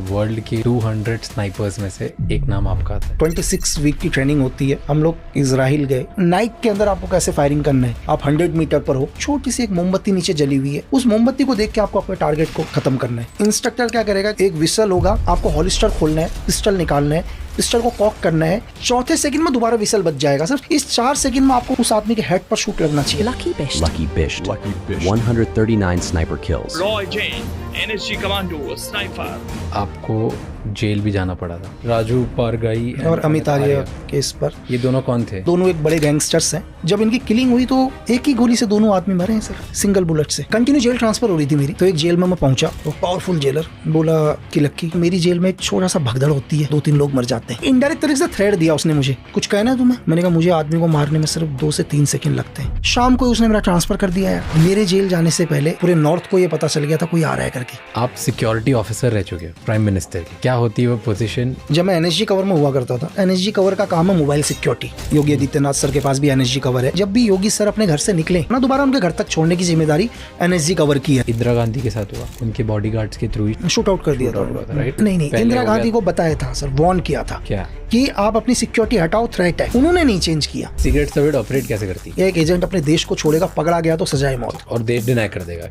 World के 200 snipers में से एक नाम आपका आता है। 26 वीक की ट्रेनिंग होती है। हम लोग इजराइल गए। नाइक के अंदर आपको कैसे फायरिंग करना है, आप 100 मीटर पर हो, छोटी सी एक मोमबत्ती नीचे जली हुई है, उस मोमबत्ती को देख के आपको अपने टारगेट को खत्म करना है। इंस्ट्रक्टर क्या करेगा, एक विसल होगा, आपको हॉलिस्टर खोलना है, पिस्टल निकालना है, पिस्टल को कॉक करना है, चौथे सेकंड में दोबारा विसल बज जाएगा। सिर्फ इस 4 सेकंड में आपको उस आदमी के हेड पर शूट लगना चाहिए। Lucky Bisht. 139 sniper kills. Roy Jain, NSG Commando, Sniper. आपको जेल भी जाना पड़ा था। राजू पारगाई और अमित आर्य केस पर। ये दोनों कौन थे? दोनों एक बड़े गैंगस्टर्स हैं। जब इनकी किलिंग हुई तो एक ही गोली से दोनों आदमी मरे हैं सर, सिंगल बुलेट से। कंटिन्यू जेल ट्रांसफर हो रही थी मेरी, तो एक जेल में मैं पहुंचा, वो पावरफुल जेलर बोला कि लक्की मेरी जेल में एक छोटा सा भगदड़ होती है, 2-3 लोग मर जाते हैं। इनडायरेक्ट तरीके से थ्रेट दिया उसने मुझे, कुछ कहना है तुम्हें? मैंने कहा मुझे आदमी को मारने में सिर्फ 2 से 3 सेकंड लगते हैं। शाम को उसने मेरा ट्रांसफर कर दिया है। मेरे जेल जाने से पहले पूरे नॉर्थ को ये पता चल गया था कोई आ रहा है करके। आप सिक्योरिटी ऑफिसर रह चुके हो प्राइम मिनिस्टर की, क्या होती है वो पोजीशन? जब मैं एनएसजी कवर में हुआ करता था, एनएसजी कवर का काम है mobile security. Yogi Adityanath sir के पास भी एनएसजी कवर है। जब भी योगी सर अपने घर से निकले ना, दोबारा उनके घर तक छोड़ने की जिम्मेदारी एनएसजी कवर की है। इंदिरा गांधी के साथ हुआ, उनके बॉडीगार्ड्स के थ्रू शूट आउट कर दिया था, राइट? नहीं, इंदिरा गांधी को बताया था सर, वार्न किया था क्या कि आप अपनी सिक्योरिटी हटाओ, थ्रेट है। उन्होंने नहीं चेंज किया। सीक्रेट सर्विस ऑपरेट कैसे करती है? एक एजेंट अपने देश को छोड़ेगा, पकड़ा गया तो सजाए मौत, और देश डिनाई कर देगा।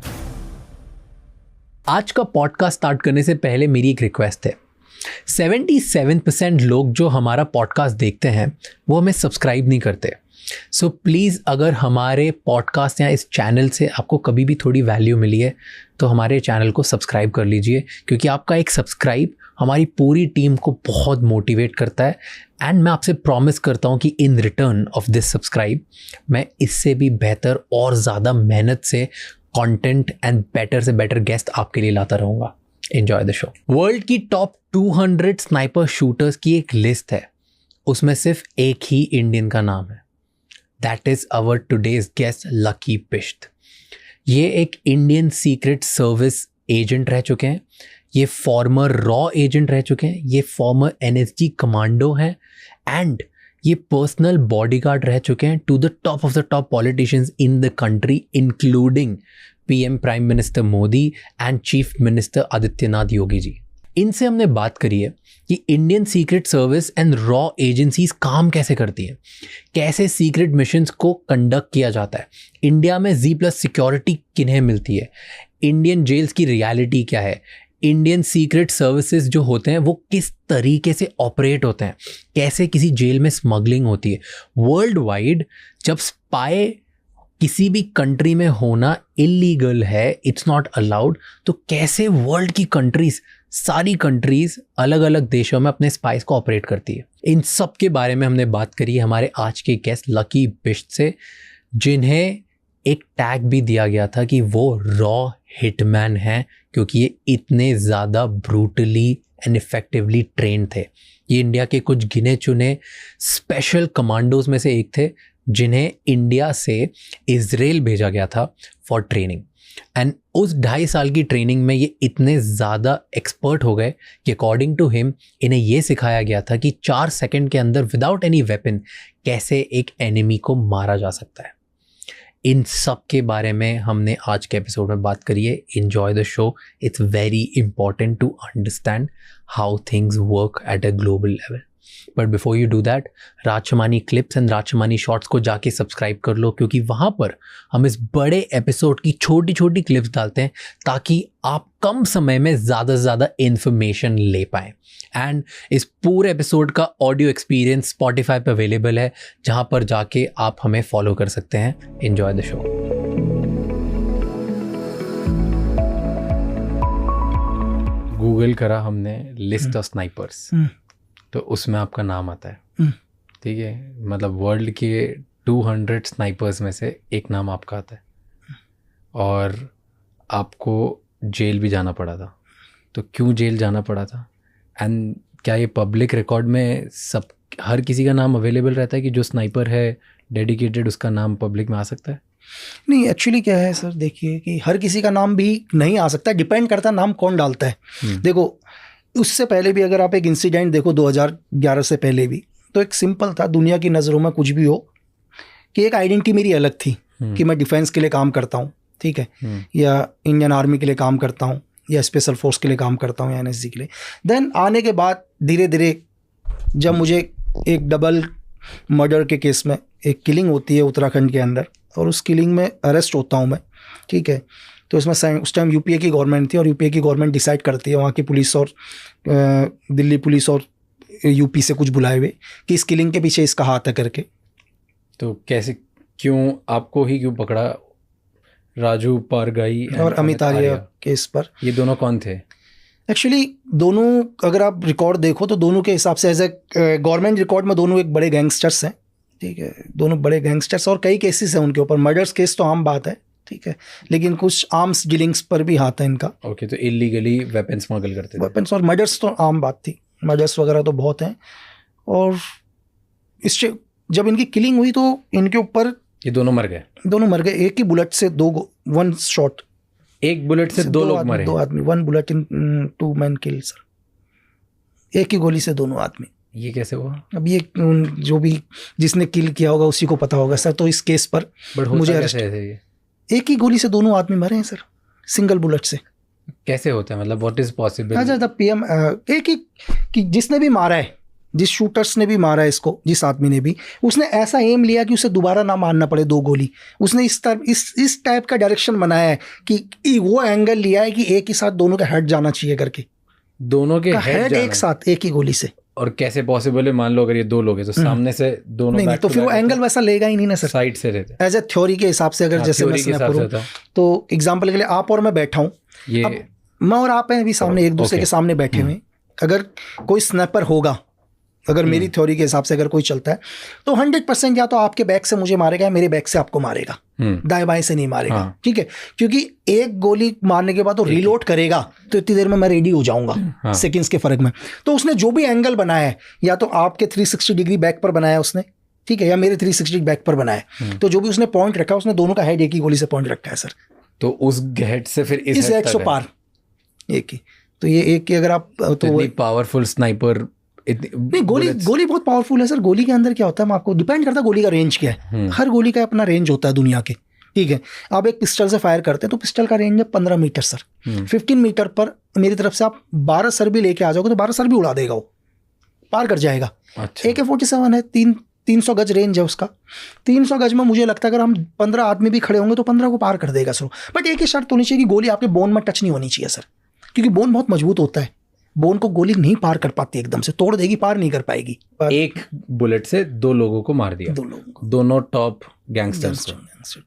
आज का पॉडकास्ट स्टार्ट करने से पहले मेरी एक रिक्वेस्ट है। 77% लोग जो हमारा पॉडकास्ट देखते हैं वो हमें सब्सक्राइब नहीं करते। सो प्लीज़, अगर हमारे पॉडकास्ट या इस चैनल से आपको कभी भी थोड़ी वैल्यू मिली है तो हमारे चैनल को सब्सक्राइब कर लीजिए, क्योंकि आपका एक सब्सक्राइब हमारी पूरी टीम को बहुत मोटिवेट करता है। एंड मैं आपसे प्रॉमिस करता हूँ कि in return of this subscribe मैं इससे भी बेहतर और ज़्यादा मेहनत से कंटेंट एंड बेटर से बेटर गेस्ट आपके लिए लाता रहूँगा। Enjoy the show. वर्ल्ड की टॉप 200 स्नाइपर शूटर्स की एक लिस्ट है, उसमें सिर्फ एक ही इंडियन का नाम है। That is our today's guest Lucky Bisht. ये एक इंडियन सीक्रेट सर्विस एजेंट रह चुके हैं, ये फॉर्मर रॉ एजेंट रह चुके हैं, ये फॉर्मर एनएसजी कमांडो हैं, एंड ये पर्सनल बॉडीगार्ड रह चुके हैं to the top of the top politicians in the country, including PM prime minister Modi and chief minister Adityanath Yogi ji. इनसे हमने बात करी है कि इंडियन सीक्रेट सर्विस एंड रॉ एजेंसीज काम कैसे करती हैं, कैसे सीक्रेट मिशंस को कंडक्ट किया जाता है, इंडिया में Z+ सिक्योरिटी किन्हें मिलती है, इंडियन जेल्स की रियलिटी क्या है, इंडियन सीक्रेट सर्विसेज जो होते हैं वो किस तरीके से ऑपरेट होते हैं, कैसे किसी जेल में स्मगलिंग होती है। वर्ल्ड वाइड जब स्पाई किसी भी कंट्री में होना इलीगल है, इट्स नॉट अलाउड, तो कैसे वर्ल्ड की कंट्रीज, सारी कंट्रीज अलग अलग देशों में अपने स्पाइस को ऑपरेट करती है। इन सब के बारे में हमने बात करी हमारे आज के गेस्ट लकी बिश्त से, जिन्हें एक टैग भी दिया गया था कि वो रॉ हिटमैन हैं, क्योंकि ये इतने ज़्यादा ब्रूटली एंड इफेक्टिवली ट्रेंड थे। ये इंडिया के कुछ गिने चुने स्पेशल कमांडोज में से एक थे, जिन्हें इंडिया से इजराइल भेजा गया था फॉर ट्रेनिंग। एंड उस 2.5 साल की ट्रेनिंग में ये इतने ज़्यादा एक्सपर्ट हो गए कि अकॉर्डिंग टू हिम इन्हें ये सिखाया गया था कि 4 सेकंड के अंदर विदाउट एनी वेपन कैसे एक एनिमी को मारा जा सकता है। इन सब के बारे में हमने आज के एपिसोड में बात करी है। Enjoy the show. It's very important to understand how things work at a global level. But before you do that, राजशमानी clips and राजशमानी shorts को जाके सब्सक्राइब कर लो, क्योंकि वहाँ पर हम इस बड़े एपिसोड की छोटी छोटी क्लिप्स डालते हैं ताकि आप कम समय में ज़्यादा से ज़्यादा इन्फॉर्मेशन ले पाएँ। एंड इस पूरे एपिसोड का ऑडियो एक्सपीरियंस स्पॉटिफाई पर अवेलेबल है, जहाँ पर जाके आप हमें फॉलो कर सकते हैं। Enjoy the show. गूगल करा हमने लिस्ट ऑफ स्नाइपर्स, तो उसमें आपका नाम आता है। ठीक है, मतलब वर्ल्ड के 200 स्नाइपर्स में से एक नाम आपका आता है, और आपको जेल भी जाना पड़ा था। तो क्यों जेल जाना पड़ा था, एंड क्या ये पब्लिक रिकॉर्ड में सब हर किसी का नाम अवेलेबल रहता है कि जो स्नाइपर है डेडिकेटेड, उसका नाम पब्लिक में आ सकता है? नहीं, एक्चुअली क्या है सर, देखिए कि हर किसी का नाम भी नहीं आ सकता, डिपेंड करता है नाम कौन डालता है। देखो, उससे पहले भी अगर आप एक इंसिडेंट देखो 2011 से पहले भी, तो एक सिंपल था, दुनिया की नज़रों में कुछ भी हो, कि एक आइडेंटिटी मेरी अलग थी कि मैं डिफेंस के लिए काम करता हूँ, ठीक है, या इंडियन आर्मी के लिए काम करता हूँ, या स्पेशल फोर्स के लिए काम करता हूँ या एनएसजी के लिए। देन आने के बाद धीरे धीरे जब मुझे एक डबल मर्डर के केस में एक किलिंग होती है उत्तराखंड के अंदर, और उस किलिंग में अरेस्ट होता हूँ मैं, ठीक है। तो इसमें उस टाइम यूपीए की गवर्नमेंट थी, और यूपीए की गवर्नमेंट डिसाइड करती है, वहाँ की पुलिस और दिल्ली पुलिस और यूपी से कुछ बुलाए हुए कि इस किलिंग के पीछे इसका हाथ है करके। तो कैसे, क्यों आपको ही क्यों पकड़ा? राजू पारगाई और अमित आर्या केस पर। ये दोनों कौन थे? एक्चुअली दोनों अगर आप रिकॉर्ड देखो तो दोनों के हिसाब से एज ए गवर्नमेंट रिकॉर्ड में दोनों एक बड़े गैंगस्टर्स हैं, ठीक है। दोनों बड़े गैंगस्टर्स, और कई केसेस हैं उनके ऊपर। मर्डर्स केस तो आम बात है, ठीक है, लेकिन कुछ आर्म्स डीलिंग्स पर भी हाथ है इनका। ओके, तो इलीगली वेपन स्मगल करते थे। वेपन्स और मर्डर्स तो आम बात थी, मर्डर्स वगैरह तो बहुत हैं। और इससे जब इनकी किलिंग हुई तो इनके ऊपर ये दोनों मर गए? दोनों मर गए, एक ही बुलेट से वन शॉट, एक बुलेट से दो लोग मरे? 2 आदमी, 1 bullet in 2 man kill sir. एक ही गोली से दोनों आदमी। ये कैसे हुआ? अब ये जो भी जिसने किल किया होगा उसी को पता होगा सर। तो इस केस पर मुझे अरेस्ट, एक ही गोली से दोनों आदमी मरे हैं सर, सिंगल बुलेट से। कैसे होता है, मतलब व्हाट इज पॉसिबल? अच्छा, द पीएम एक ही कि जिसने भी मारा है, जिस शूटर्स ने भी मारा है इसको, जिस आदमी ने भी, उसने ऐसा एम लिया कि उसे दोबारा ना मारना पड़े 2 गोली। उसने इस टाइप का डायरेक्शन बनाया है कि वो एंगल लिया है कि एक ही साथ दोनों का हेड जाना चाहिए करके, दोनों के हेड एक साथ एक ही गोली से। और कैसे पॉसिबल है? मान लो अगर ये 2 लोग हैं तो सामने से दोनों नहीं, तो फिर वो एंगल वैसा लेगा ही नहीं ना सर, साइड से रहते। एज ए थ्योरी के हिसाब से अगर जैसे मैं स्नैपर हूं, तो एग्जांपल के लिए आप और मैं बैठा हूं, ये मैं और आप हैं अभी सामने, एक दूसरे के सामने बैठे हुए। अगर कोई स्नैपर होगा, अगर मेरी थ्योरी के हिसाब से अगर कोई चलता है, तो 100% या तो आपके बैक से मुझे मारेगा या मेरे बैक से आपको मारेगा, दाएं बाएं से नहीं मारेगा, ठीक है। क्योंकि एक गोली मारने के बाद तो रीलोड करेगा, तो इतनी देर में मैं रेडी हो जाऊंगा, सेकंड्स के फर्क में। तो उसने जो भी एंगल बनाया है, या तो आपके 360 डिग्री बैक पर बनाया उसने, ठीक है, या मेरे 360 बैक पर बनाया, तो जो भी उसने पॉइंट रखा, उसने दोनों का हेड एक ही गोली से पॉइंट रखा है सर। तो उस हेड से फिर इस हेड से पार एक ही, तो ये एक की अगर आप तो पावरफुल स्नाइपर नहीं, गोली बहुत पावरफुल है सर। गोली के अंदर क्या होता है, आपको डिपेंड करता है गोली का रेंज क्या है। हर गोली का अपना रेंज होता है दुनिया के, ठीक है। आप एक पिस्टल से फायर करते हैं तो पिस्टल का रेंज है 15 मीटर सर। 15 मीटर पर मेरी तरफ से आप 12 सर भी लेके आ जाओगे तो 12 सर भी उड़ा देगा, वो पार कर जाएगा। अच्छा। AK-47 है, 300 गज रेंज है उसका। 300 गज में मुझे लगता है अगर हम 15 आदमी भी खड़े होंगे तो 15 को पार कर देगा सर। बट एक ही शर्त होनी चाहिए कि गोली आपके बोन में टच नहीं होनी चाहिए सर, क्योंकि बोन बहुत मजबूत होता है। बोन को गोली नहीं पार कर पाती, एकदम से तोड़ देगी, पार नहीं कर पाएगी। एक बुलेट से 2 लोगों को मार दिया, 2 लोगों को, दोनों टॉप गैंगस्टर्स,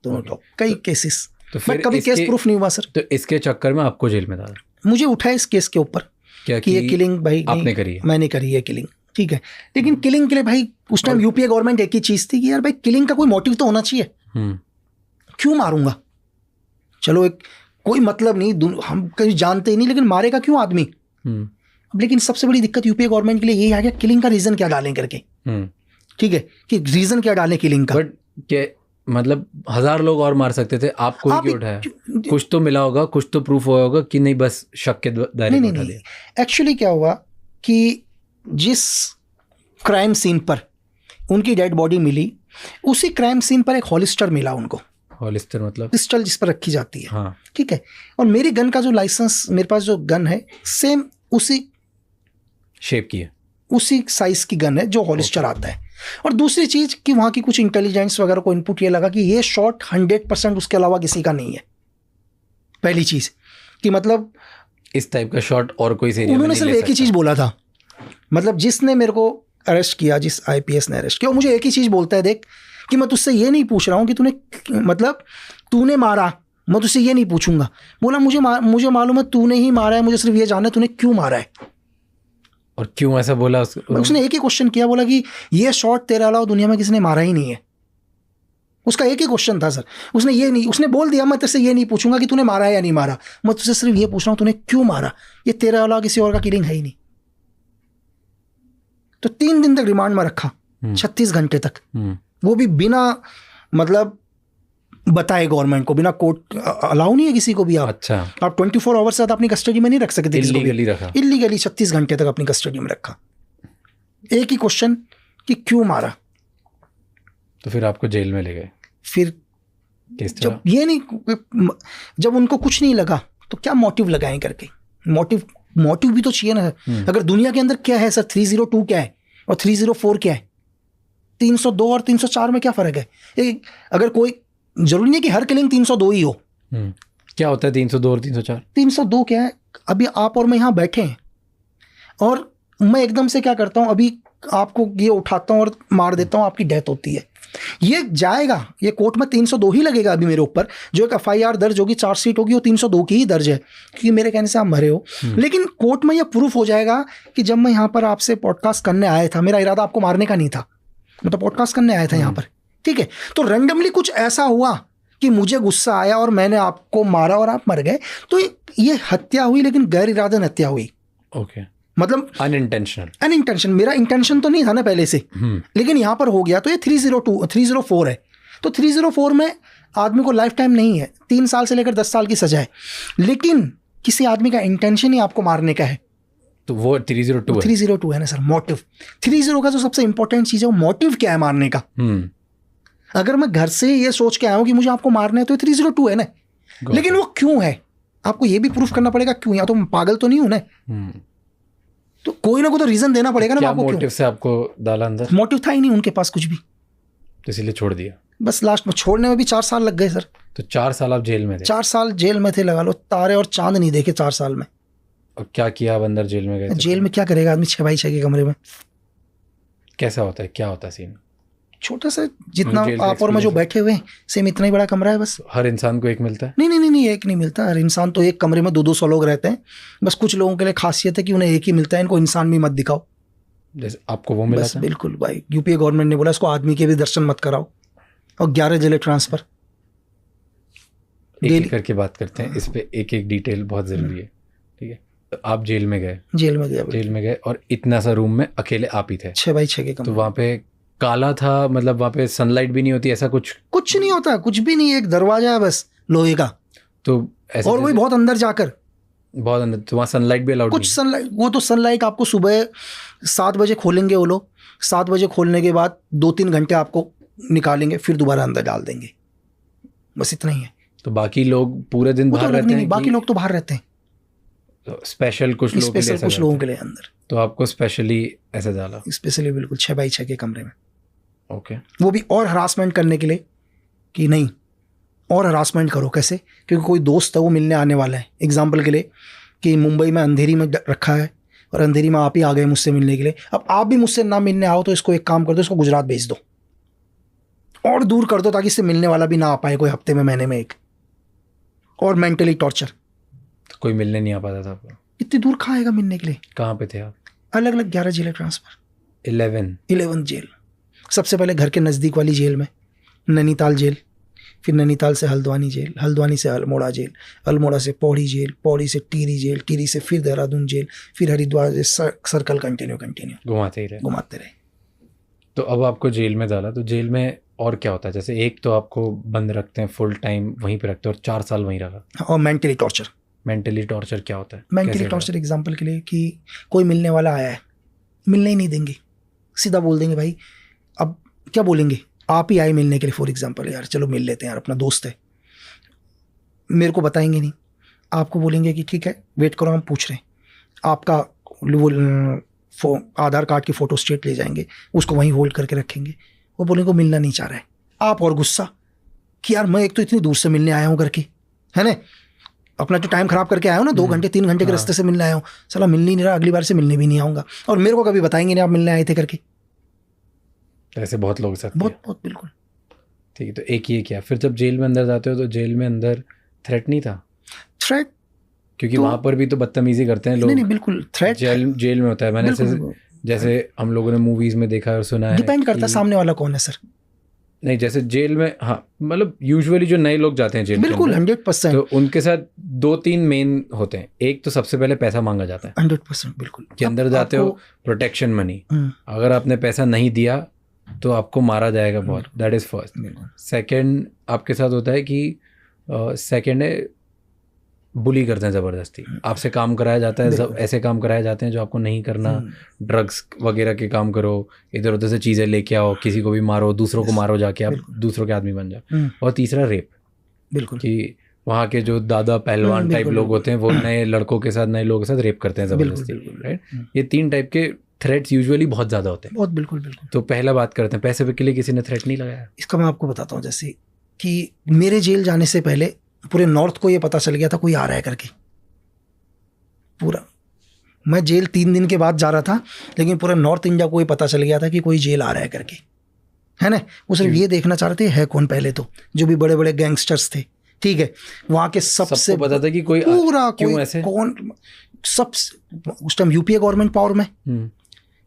दोनों टॉप। कई केसेस, तो फिर कभी केस प्रूफ नहीं हुआ सर। तो इसके चक्कर में आपको जेल में डाला? मुझे उठाया इस केस के ऊपर क्या कि ये किलिंग भाई आपने करी है? मैंने करी है किलिंग, ठीक है। लेकिन किलिंग के लिए भाई उस टाइम यूपीए गवर्नमेंट एक ही चीज थी कि यार भाई किलिंग का कोई मोटिव तो होना चाहिए। क्यों मारूंगा? चलो एक कोई मतलब नहीं, हम कहीं जानते ही नहीं, लेकिन मारेगा क्यों आदमी? लेकिन सबसे बड़ी दिक्कत यूपीए गवर्नमेंट के लिए यही आ गया, किलिंग का रीजन क्या डालें करके, ठीक है, कि रीजन क्या डालें किलिंग का। बट क्या मतलब 1000 लोग और मार सकते थे, आप कोई क्यों उठाया? कुछ तो मिला होगा, कुछ तो प्रूफ हुआ होगा कि नहीं बस शक के दायरे में उठा दिया। एक्चुअली क्या हुआ कि जिस क्राइम सीन पर उनकी डेड बॉडी मिली, उसी क्राइम सीन पर एक हॉलिस्टर मिला उनको। हॉलिस्टर मतलब पिस्टल जिस पर रखी जाती है, हाँ, ठीक है। और मेरी गन का जो लाइसेंस, मेरे पास जो गन है सेम उसी शेप की है, उसी साइज की गन है जो हॉलिस्टर आता है। और दूसरी चीज कि वहां की कुछ इंटेलिजेंस वगैरह को इनपुट ये लगा कि ये शॉट 100% उसके अलावा किसी का नहीं है। पहली चीज कि मतलब इस टाइप का शॉट और कोई से उन्होंने सिर्फ एक ही चीज बोला था, मतलब जिसने मेरे को अरेस्ट किया, जिस IPS ने अरेस्ट किया, मुझे एक ही चीज बोलता है, देख कि मैं तुझसे ये नहीं पूछ रहा हूँ कि तूने मारा, मैं तुझसे ये नहीं पूछूंगा। बोला मुझे मालूम है तूने ही मारा है, मुझे सिर्फ ये जानना है तूने क्यों मारा है। और क्यों ऐसा बोला? उसने एक ही क्वेश्चन किया, बोला कि ये शॉट तेरे अलावा दुनिया में किसी ने मारा ही नहीं है। उसका एक ही क्वेश्चन था सर। उसने बोल दिया मैं तेरे से ये नहीं पूछूंगा कि तूने मारा है या नहीं मारा, मैं तुझसे सिर्फ ये पूछ रहा हूँ तूने क्यों मारा, ये तेरे अलावा किसी और का किलिंग है ही नहीं। तो 3 दिन तक रिमांड में रखा, 36 घंटे तक, वो भी बिना मतलब बताए गवर्नमेंट को, बिना कोर्ट अलाउ नहीं है किसी को भी। आप 24 आवर्स से अपनी कस्टडी में नहीं रख सकते, इलीगली 36 घंटे तक अपनी कस्टडी में रखा। एक ही क्वेश्चन कि क्यों मारा। तो फिर आपको जेल में ले गए। फिर जब उनको कुछ नहीं लगा तो क्या मोटिव लगाएं करके, मोटिव भी तो चाहिए ना। अगर दुनिया के अंदर क्या है सर, 302 क्या है और 304 क्या है, 302 और 304 में क्या फर्क है? अगर कोई, जरूरी नहीं कि हर किलिंग 302 ही हो। क्या होता है 302 और 304? 302 क्या है, अभी आप और मैं यहाँ बैठे हैं और मैं एकदम से क्या करता हूँ, अभी आपको ये उठाता हूँ और मार देता हूँ, आपकी डेथ होती है। ये जाएगा, ये कोर्ट में 302 ही लगेगा अभी मेरे ऊपर। जो एक FIR दर्ज होगी, चार्जशीट होगी, वो 302 की ही दर्ज है, क्योंकि मेरे कहने से आप मरे हो। लेकिन कोर्ट में ये प्रूफ हो जाएगा कि जब मैं यहाँ पर आपसे पॉडकास्ट करने आया था, मेरा इरादा आपको मारने का नहीं था, मैं तो पॉडकास्ट करने आया था यहाँ पर, ठीक है। तो रैंडमली कुछ ऐसा हुआ कि मुझे गुस्सा आया और मैंने आपको मारा और आप मर गए, तो ये हत्या हुई, लेकिन गैर इरादन हत्या हुई। ओके, मतलब अनइंटेंशनल। मेरा इंटेंशन तो नहीं था ना पहले से, लेकिन यहाँ पर हो गया। तो ये 304 है। तो 304 में आदमी को लाइफ टाइम नहीं है, 3 साल से लेकर 10 साल की सजा है, लेकिन किसी आदमी का इंटेंशन ही आपको मारने का है, तो वो 302 है ना सर। मोटिव 30 का जो सबसे इंपॉर्टेंट चीज़ है, वो मोटिव क्या है मारने का। अगर मैं घर से ये सोच के आया हूँ कि मुझे आपको मारना है, तो 302 है ना, लेकिन वो क्यों है आपको ये भी प्रूफ करना पड़ेगा क्यों, या तो मैं पागल तो नहीं हूँ ना, तो कोई ना कोई तो रीजन देना पड़ेगा ना। क्या आपको मोटिव से आपको डाला अंदर? मोटिव था ही नहीं उनके पास कुछ भी, तो इसलिए छोड़ दिया। बस लास्ट में छोड़ने में भी 4 साल लग गए सर। तो 4 साल आप जेल में थे? 4 साल जेल में थे, लगा लो तारे और चांद नहीं देखे 4 साल में। और क्या किया आप अंदर जेल में गए? जेल में क्या करेगा आदमी, 6x6 के कमरे में। कैसा होता है, क्या होता है सीन? छोटा सा, जितना आप और मैं जो बैठे हुए हैं, सेम इतना ही बड़ा कमरा है बस। हर इंसान को एक मिलता है? नहीं, एक नहीं मिलता। हर इंसान तो एक कमरे में 200 लोग रहते हैं। बस कुछ लोगों के लिए खासियत है कि उन्हें एक ही मिलता है, इनको इंसान भी मत दिखाओ। जैसे आपको वो मिला था? बिल्कुल भाई, यूपीए गवर्नमेंट ने बोला इसको आदमी के भी दर्शन मत कराओ, और 11 जिले ट्रांसफर। एक करके बात करते हैं इस पे, एक डिटेल बहुत जरूरी है, ठीक है। तो आप जेल में गए? जेल में गए और इतना सा रूम में अकेले आप ही थे? 6x6 के कमरे। तो वहाँ पे काला था, मतलब वहाँ पे सनलाइट भी नहीं होती, ऐसा कुछ नहीं होता, कुछ भी नहीं, एक दरवाजा है बस लोहे का। तो ऐसे, और वही बहुत अंदर जाकर, बहुत अंदर, तो वहाँ सनलाइट भी अलाउड कुछ सनलाइट, वो तो सनलाइट आपको सुबह 7 बजे खोलेंगे वो लोग, 7 बजे खोलने के बाद 2-3 घंटे आपको निकालेंगे, फिर दोबारा अंदर डाल देंगे, बस इतना ही है। तो बाकी लोग पूरे दिन बाहर रहते हैं? बाकी लोग तो बाहर रहते हैं, तो स्पेशल कुछ लोगों के लिए अंदर। तो आपको स्पेशली ऐसे डाला? स्पेशली बिल्कुल 6x6 के कमरे में। ओके। वो भी और हरासमेंट करने के लिए कि नहीं, और हरासमेंट करो। कैसे? क्योंकि कोई दोस्त है वो मिलने आने वाला है, एग्जाम्पल के लिए कि मुंबई में अंधेरी में रखा है और अंधेरी में आप ही आ गए मुझसे मिलने के लिए। अब आप भी मुझसे ना मिलने आओ तो इसको एक काम कर दो, इसको गुजरात भेज दो और दूर कर दो, ताकि इससे मिलने वाला भी ना आ पाए कोई हफ्ते में, महीने में एक। और मेंटली टॉर्चर। तो कोई मिलने नहीं आ पाता था आपको? इतनी दूर कहाँ आएगा मिलने के लिए? कहाँ पे थे आप? अलग अलग 11 जेलें ट्रांसफर। 11 जेल। सबसे पहले घर के नज़दीक वाली जेल में नैनीताल जेल, फिर नैनीताल से हल्द्वानी जेल, हल्द्वानी से अल्मोड़ा जेल, अल्मोड़ा से पौड़ी जेल, पौड़ी से टिहरी जेल, टिहरी से फिर देहरादून जेल, फिर हरिद्वार से सर्कल कंटिन्यू घुमाते रहे। तो अब आपको जेल में डाला, तो जेल में और क्या होता है? जैसे एक तो आपको बंद रखते हैं, फुल टाइम वहीं पे रखते हैं और 4 साल वहीं रखा। और मेंटली टॉर्चर क्या होता है? मेंटली टॉर्चर एग्जांपल के लिए कि कोई मिलने वाला आया है, मिलने ही नहीं देंगे, सीधा बोल देंगे भाई, अब क्या बोलेंगे, आप ही आए मिलने के लिए फॉर एग्जांपल, यार चलो मिल लेते हैं यार, अपना दोस्त है, मेरे को बताएंगे नहीं, आपको बोलेंगे कि ठीक है वेट करो हम पूछ रहे हैं, आपका वो आधार कार्ड की फ़ोटो स्टेट ले जाएंगे, उसको वहीं होल्ड करके रखेंगे, वो बोलेंगे मिलना नहीं चाह रहा है। आप और गुस्सा कि यार मैं एक तो इतनी दूर से मिलने आया हूँ करके, है ना, अपना जो टाइम ख़राब करके आया हूँ ना, 2 घंटे 3 घंटे के रास्ते से मिलने आया हूँ, साला मिल ही नहीं रहा, अगली बार से मिलने भी नहीं आऊँगा, और मेरे को कभी बताएंगे नहीं आप मिलने आए थे करके। ऐसे बहुत लोग साथ, बहुत बिल्कुल। ठीक है, तो एक ये क्या, फिर जब जेल में अंदर जाते हो तो जेल में अंदर थ्रेट नहीं था? थ्रेट क्योंकि तो, वहाँ पर भी तो बदतमीजी करते हैं लोग। नहीं बिल्कुल, थ्रेट जेल में होता है। मैंने जैसे हम लोगों ने मूवीज में देखा और सुना है, डिपेंड करता है सामने वाला कौन है सर। नहीं, जैसे जेल में, हाँ मतलब यूजुअली जो नए लोग जाते हैं जेल, बिल्कुल 100%, तो उनके साथ 2-3 मेन होते हैं। एक तो सबसे पहले पैसा मांगा जाता है 100%, बिल्कुल कि अंदर जाते हो प्रोटेक्शन मनी, अगर आपने पैसा नहीं दिया तो आपको मारा जाएगा बहुत, दैट इज फर्स्ट। सेकंड आपके साथ होता है कि सेकंड है बुली करते हैं ज़बरदस्ती, आपसे काम कराया जाता है, ऐसे काम कराए जाते हैं जो आपको नहीं करना, ड्रग्स वगैरह के काम करो, इधर उधर से चीज़ें लेके आओ, किसी को भी मारो, दूसरों को मारो, जाके आप दूसरों के आदमी बन जाओ। और तीसरा रेप, बिल्कुल, कि वहाँ के जो दादा पहलवान टाइप लोग होते हैं वो नए लड़कों के साथ, नए लोगों के साथ रेप करते हैं जबरदस्ती, राइट? ये 3 टाइप के थ्रेट्स यूजुअली बहुत ज़्यादा होते हैं। बहुत, बिल्कुल बिल्कुल। तो पहला बात करते हैं, पैसे के लिए किसी ने थ्रेट नहीं लगाया? इसका मैं आपको बताता हूँ। जैसे कि मेरे जेल जाने से पहले पूरे नॉर्थ को ये पता चल गया था कोई आ रहा है करके। पूरा, मैं जेल 3 दिन के बाद जा रहा था, लेकिन पूरा नॉर्थ इंडिया को ये पता चल गया था कि कोई जेल आ रहा है करके, है ना? वो सिर्फ ये देखना चाह रहे थे है कौन पहले, तो जो भी बड़े बड़े गैंगस्टर्स थे, ठीक है, वहाँ के सबसे पता था कि कोई पूरा क्यों कोई ऐसे? कौन सब उस टाइम यूपीए गवर्नमेंट पावर में,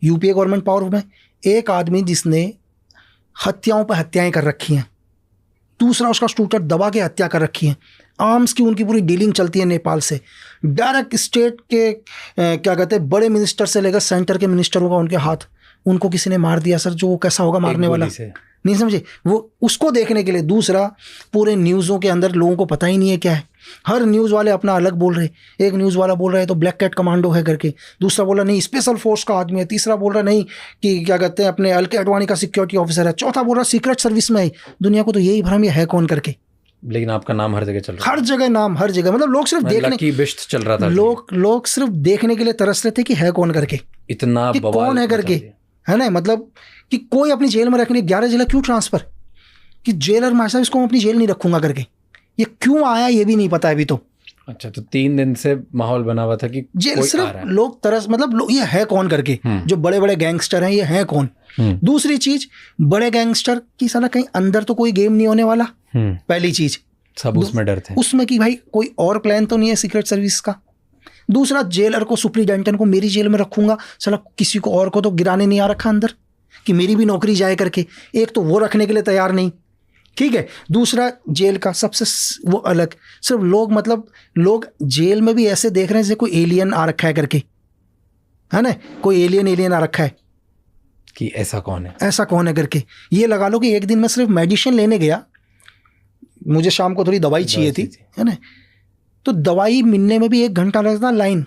यूपीए गवर्नमेंट पावर में एक आदमी जिसने हत्याओं पर हत्याएं कर रखी हैं, दूसरा उसका स्टूटर दबा के हत्या कर रखी है, आर्म्स की उनकी पूरी डीलिंग चलती है नेपाल से, डायरेक्ट स्टेट के क्या कहते हैं बड़े मिनिस्टर से लेकर सेंटर के मिनिस्टर होगा उनके हाथ, उनको किसी ने मार दिया सर। जो वो कैसा होगा मारने वाला, नहीं समझे वो, उसको देखने के लिए। दूसरा, पूरे न्यूज़ों के अंदर लोगों को पता ही नहीं है क्या है, हर न्यूज़ वाले अपना अलग बोल रहे। एक न्यूज़ वाला बोल रहा है तो ब्लैक कैट कमांडो है करके, दूसरा बोल रहा नहीं स्पेशल फोर्स का आदमी है, तीसरा बोल रहा नहीं कि क्या कहते हैं अपने अलके अडवाणी का सिक्योरिटी ऑफिसर है, चौथा बोल रहा सीक्रेट सर्विस में है। दुनिया को तो यही भ्रम है कौन करके, लेकिन आपका नाम हर जगह चल रहा है, हर जगह नाम, हर जगह, मतलब लोग सिर्फ देखने की बिश्त चल रहा था, लोग सिर्फ देखने के लिए तरस रहे थे कि है कौन करके, इतना कि कौन है करके, है ना? मतलब कि कोई अपनी जेल में रखने 11 जिला क्यों ट्रांसफर, कि जेलर मार साहब इसको मैं अपनी जेल नहीं रखूंगा करके, ये क्यों आया ये भी नहीं पता अभी तो। अच्छा, तो 3 दिन से माहौल बना हुआ था कि जेल सिर्फ लोग तरस, मतलब ये है कौन करके, जो बड़े बड़े गैंगस्टर हैं ये है कौन। दूसरी चीज, बड़े गैंगस्टर की साला कहीं अंदर तो कोई गेम नहीं होने वाला, पहली चीज सब उसमें डर थे, उसमें कि भाई कोई और प्लान तो नहीं है सीक्रेट सर्विस का। दूसरा, जेलर को, सुप्रीडेंटेंट को मेरी जेल में रखूंगा, साला किसी को और को तो गिराने नहीं आ रखा अंदर कि मेरी भी नौकरी जाए करके, एक तो वो रखने के लिए तैयार नहीं, ठीक है। दूसरा, जेल का सबसे वो अलग, सिर्फ लोग, मतलब लोग जेल में भी ऐसे देख रहे हैं जैसे कोई एलियन आ रखा है करके, है ना? कोई एलियन आ रखा है कि ऐसा कौन है करके। ये लगा लो कि एक दिन मैं सिर्फ मेडिसिन लेने गया, मुझे शाम को थोड़ी दवाई चाहिए थी, है ना? तो दवाई मिलने में भी 1 घंटा लगता लाइन।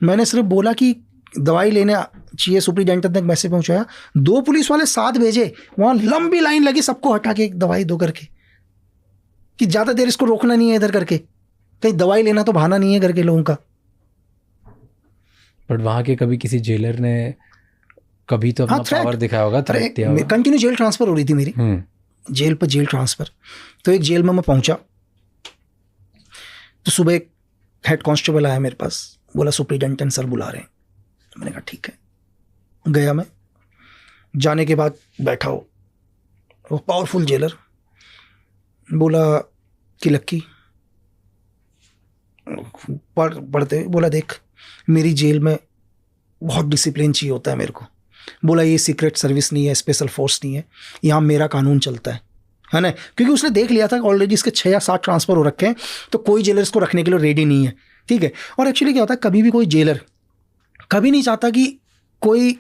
मैंने सिर्फ बोला कि दवाई लेने चाहिए, सुप्रीडेंटेंट तक मैसेज पहुंचाया, 2 पुलिस वाले 7 भेजे, वहाँ लंबी लाइन लगी, सबको हटा के दवाई दो करके, कि ज़्यादा देर इसको रोकना नहीं है इधर करके, कहीं दवाई लेना तो बहाना नहीं है करके लोगों का। बट वहाँ के कभी किसी जेलर ने कभी तो अपना पावर दिखाया होगा, कंटिन्यू जेल ट्रांसफर हो रही थी मेरी, जेल पर जेल ट्रांसफर। तो एक जेल में मैं पहुंचा तो सुबह एक हेड कांस्टेबल आया मेरे पास, बोला सुप्रीडेंटेंट सर बुला रहे हैं। मैंने कहा ठीक है। गया मैं, जाने के बाद बैठा हो वो पावरफुल जेलर, बोला कि लक्की, पढ़ते बोला देख मेरी जेल में बहुत डिसिप्लिन चाहिए होता है मेरे को। बोला ये सीक्रेट सर्विस नहीं है, स्पेशल फोर्स नहीं है, यहाँ मेरा कानून चलता है ना? क्योंकि उसने देख लिया था ऑलरेडी इसके 6 या 7 ट्रांसफ़र हो रखे हैं, तो कोई जेलर इसको रखने के लिए रेडी नहीं है, ठीक है। और एक्चुअली क्या होता है, कभी भी कोई जेलर कभी नहीं चाहता कि कोई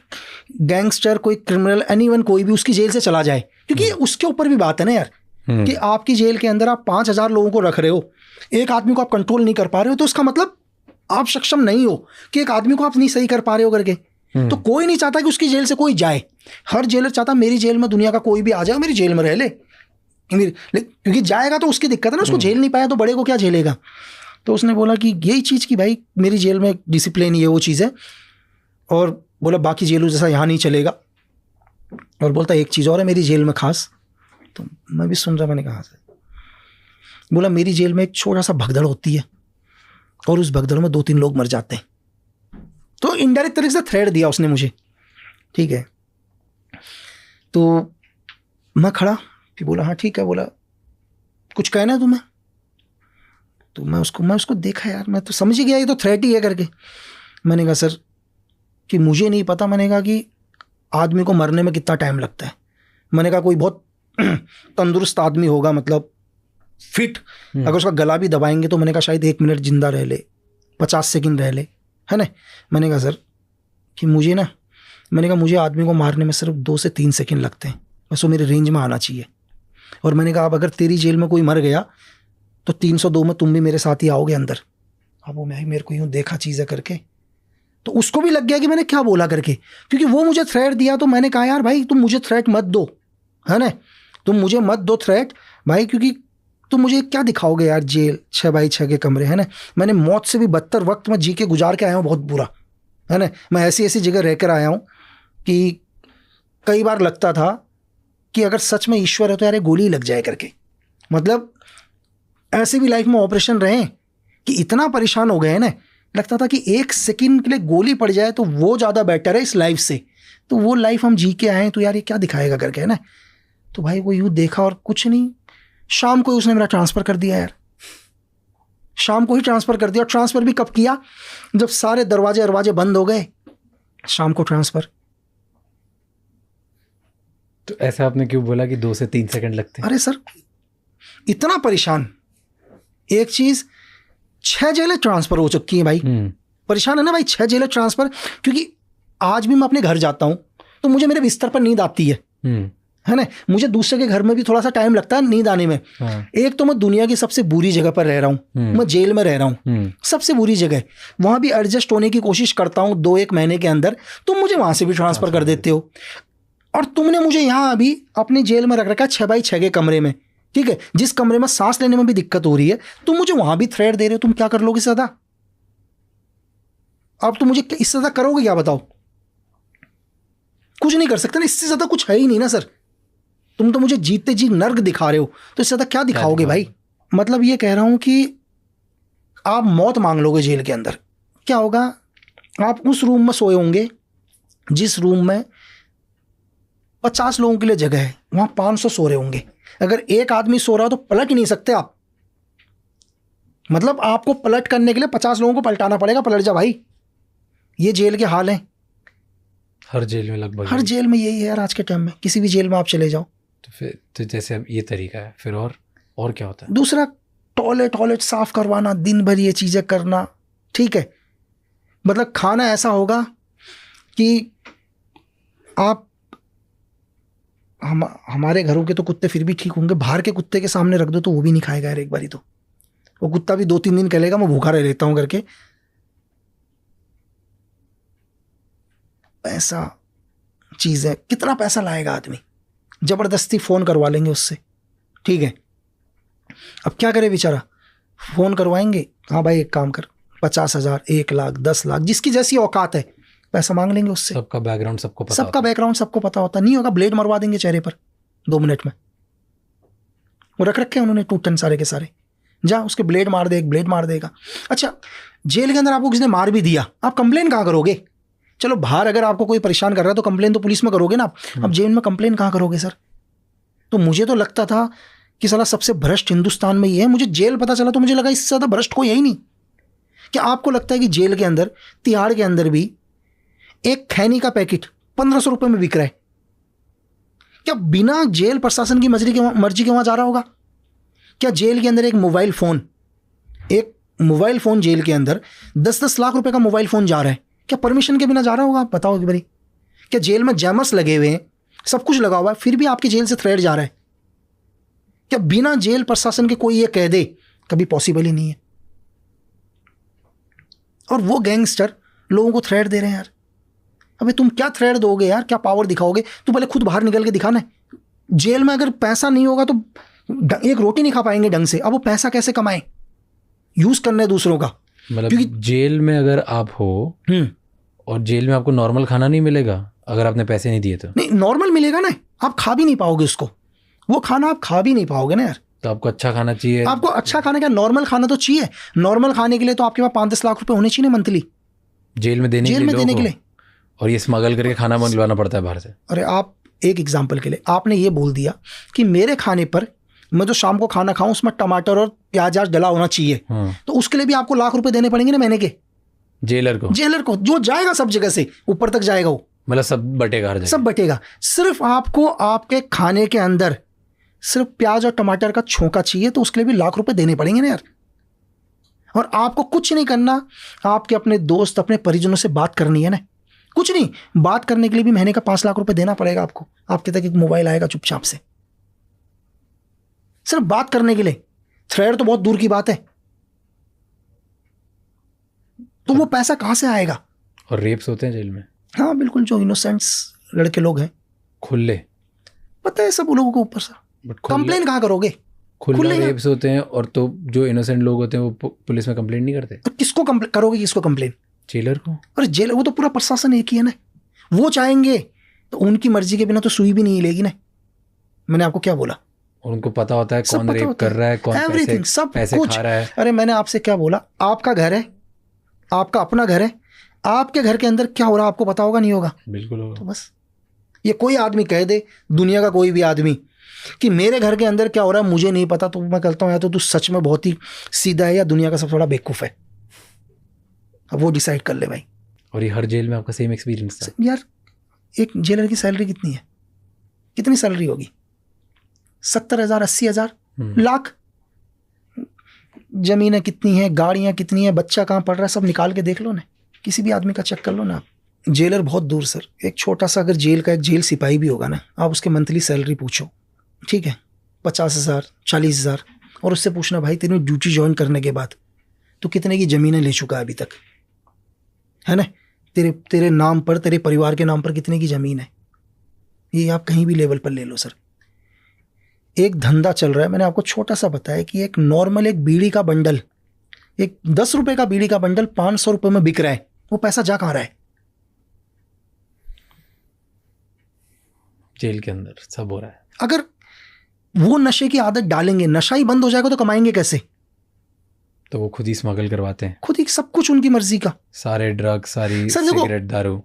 गैंगस्टर, कोई क्रिमिनल, एनीवन, कोई भी उसकी जेल से चला जाए, क्योंकि उसके ऊपर भी बात है ना यार, कि आपकी जेल के अंदर आप 5000 लोगों को रख रहे हो, एक आदमी को आप कंट्रोल नहीं कर पा रहे हो, तो उसका मतलब आप सक्षम नहीं हो कि एक आदमी को आप नहीं सही कर पा रहे हो करके। तो कोई नहीं चाहता कि उसकी जेल से कोई जाए, हर जेलर चाहता मेरी जेल में दुनिया का कोई भी आ जाए, मेरी जेल में रह ले, क्योंकि जाएगा तो उसकी दिक्कत है ना, उसको झेल नहीं पाया तो बड़े को क्या झेलेगा। तो उसने बोला कि यही चीज़ कि भाई मेरी जेल में डिसिप्लिन ही है, वो चीज़ है, और बोला बाकी जेलों जैसा यहाँ नहीं चलेगा। और बोलता एक चीज़ और है मेरी जेल में खास, तो मैं भी सुन रहा, मैंने कहा से, बोला मेरी जेल में एक छोटा सा भगदड़ होती है और उस भगदड़ में 2-3 लोग मर जाते हैं। तो इनडायरेक्ट तरीके से थ्रेड दिया उसने मुझे, ठीक है। तो मैं खड़ा, फिर बोला हाँ ठीक है, बोला कुछ कहना है तुम्हें? तो मैं उसको देखा यार, मैं तो समझ ही गया ये तो थ्रेट ही है करके। मैंने कहा सर कि मुझे नहीं पता, मैंने कहा कि आदमी को मरने में कितना टाइम लगता है। मैंने कहा कोई बहुत तंदुरुस्त आदमी होगा, मतलब फिट, अगर उसका गला भी दबाएंगे तो मैंने कहा शायद 1 मिनट जिंदा रह ले, 50 सेकंड रह ले, है ना। मैंने कहा सर कि मैंने कहा मुझे आदमी को मारने में सिर्फ 2 से 3 सेकंड लगते हैं, बस वो मेरे रेंज में आना चाहिए। और मैंने कहा अब अगर तेरी जेल में कोई मर गया तो 302 में तुम भी मेरे साथ ही आओगे अंदर। अब वो मेरे को यूँ देखा चीज़ें करके, तो उसको भी लग गया कि मैंने क्या बोला करके, क्योंकि वो मुझे थ्रेट दिया। तो मैंने कहा यार भाई तुम मुझे थ्रेट मत दो, है ना, तुम मुझे मत दो थ्रेट भाई, क्योंकि तो मुझे क्या दिखाओगे यार, जेल 6x6 के कमरे, है ना। मैंने मौत से भी बदतर वक्त में जी के गुजार के आया हूँ, बहुत बुरा, है ना। मैं ऐसी ऐसी जगह रहकर आया हूँ कि कई बार लगता था कि अगर सच में ईश्वर है तो यार गोली लग जाए करके। मतलब ऐसे भी लाइफ में ऑपरेशन रहे कि इतना परेशान हो गए हैं ना, लगता था कि 1 सेकंड के लिए गोली पड़ जाए तो वो ज़्यादा बेटर है इस लाइफ से। तो वो लाइफ हम जी के आए हैं, तो यार ये क्या दिखाएगा करके, है ना। तो भाई वो यूँ देखा और कुछ नहीं, शाम को ही उसने मेरा ट्रांसफ़र कर दिया यार, शाम को ही ट्रांसफ़र कर दिया। और ट्रांसफ़र भी कब किया, जब सारे दरवाजे बंद हो गए, शाम को ट्रांसफ़र। तो ऐसा आपने क्यों बोला कि 2 से 3 सेकंड लगते हैं? अरे सर इतना परेशान, एक चीज़ 6 जेलें ट्रांसफ़र हो चुकी हैं भाई। परेशान है ना भाई, 6 जेलें ट्रांसफ़र। क्योंकि आज भी मैं अपने घर जाता हूँ तो मुझे मेरे बिस्तर पर नींद आती है ना। मुझे दूसरे के घर में भी थोड़ा सा टाइम लगता है नींद आने में। एक तो मैं दुनिया की सबसे बुरी जगह पर रह रहा हूँ, मैं जेल में रह रहा हूँ, सबसे बुरी जगह। वहाँ भी एडजस्ट होने की कोशिश करता हूँ 2-1 महीने के अंदर, तुम मुझे वहाँ से भी ट्रांसफ़र कर देते हो। और तुमने मुझे यहाँ अभी अपनी जेल में रख रखा है 6x6 के कमरे में, ठीक है, जिस कमरे में सांस लेने में भी दिक्कत हो रही है, तुम मुझे वहाँ भी थ्रेट दे रहे हो। तुम क्या कर लोगे इससे ज़्यादा? अब तुम मुझे इससे ज़्यादा करोगे क्या, बताओ? कुछ नहीं कर सकते ना, इससे ज़्यादा कुछ है ही नहीं ना सर। तुम तो मुझे जीते जी नर्क दिखा रहे हो, तो इससे ज़्यादा क्या दिखाओगे भाई? मतलब ये कह रहा हूँ कि आप मौत मांग लोगे जेल के अंदर, क्या होगा? आप उस रूम में सोए होंगे जिस रूम में 50 लोगों के लिए जगह है, वहाँ 500 सो रहे होंगे। अगर एक आदमी सो रहा हो तो पलट ही नहीं सकते आप। मतलब आपको पलट करने के लिए 50 लोगों को पलटाना पड़ेगा, पलट जा भाई। ये जेल के हाल हैं, हर जेल में लगभग, हर जेल में यही है यार आज के टाइम में। किसी भी जेल में आप चले जाओ तो फिर तो जैसे अब ये तरीका है, फिर और क्या होता है? दूसरा टॉयलेट साफ करवाना, दिन भर ये चीज़ें करना, ठीक है। मतलब खाना ऐसा होगा कि आप हमारे घरों के तो कुत्ते फिर भी ठीक होंगे, बाहर के कुत्ते के सामने रख दो तो वो भी नहीं खाएगा यार। एक बारी तो वो कुत्ता भी 2-3 दिन कहेगा मैं भूखा रह लेता हूँ करके। पैसा चीज़ है, कितना पैसा लाएगा आदमी? ज़बरदस्ती फ़ोन करवा लेंगे उससे, ठीक है। अब क्या करे बेचारा, फ़ोन करवाएंगे, हाँ भाई एक काम कर, 50,000, 1 लाख, 10 लाख, जिसकी जैसी औकात है पैसा मांग लेंगे उससे। सबका बैकग्राउंड सबको पता, सबका बैकग्राउंड सबको पता होता। नहीं होगा ब्लेड मरवा देंगे चेहरे पर 2 मिनट में। वो रख रखे उन्होंने टूटन सारे के सारे, जा उसके ब्लेड मार दे, एक ब्लेड मार देगा। अच्छा जेल के अंदर आपको किसी ने मार भी दिया, आप कंप्लेन कहाँ करोगे? चलो बाहर अगर आपको कोई परेशान कर रहा है तो कंप्लेन तो पुलिस में करोगे ना आप। अब जेल में कंप्लेन कहाँ करोगे सर? तो मुझे तो लगता था कि साला सबसे भ्रष्ट हिंदुस्तान में ही है। मुझे जेल पता चला तो मुझे लगा इससे ज़्यादा भ्रष्ट कोई है ही नहीं। क्या आपको लगता है कि जेल के अंदर, तिहाड़ के अंदर भी एक खैनी का पैकेट 1500 रुपये में बिक रहा है? क्या बिना जेल प्रशासन की मर्जी के वहाँ जा रहा होगा? क्या जेल के अंदर एक मोबाइल फ़ोन जेल के अंदर 10-10 लाख रुपए का मोबाइल फ़ोन जा रहा है, क्या परमिशन के बिना जा रहा होगा? आप बताओ कि भाई, क्या जेल में जैमर्स लगे हुए हैं, सब कुछ लगा हुआ है, फिर भी आपकी जेल से थ्रेट जा रहा है? क्या बिना जेल प्रशासन के कोई ये कह दे? कभी पॉसिबल ही नहीं है। और वो गैंगस्टर लोगों को थ्रेट दे रहे हैं यार। अबे तुम क्या थ्रेट दोगे यार, क्या पावर दिखाओगे? तुम पहले खुद बाहर निकल के दिखाना है। जेल में अगर पैसा नहीं होगा तो एक रोटी नहीं खा पाएंगे ढंग से। अब वो पैसा कैसे कमाएं? यूज करना है दूसरों का। मतलब जेल में अगर आप हो और जेल में आपको नॉर्मल खाना नहीं मिलेगा अगर आपने पैसे नहीं दिए तो? नहीं, नॉर्मल मिलेगा ना, आप खा भी नहीं पाओगे उसको, वो खाना आप खा भी नहीं पाओगे ना यार। तो आपको अच्छा खाना चाहिए। आपको अच्छा खाना क्या, नॉर्मल खाना तो चाहिए। नॉर्मल खाने के लिए तो आपके पास 5-10 लाख रुपए होने चाहिए मंथली जेल में देने के लिए। और ये स्मगल करके खाना मंगवाना पड़ता है बाहर से। अरे आप एक एग्जाम्पल के लिए आपने ये बोल दिया कि मेरे खाने पर, मैं जो शाम को खाना खाऊं उसमें टमाटर और प्याज डला होना चाहिए, तो उसके लिए भी आपको लाख रुपए देने पड़ेंगे ना महीने के जेलर को जो जाएगा सब जगह से ऊपर तक जाएगा वो, मतलब सब बटेगा, हर जगह सब बटेगा। सिर्फ आपको आपके खाने के अंदर सिर्फ प्याज और टमाटर का छोंका चाहिए तो उसके लिए भी लाख रुपए देने पड़ेंगे ना यार। और आपको कुछ नहीं करना, आपके अपने दोस्त अपने परिजनों से बात करनी है ना, कुछ नहीं, बात करने के लिए भी महीने का 5 लाख रुपए देना पड़ेगा आपको। आपके तक एक मोबाइल आएगा चुपचाप से, सिर्फ बात करने के लिए। थ्रेड तो बहुत दूर की बात है, तो वो पैसा कहां से आएगा? और रेप्स होते हैं जेल में। हाँ बिल्कुल, जो इनोसेंट्स लड़के लोग हैं खुले, पता है सब लोगों को ऊपर से। कंप्लेन कहाँ करोगे? खुला रेप्स होते हैं और तो जो इनोसेंट लोग होते हैं वो पुलिस में कंप्लेंट नहीं करते। तो किसको करोगे, किसको कंप्लेन? जेलर को। अरे जेल, वो तो पूरा प्रशासन एक ही है ना। वो चाहेंगे तो उनकी मर्जी के बिना तो सुई भी नहीं लेगी ना। मैंने आपको क्या बोला? और उनको पता होता है कौन रेप कर रहा है, कौन एवरीथिंग, सब पैसे कुछ खा रहा है। अरे मैंने आपसे क्या बोला? आपका घर है, आपका अपना घर है, आपके घर के अंदर क्या हो रहा है आपको पता होगा, नहीं होगा? बिल्कुल होगा। तो बस ये कोई आदमी कह दे, दुनिया का कोई भी आदमी, कि मेरे घर के अंदर क्या हो रहा है मुझे नहीं पता, तो मैं कहता हूँ या तो तू सच में बहुत ही सीधा है या दुनिया का सबसे बड़ा बेवकूफ़ है। अब वो डिसाइड कर ले भाई। और ये हर जेल में आपका सेम एक्सपीरियंस था? यार एक जेलर की सैलरी कितनी है? कितनी सैलरी होगी? 70,000, 80,000, लाख। जमीनें कितनी हैं, गाड़ियां कितनी हैं, बच्चा कहाँ पढ़ रहा है, सब निकाल के देख लो ना। किसी भी आदमी का चेक कर लो ना आप। जेलर बहुत दूर सर। एक छोटा सा अगर जेल का एक जेल सिपाही भी होगा ना, आप उसके मंथली सैलरी पूछो, ठीक है, 50,000, 40,000, और उससे पूछना भाई तेरे ड्यूटी ज्वाइन करने के बाद तो कितने की ज़मीनें ले चुका है अभी तक, है ना? तेरे नाम पर, तेरे परिवार के नाम पर कितने की ज़मीन है? ये आप कहीं भी लेवल पर ले लो सर। एक धंधा चल रहा है, मैंने आपको छोटा सा बताया कि एक नॉर्मल एक बीड़ी का बंडल, एक 10 रुपए का बीड़ी का बंडल 500 रुपए में बिक रहा है। वो पैसा जा कहाँ रहा है? जेल के अंदर सब हो रहा है। अगर वो नशे की आदत डालेंगे, नशा ही बंद हो जाएगा तो कमाएंगे कैसे? तो वो खुद ही स्मगल करवाते हैं, खुद ही, सब कुछ उनकी मर्जी का, सारे ड्रग्स, सारी सिगरेट, दारू।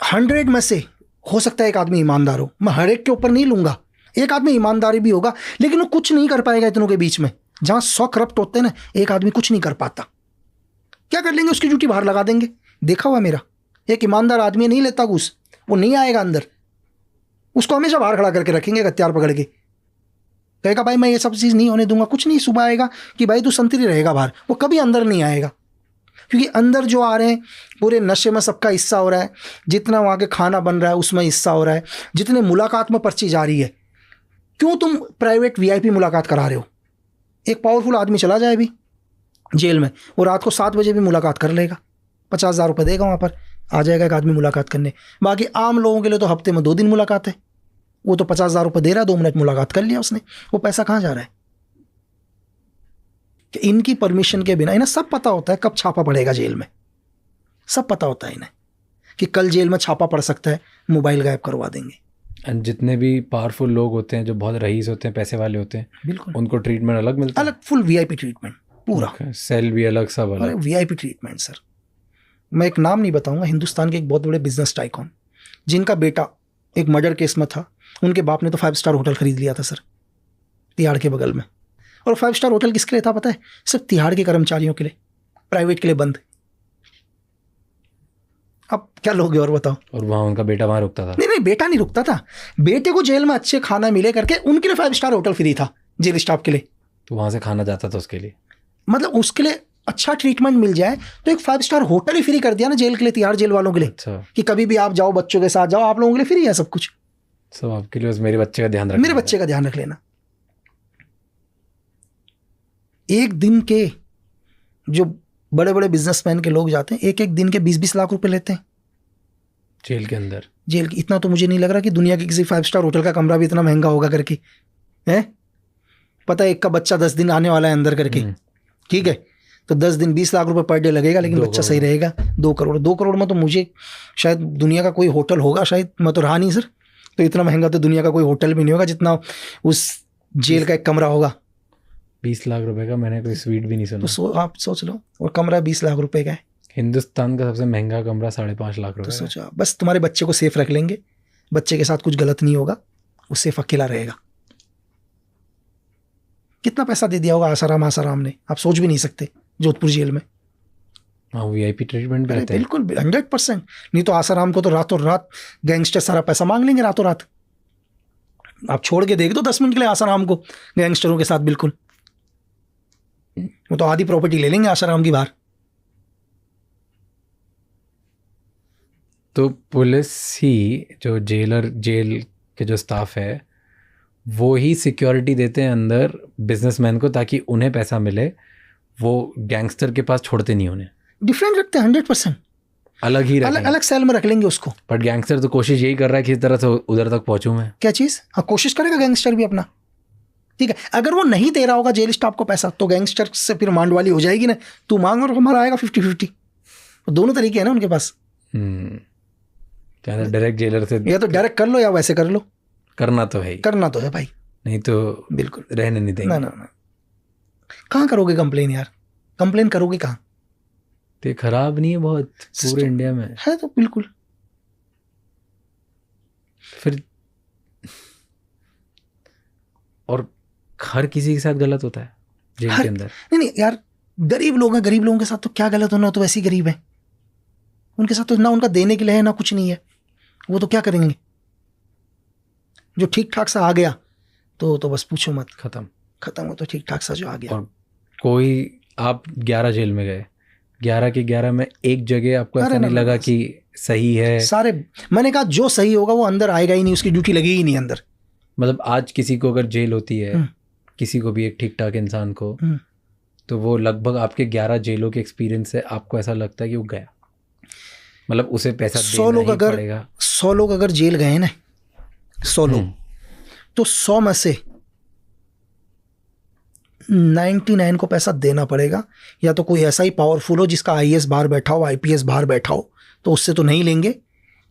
100 में से हो सकता है एक आदमी ईमानदार हो, मैं हर एक के ऊपर नहीं लूंगा, एक आदमी ईमानदारी भी होगा, लेकिन वो कुछ नहीं कर पाएगा इतनों के बीच में। जहां 100 करप्ट होते हैं ना, एक आदमी कुछ नहीं कर पाता। क्या कर लेंगे? उसकी ड्यूटी बाहर लगा देंगे। देखा हुआ मेरा, एक ईमानदार आदमी नहीं लेता घूस, वो नहीं आएगा अंदर, उसको हमेशा बाहर खड़ा करके रखेंगे हथियार पकड़ के, कहेगा भाई मैं ये सब चीज़ नहीं होने दूंगा। कुछ नहीं, सुबह आएगा कि भाई तू संतरी रहेगा बाहर, वो कभी अंदर नहीं आएगा। क्योंकि अंदर जो आ रहे हैं पूरे नशे में सबका हिस्सा हो रहा है, जितना वहाँ के खाना बन रहा है उसमें हिस्सा हो रहा है, जितने मुलाकात में पर्ची जा रही है। क्यों तुम प्राइवेट VIP मुलाकात करा रहे हो? एक पावरफुल आदमी चला जाए अभी जेल में, वो रात को 7 बजे भी मुलाकात कर लेगा, 50,000 रुपये देगा, वहाँ पर आ जाएगा एक आदमी मुलाकात करने। बाकी आम लोगों के लिए तो हफ्ते में 2 दिन मुलाकात है, वो तो 50,000 रुपये दे रहा है, 2 मिनट मुलाकात कर लिया उसने। वो पैसा कहाँ जा रहा है? कि इनकी परमिशन के बिना, इन्हें सब पता होता है कब छापा पड़ेगा जेल में, सब पता होता है इन्हें कि कल जेल में छापा पड़ सकता है, मोबाइल गायब करवा देंगे। एंड जितने भी पावरफुल लोग होते हैं, जो बहुत रईस होते हैं, पैसे वाले होते हैं, बिल्कुल उनको ट्रीटमेंट अलग मिलता है, अलग, फुल VIP ट्रीटमेंट, पूरा सेल भी अलग, सब अलग। VIP treatment sir. मैं एक नाम नहीं बताऊंगा, हिंदुस्तान के एक बहुत बड़े बिजनेस टाइकॉन, जिनका बेटा एक मर्डर केस में था, उनके बाप ने तो 5 स्टार होटल खरीद लिया था सर, तिहाड़ के बगल में। और 5 स्टार होटल किसके लिए था पता है? सिर्फ तिहाड़ के कर्मचारियों के लिए, प्राइवेट के लिए बंद। अब क्या लोगे और बताओ? और वहाँ उनका बेटा वहाँ रुकता था? नहीं, बेटा नहीं रुकता था, बेटे को जेल में अच्छे खाना मिले करके उनके लिए 5 स्टार होटल फ्री था जेल स्टाफ के लिए। तो वहाँ से खाना जाता था उसके लिए, मतलब उसके लिए अच्छा ट्रीटमेंट मिल जाए तो एक 5 स्टार होटल ही फ्री कर दिया ना जेल के लिए, तिहाड़ जेल वालों के लिए। अच्छा, कि कभी भी आप जाओ, बच्चों के साथ जाओ, आप लोगों के लिए फ्री है सब कुछ, सब आपके लिए। बस मेरे बच्चे का ध्यान रखना, मेरे बच्चे का ध्यान रख लेना। एक दिन के जो बड़े बड़े बिजनेसमैन के लोग जाते हैं, एक दिन के 20-20 लाख रुपए लेते हैं जेल के अंदर। जेल की। इतना तो मुझे नहीं लग रहा कि दुनिया के किसी 5 स्टार होटल का कमरा भी इतना महंगा होगा करके, है? पता है एक का बच्चा 10 दिन आने वाला है अंदर करके, ठीक है, तो 10 दिन 20 लाख रुपए पर डे लगेगा, लेकिन बच्चा सही रहेगा। 2 करोड़, 2 करोड़ में तो मुझे शायद दुनिया का कोई होटल होगा, शायद, मैं तो रहा नहीं सर, तो इतना महंगा तो दुनिया का कोई होटल भी नहीं होगा जितना उस जेल का एक कमरा होगा। 20 लाख रुपए का मैंने कोई स्वीट भी नहीं सुना। तो आप सोच लो, और कमरा 20 लाख रुपए का है। हिंदुस्तान का सबसे महंगा कमरा 5.5 लाख रुपए। तो सोचो, बस तुम्हारे बच्चे को सेफ रख लेंगे, बच्चे के साथ कुछ गलत नहीं होगा, वो सेफ अकेला रहेगा। कितना पैसा दे दिया होगा आसाराम ने, आप सोच भी नहीं सकते, जोधपुर जेल में। हाँ, VIP ट्रीटमेंट भी रहता है। बिल्कुल 100%। नहीं तो आसाराम को तो रातों रात गैंगस्टर सारा पैसा मांग लेंगे रातों रात। आप छोड़ के देख दो 10 मिनट के लिए आसाराम को गैंगस्टरों के साथ, बिल्कुल, वो तो आधी प्रॉपर्टी ले लेंगे आसाराम की बाहर। तो पुलिस ही, जो जेल के जो स्टाफ है, वो ही सिक्योरिटी देते हैं अंदर बिजनेसमैन को, ताकि उन्हें पैसा मिले। वो गैंगस्टर के पास छोड़ते नहीं उन्हें, डिफरेंट रखते हैं 100%, अलग ही रखेंगे, अलग सेल में रख लेंगे उसको। बट गैंगस्टर तो कोशिश यही कर रहा है किसी तरह से उधर तक पहुंचूं मैं। क्या चीज़? हाँ, कोशिश करेगा गैंगस्टर भी अपना, ठीक है, अगर वो नहीं दे रहा होगा जेल स्टाफ को पैसा तो गैंगस्टर से फिर मांड वाली हो जाएगी ना, तू मांग और हमारा आएगा 50-50। दोनों तरीके हैं ना उनके पास। डायरेक्ट जेलर से या तो डायरेक्ट कर लो या वैसे कर लो, करना तो है, करना तो है भाई, नहीं तो बिल्कुल रहने नहीं देंगे। ना। कहाँ करोगे कंप्लेन यार, कंप्लेन करोगे कहाँ? तो ये खराब नहीं है बहुत पूरे इंडिया में है तो बिल्कुल। फिर और हर किसी के साथ गलत होता है जेल के अंदर। नहीं यार, गरीब लोग हैं, गरीब लोगों के साथ तो क्या गलत होना, तो वैसे ही गरीब है, उनके साथ तो ना उनका देने के लिए है ना कुछ नहीं है, वो तो क्या करेंगे। जो ठीक ठाक सा आ गया तो बस पूछो मत, खत्म हो तो ठीक ठाक सा जो आ गया। और कोई आप 11 जेल में गए, 11 के 11 में एक जगह आपको ऐसा नहीं लगा कि सही है? सारे, मैंने कहा जो सही होगा वो अंदर आएगा ही नहीं, उसकी ड्यूटी लगेगी ही नहीं अंदर। मतलब आज किसी को अगर जेल होती है, किसी को भी एक ठीक ठाक इंसान को, तो वो लगभग आपके 11 जेलों के एक्सपीरियंस से आपको ऐसा लगता है कि वो गया, मतलब उसे पैसा देना ही पड़ेगा। 100 लोग अगर जेल गए ना, 100 लोग, तो 100 में से 99 को पैसा देना पड़ेगा। या तो कोई ऐसा ही पावरफुल हो जिसका IAS बाहर बैठा हो, IPS बाहर बैठा हो, तो उससे तो नहीं लेंगे।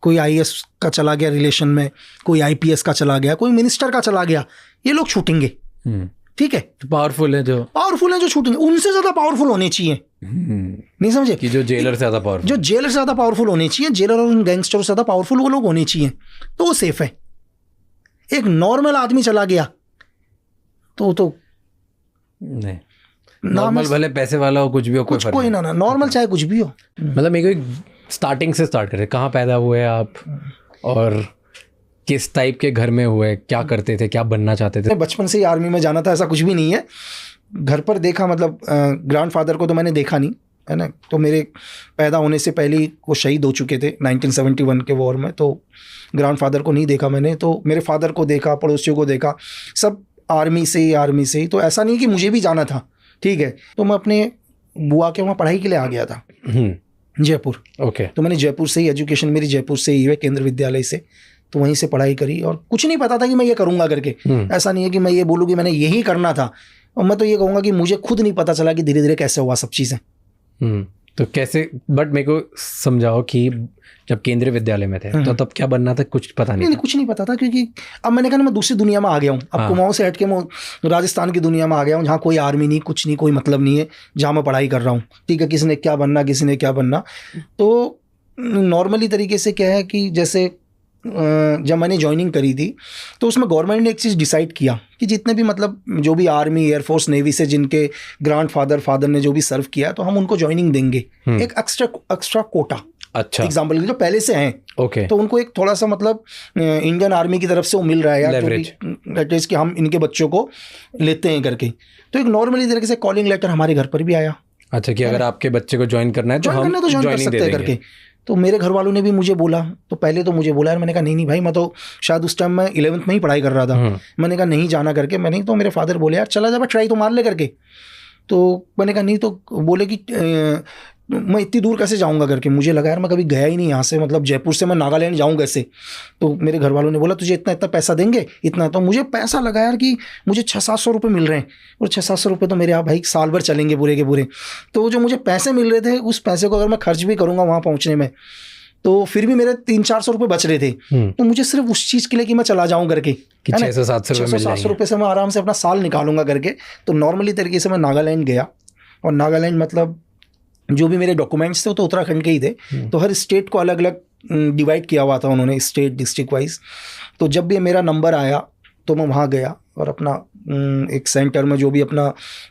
कोई IAS का चला गया रिलेशन में, कोई IPS का चला गया, कोई मिनिस्टर का चला गया, ये लोग छूटेंगे। ठीक है, पावरफुल है जो छूटेंगे, उनसे ज्यादा पावरफुल होने चाहिए। नहीं समझे कि जो जेलर से ज्यादा पावरफुल होने चाहिए, जेलर और उन गैंगस्टर से ज्यादा पावरफुल वो लोग होने चाहिए, तो वो सेफ है। एक नॉर्मल आदमी चला गया तो नहीं, नॉर्मल भले पैसे वाला हो, कुछ भी हो, कोई ना नॉर्मल चाहे कुछ भी हो। मतलब मेरे को स्टार्टिंग से स्टार्ट करें, कहाँ पैदा हुए आप और किस टाइप के घर में हुए, क्या करते थे, क्या बनना चाहते थे? बचपन से ही आर्मी में जाना था, ऐसा कुछ भी नहीं है। घर पर देखा, मतलब ग्रैंडफादर को तो मैंने देखा नहीं है ना, तो मेरे पैदा होने से पहले ही वो शहीद हो चुके थे 1971 के वॉर में, तो ग्रैंडफादर को नहीं देखा मैंने। तो मेरे फादर को देखा, पड़ोसियों को देखा, सब आर्मी से ही। तो ऐसा नहीं कि मुझे भी जाना था, ठीक है। तो मैं अपने बुआ के वहाँ पढ़ाई के लिए आ गया था, जयपुर। ओके। तो मैंने जयपुर से ही, एजुकेशन मेरी जयपुर से ही है, केंद्र विद्यालय से, तो वहीं से पढ़ाई करी। और कुछ नहीं पता था कि मैं ये करूँगा करके, ऐसा नहीं है कि मैं ये बोलूँ कि मैंने यही करना था। और मैं तो ये कहूँगा कि मुझे खुद नहीं पता चला कि धीरे धीरे कैसे हुआ सब चीज़ें। तो कैसे, बट मेरे को समझाओ कि जब केंद्रीय विद्यालय में थे तो तब क्या बनना था? कुछ पता नहीं, कुछ नहीं पता था, क्योंकि अब मैंने कहा ना, मैं दूसरी दुनिया में आ गया हूँ। अब कुमाऊं से हट के मैं राजस्थान की दुनिया में आ गया हूँ, जहाँ कोई आर्मी नहीं, कुछ नहीं, कोई मतलब नहीं है, जहाँ मैं पढ़ाई कर रहा हूँ। ठीक है, किसी ने क्या बनना। तो नॉर्मली तरीके से क्या है कि जैसे जब मैंने ज्वाइनिंग करी थी तो उसमें गवर्नमेंट ने एक चीज़ डिसाइड किया कि जितने भी, मतलब जो भी आर्मी, एयरफोर्स, नेवी से जिनके फादर ने जो भी सर्व किया, तो हम उनको ज्वाइनिंग देंगे, एक एक्स्ट्रा कोटा। अच्छा, एग्जाम्पल जो पहले से हैं, ओके, तो उनको एक थोड़ा सा, मतलब इंडियन आर्मी की तरफ से वो मिल रहा है यार, दैट इज कि हम इनके बच्चों को लेते हैं करके। तो एक नॉर्मली तरीके से कॉलिंग लेटर हमारे घर पर भी आया। अच्छा, कि अगर आपके बच्चे को ज्वाइन करना है तो हम ज्वाइन कर सकते हैं करके। तो मेरे घर वालों ने भी मुझे बोला, तो पहले तो मुझे बोला यार, मैंने कहा नहीं भाई, मैं तो शायद उस टाइम मैं 11th में ही पढ़ाई कर रहा था। मैंने कहा नहीं जाना करके, मैंने तो मेरे फादर बोले यार चला जा, ट्राई तो मार ले करके। तो मैंने कहा नहीं, तो बोले कि मैं इतनी दूर कैसे जाऊंगा करके। मुझे लगा यार मैं कभी गया ही नहीं यहाँ से, मतलब जयपुर से मैं नागालैंड जाऊँ कैसे। तो मेरे घर वालों ने बोला तुझे इतना पैसा देंगे, इतना। तो मुझे पैसा लगा यार कि मुझे 600-700 रुपये मिल रहे हैं, और 600-700 रुपये तो मेरे यहाँ भाई साल भर चलेंगे पूरे के पूरे। तो जो मुझे पैसे मिल रहे थे, उस पैसे को अगर मैं खर्च भी करूँगा वहाँ पहुँचने में, तो फिर भी मेरे 300-400 रुपये बच रहे थे। तो मुझे सिर्फ उस चीज़ के लिए कि मैं चला जाऊँ करके, 600-700 रुपये से मैं आराम से अपना साल निकालूंगा करके। तो नॉर्मली तरीके से मैं नागालैंड गया, और नागालैंड मतलब जो भी मेरे डॉक्यूमेंट्स थे वो तो उत्तराखंड के ही थे। तो हर स्टेट को अलग अलग डिवाइड किया हुआ था उन्होंने, स्टेट डिस्ट्रिक्ट वाइज। तो जब भी मेरा नंबर आया तो मैं वहाँ गया और अपना एक सेंटर में जो भी अपना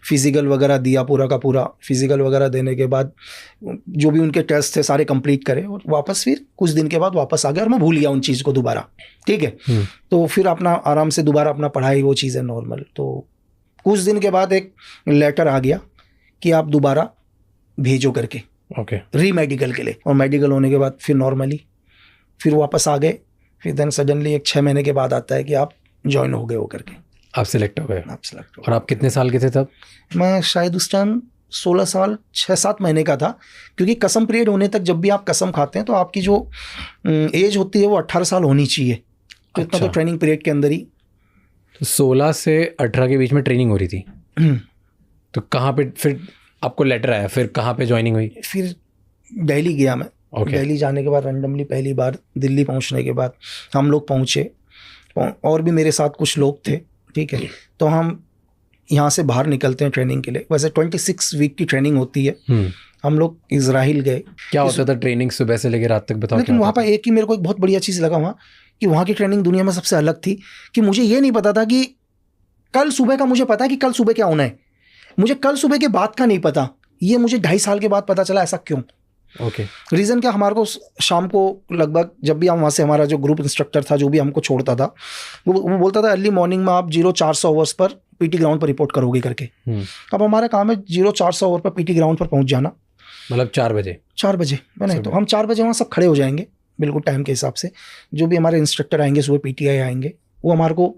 फिज़िकल वगैरह दिया, पूरा का पूरा फिज़िकल वगैरह देने के बाद जो भी उनके टेस्ट थे सारे कंप्लीट करे, और वापस फिर कुछ दिन के बाद वापस आ गया, और मैं भूल गया उन चीज़ को दोबारा। ठीक है, तो फिर अपना आराम से दोबारा अपना पढ़ाई, वो चीज़ें नॉर्मल। तो कुछ दिन के बाद एक लेटर आ गया कि आप दोबारा भेजो करके, ओके, री-मेडिकल के लिए। और मेडिकल होने के बाद फिर नॉर्मली फिर वापस आ गए। फिर देन सडनली एक 6 महीने के बाद आता है कि आप ज्वाइन हो गए हो करके, आप सिलेक्ट हो गए। आप सिलेक्ट हो। और आप कितने साल के थे तब? मैं शायद उस टाइम 16 साल 6-7 महीने का था, क्योंकि कसम पीरियड होने तक जब भी आप कसम खाते हैं तो आपकी जो एज होती है वो 18 साल होनी चाहिए। तो इतना तो ट्रेनिंग पीरियड के अंदर ही तो 16 से 18 के बीच में ट्रेनिंग हो रही थी। तो कहाँ पे फिर आपको लेटर आया, फिर कहाँ पे ज्वाइनिंग हुई? फिर दिल्ली गया मैं। दिल्ली जाने के बाद रैंडमली पहली बार दिल्ली पहुंचने के बाद हम लोग पहुंचे, और भी मेरे साथ कुछ लोग थे, ठीक है। तो हम यहाँ से बाहर निकलते हैं ट्रेनिंग के लिए। वैसे 26 वीक की ट्रेनिंग होती है। हम लोग इजराइल गए। क्या होता था ट्रेनिंग सुबह से लेकर रात तक, बताओ? लेकिन वहाँ पर एक ही मेरे को एक बहुत बढ़िया चीज़ लगा वहाँ, कि वहाँ की ट्रेनिंग दुनिया में सबसे अलग थी। कि मुझे ये नहीं पता था कि कल सुबह का, मुझे पता है कि कल सुबह क्या होना है, मुझे कल सुबह के बाद का नहीं पता। ये मुझे 2.5 साल के बाद पता चला। ऐसा क्यों? ओके। रीज़न क्या, हमारे को शाम को लगभग जब भी हम वहाँ से, हमारा जो ग्रुप इंस्ट्रक्टर था जो भी हमको छोड़ता था, वो बोलता था अर्ली मॉर्निंग में आप 0400 आवर्स पर पीटी ग्राउंड पर रिपोर्ट करोगे करके। अब हमारा काम है 0400 आवर पर पीटी ग्राउंड पर पहुँच जाना, मतलब 4 बजे मैंने, तो हम 4 बजे वहाँ सब खड़े हो जाएंगे बिल्कुल टाइम के हिसाब से। जो भी हमारे इंस्ट्रक्टर आएंगे, सुबह पीटीआई आएंगे, वो हमारे को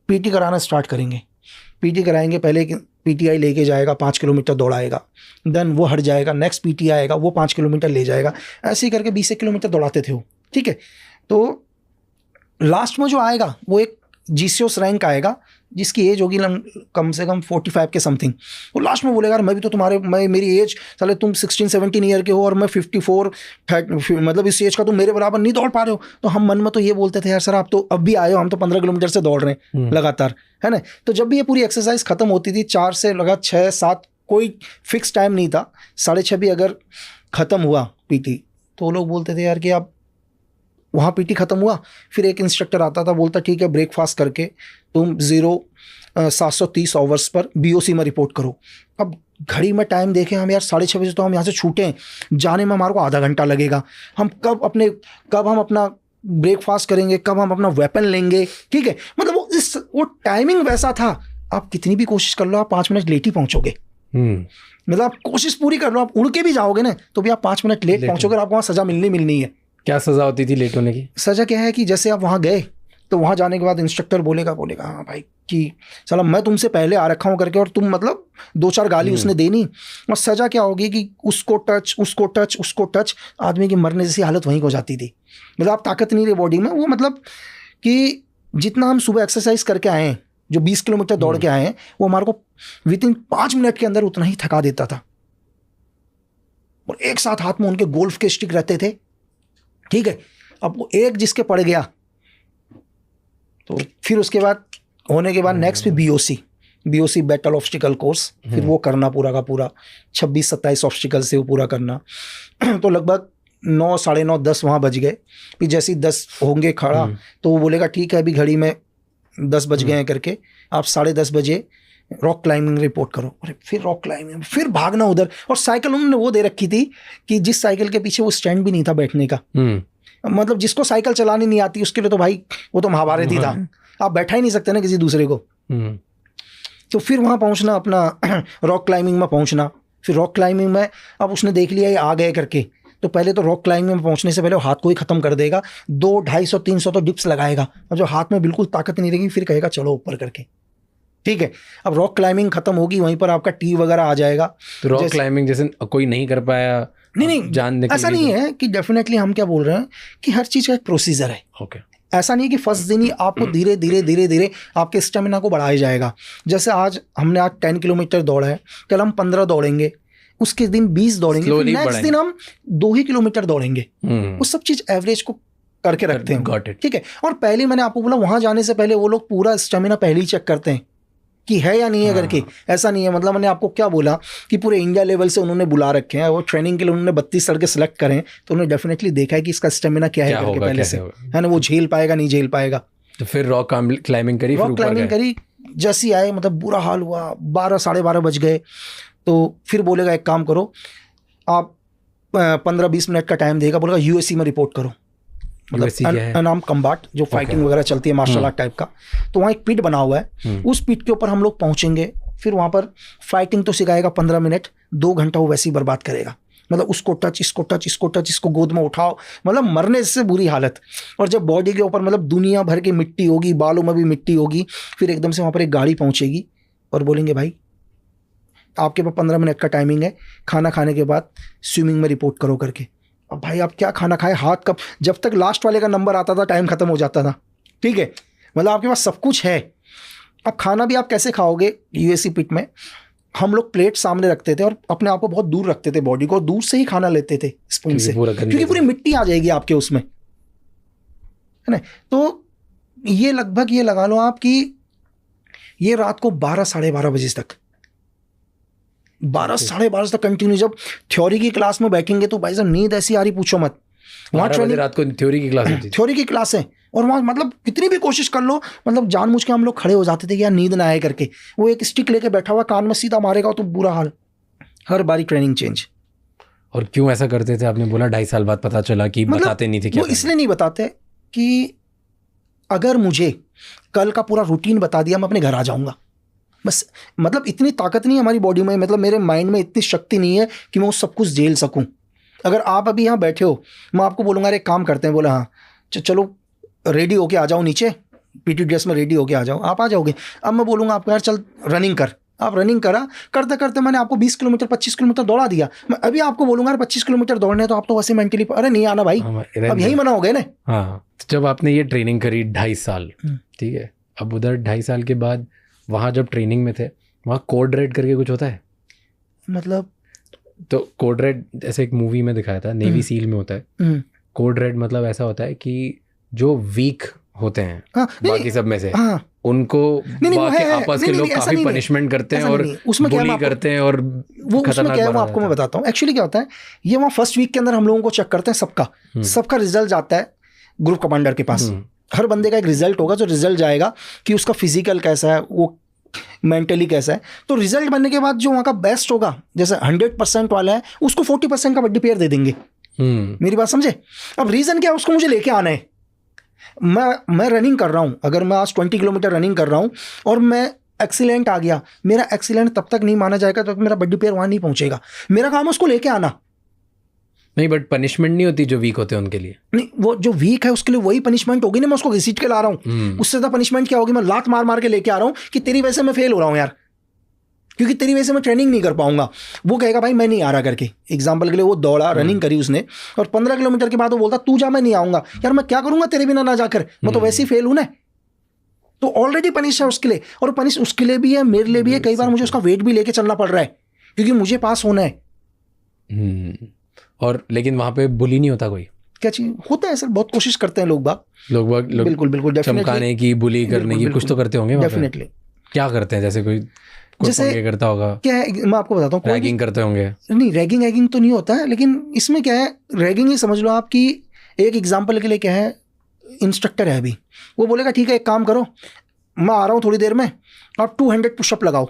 पीटी कराना स्टार्ट करेंगे। पीटी कराएंगे, पहले पीटीआई लेके जाएगा, 5 किलोमीटर दौड़ाएगा, देन वो हट जाएगा, नेक्स्ट पीटीआई आएगा, वो 5 किलोमीटर ले जाएगा, ऐसे ही करके 20 किलोमीटर दौड़ाते थे वो, ठीक है। तो लास्ट में जो आएगा वो एक जीसीओस रैंक आएगा, जिसकी एज होगी कम से कम 45 के समथिंग। वो लास्ट में बोलेगा मैं भी तो मेरी एज, साले तुम 16-17 ईयर के हो और मैं 54, मतलब इस एज का तुम मेरे बराबर नहीं दौड़ पा रहे हो। तो हम मन में तो ये बोलते थे यार सर आप तो अब भी आए हो, हम तो 15 किलोमीटर से दौड़ रहे हैं लगातार, है ना। तो जब भी ये पूरी एक्सरसाइज खत्म होती थी 4 से लगा 6-7, कोई फिक्स टाइम नहीं था, 6:30 भी अगर ख़त्म हुआ पीटी, तो वो लोग बोलते थे यार कि आप वहाँ पीटी ख़त्म हुआ, फिर एक इंस्ट्रक्टर आता था, बोलता ठीक है ब्रेकफास्ट करके तुम 730 आवर्स पर बीओसी में रिपोर्ट करो। अब घड़ी में टाइम देखें हम यार 6:30 बजे तो हम यहाँ से छूटे हैं, जाने में हमारे को आधा घंटा लगेगा। हम कब हम अपना ब्रेकफास्ट करेंगे, कब हम अपना वेपन लेंगे, ठीक है। मतलब वो टाइमिंग वैसा था, आप कितनी भी कोशिश कर लो आप 5 मिनट लेट ही पहुँचोगे। मतलब आप कोशिश पूरी कर लो, आप उड़ के भी जाओगे ना तो भी आप 5 मिनट लेट पहुँचोगे और आपको वहाँ सज़ा मिलनी है। क्या सज़ा होती थी लेट होने की? सज़ा क्या है कि जैसे आप वहाँ गए तो वहाँ जाने के बाद इंस्ट्रक्टर बोलेगा हाँ भाई कि चलो मैं तुमसे पहले आ रखा हूँ करके, और तुम मतलब 2-4 गाली उसने देनी। और सज़ा क्या होगी कि उसको टच, आदमी की मरने जैसी हालत वहीं हो जाती थी। मतलब आप ताकत नहीं रही बॉडी में, वो मतलब कि जितना हम सुबह एक्सरसाइज करके आए हैं, जो 20 किलोमीटर दौड़ के आए हैं, वो हमारे को विदिन 5 मिनट के अंदर उतना ही थका देता था। और एक साथ हाथ में उनके गोल्फ के स्टिक रहते थे, ठीक है। अब वो एक जिसके पड़ गया तो फिर उसके बाद होने के बाद नेक्स्ट भी बीओसी बैटल ऑब्स्टिकल कोर्स, फिर वो करना पूरा का पूरा 26-27 ऑब्स्टिकल से वो पूरा करना। तो लगभग 9, 9:30, 10 वहाँ बज गए। फिर जैसे ही 10 होंगे खड़ा तो वो बोलेगा ठीक है अभी घड़ी में 10 बज गए हैं करके, आप 10:30 बजे रॉक क्लाइंबिंग रिपोर्ट करो। अरे फिर रॉक क्लाइंबिंग, फिर भागना उधर। और साइकिल उन्होंने वो दे रखी थी कि जिस साइकिल के पीछे वो स्टैंड भी नहीं था बैठने का। मतलब जिसको साइकिल चलानी नहीं आती उसके लिए तो भाई वो तो महाभारत ही था, आप बैठा ही नहीं सकते ना किसी दूसरे को। तो फिर वहाँ पहुँचना, अपना रॉक क्लाइंबिंग में पहुँचना। फिर रॉक क्लाइंबिंग में अब उसने देख लिया ये आ गए करके, तो पहले तो रॉक क्लाइंबिंग में पहुँचने से पहले वो हाथ को ही ख़त्म कर देगा, 200, 250, 300 तो डिप्स लगाएगा, और जो हाथ में बिल्कुल ताकत नहीं रहेगी फिर कहेगा चलो ऊपर करके, ठीक है। अब रॉक क्लाइंबिंग खत्म होगी, वहीं पर आपका टी वगैरह आ जाएगा। तो रॉक क्लाइंबिंग जैसे कोई नहीं कर पाया, नहीं जानने ऐसा नहीं है कि डेफिनेटली हम क्या बोल रहे हैं कि हर चीज़ का एक प्रोसीजर है। ओके। ऐसा नहीं है कि फर्स्ट दिन ही आपको धीरे धीरे आपके स्टेमिना को बढ़ाया जाएगा। जैसे आज हमने 10 किलोमीटर दौड़ा है, कल हम 15 दौड़ेंगे, उसके दिन 20 दौड़ेंगे, नेक्स्ट दिन हम 2 ही किलोमीटर दौड़ेंगे। वो सब चीज़ एवरेज को करके रखते हैं, ठीक है। और पहले मैंने आपको बोला वहाँ जाने से पहले वो लोग पूरा स्टेमिना पहले ही चेक करते हैं कि है या नहीं है करके। ऐसा नहीं है, मतलब मैंने आपको क्या बोला कि पूरे इंडिया लेवल से उन्होंने बुला रखे हैं, वो ट्रेनिंग के लिए उन्होंने 32 लड़के सेलेक्ट करें, तो उन्होंने डेफिनेटली देखा है कि इसका स्टेमिना क्या है करके पहले से, है ना, वो झेल पाएगा नहीं झेल पाएगा। तो फिर रॉक क्लाइंबिंग करी, जैसी आए मतलब बुरा हाल हुआ, 12, 12:30 बज गए। तो फिर बोलेगा एक काम करो आप 15-20 मिनट का टाइम देगा, बोलेगा यूएससी में रिपोर्ट करो, मतलब अनआर्म्ड कम्बैट जो फाइटिंग वगैरह चलती है मार्शल आर्ट टाइप का। तो वहाँ एक पिट बना हुआ है, उस पिट के ऊपर हम लोग पहुँचेंगे। फिर वहाँ पर फाइटिंग तो सिखाएगा 15 मिनट, 2 घंटा वो वैसे ही बर्बाद करेगा। मतलब उसको टच, इसको गोद में उठाओ, मतलब मरने से बुरी हालत। और जब बॉडी के ऊपर मतलब दुनिया भर की मिट्टी होगी, बालों में भी मिट्टी होगी, फिर एकदम से वहाँ पर एक गाड़ी पहुँचेगी और बोलेंगे भाई आपके पास 15 मिनट का टाइमिंग है, खाना खाने के बाद स्विमिंग में रिपोर्ट करो करके। अब भाई आप क्या खाना खाए, हाथ कब, जब तक लास्ट वाले का नंबर आता था टाइम खत्म हो जाता था, ठीक है। मतलब आपके पास सब कुछ है, अब खाना भी आप कैसे खाओगे यूएससी पिट में, हम लोग प्लेट सामने रखते थे और अपने आप को बहुत दूर रखते थे, बॉडी को दूर से ही खाना लेते थे स्पून से, क्योंकि पूरी मिट्टी आ जाएगी आपके उसमें, है ना। तो ये लगभग ये लगा लो आप कि ये रात को 12 साढ़े 12 बजे तक 12 साढ़े 12 तक कंटिन्यू। जब थ्योरी की क्लास में बैठेंगे तो भाई साहब नींद ऐसी आ रही पूछो मत। वहाँ ट्रेनिंग, रात को थ्योरी की क्लास होती थी, थ्योरी की क्लास है, और वहाँ मतलब कितनी भी कोशिश कर लो, मतलब जानबूझ के हम लोग खड़े हो जाते थे कि यार नींद ना आए करके। वो एक स्टिक लेके बैठा हुआ कान में सीधा मारेगा तो बुरा हाल, हर बारी ट्रेनिंग चेंज। और क्यों ऐसा करते थे? आपने बोला 2.5 साल बाद पता चला कि मतलब बताते नहीं थे क्या? वो इसलिए नहीं बताते कि अगर मुझे कल का पूरा रूटीन बता दिया मैं अपने घर आ जाऊंगा बस। मतलब इतनी ताकत नहीं है हमारी बॉडी में, मतलब मेरे माइंड में इतनी शक्ति नहीं है कि मैं वो सब कुछ झेल सकूं। अगर आप अभी यहाँ बैठे हो, मैं आपको बोलूँगा अरे काम करते हैं, बोला हाँ चलो रेडी होके आ जाओ नीचे, पीटी ड्रेस में रेडी होके आ जाओ, आप आ जाओगे। अब मैं बोलूँगा आपको यार चल रनिंग कर, आप रनिंग करा, करते करते मैंने आपको 20 किलोमीटर 25 किलोमीटर दौड़ा दिया। मैं अभी आपको बोलूँगा यार 25 किलोमीटर दौड़ने, तो आप तो वैसे मेंटली अरे नहीं आना भाई, अब यही मना हो गए ना। हाँ, जब आपने ये ट्रेनिंग करी 2.5 साल, ठीक है, अब उधर 2.5 साल के बाद वहाँ जब ट्रेनिंग में थे, वहाँ कोड रेड करके कुछ होता है? मतलब तो कोड रेड जैसे एक मूवी में दिखाया था, नेवी सील में होता है। कोड रेड मतलब ऐसा होता है कि जो वीक होते हैं बाकी सब में से, उनको बाकी आपस के लोग काफी पनिशमेंट करते हैं और उसमें बुली करते हैं, और वो उसमें क्या है वो आपको मैं बताता हूँ। एक्चुअली क्या होता है, ये वहाँ फर्स्ट वीक के अंदर हम लोगों को चेक करते हैं, सबका रिजल्ट जाता है ग्रुप कमांडर के पास। हर बंदे का एक रिजल्ट होगा, जो रिजल्ट जाएगा कि उसका फिजिकल कैसा है, वो मेंटली कैसा है। तो रिजल्ट बनने के बाद जो वहाँ का बेस्ट होगा, जैसे 100% वाला है, उसको 40% का बड्डी पेयर दे देंगे। मेरी बात समझे? अब रीजन क्या है, उसको मुझे लेके आना है। मैं रनिंग कर रहा हूं, अगर मैं आज 20 किलोमीटर रनिंग कर रहा हूं और मैं एक्सीलेंट आ गया, मेरा एक्सीलेंट तब तक नहीं माना जाएगा तब तक मेरा बड्डी पेयर वहां नहीं पहुंचेगा। मेरा काम है उसको लेके आना। नहीं, बट पनिशमेंट नहीं होती जो वीक होते हैं उनके लिए? नहीं, वो जो वीक है उसके लिए वही पनिशमेंट होगी ना, मैं उसको घसीट के ला रहा हूँ। उससे ज्यादा पनिशमेंट क्या होगी? मैं लात मार मार के लेके आ रहा हूँ कि तेरी वजह से मैं फेल हो रहा हूँ यार, क्योंकि तेरी वजह से मैं ट्रेनिंग नहीं कर पाऊंगा। वो कहेगा भाई मैं नहीं आ रहा करके, एग्जाम्पल के लिए वो दौड़ा, रनिंग करी उसने, और 15 किलोमीटर के बाद वो बोलता तू जा, मैं नहीं आऊंगा। यार मैं क्या करूंगा तेरे बिना ना जाकर, मैं तो वैसे ही फेल हूं ना। तो ऑलरेडी पनिश है उसके लिए, और पनिश उसके लिए भी है, मेरे लिए भी है। कई बार मुझे उसका वेट भी लेके चलना पड़ रहा है क्योंकि मुझे पास होना है। और लेकिन वहां पे बुली नहीं होता कोई? क्या चीज होता है सर, बहुत कोशिश करते हैं लोग बिल्कुल बिल्कुल चमकाने की, बुली करने की, कुछ तो करते होंगे डेफिनेटली। क्या करते हैं? जैसे कोई जैसे करता होगा, क्या है मैं आपको बताता हूँ, रैगिंग करते होंगे? नहीं, रैगिंग तो नहीं होता है, लेकिन इसमें क्या है, रैगिंग ही समझ लो आप कि एक एग्जांपल के लिए क्या है, इंस्ट्रक्टर है अभी, वो बोलेगा ठीक है एक काम करो, मैं आ रहा हूँ थोड़ी देर में, आप 200 पुशअप लगाओ।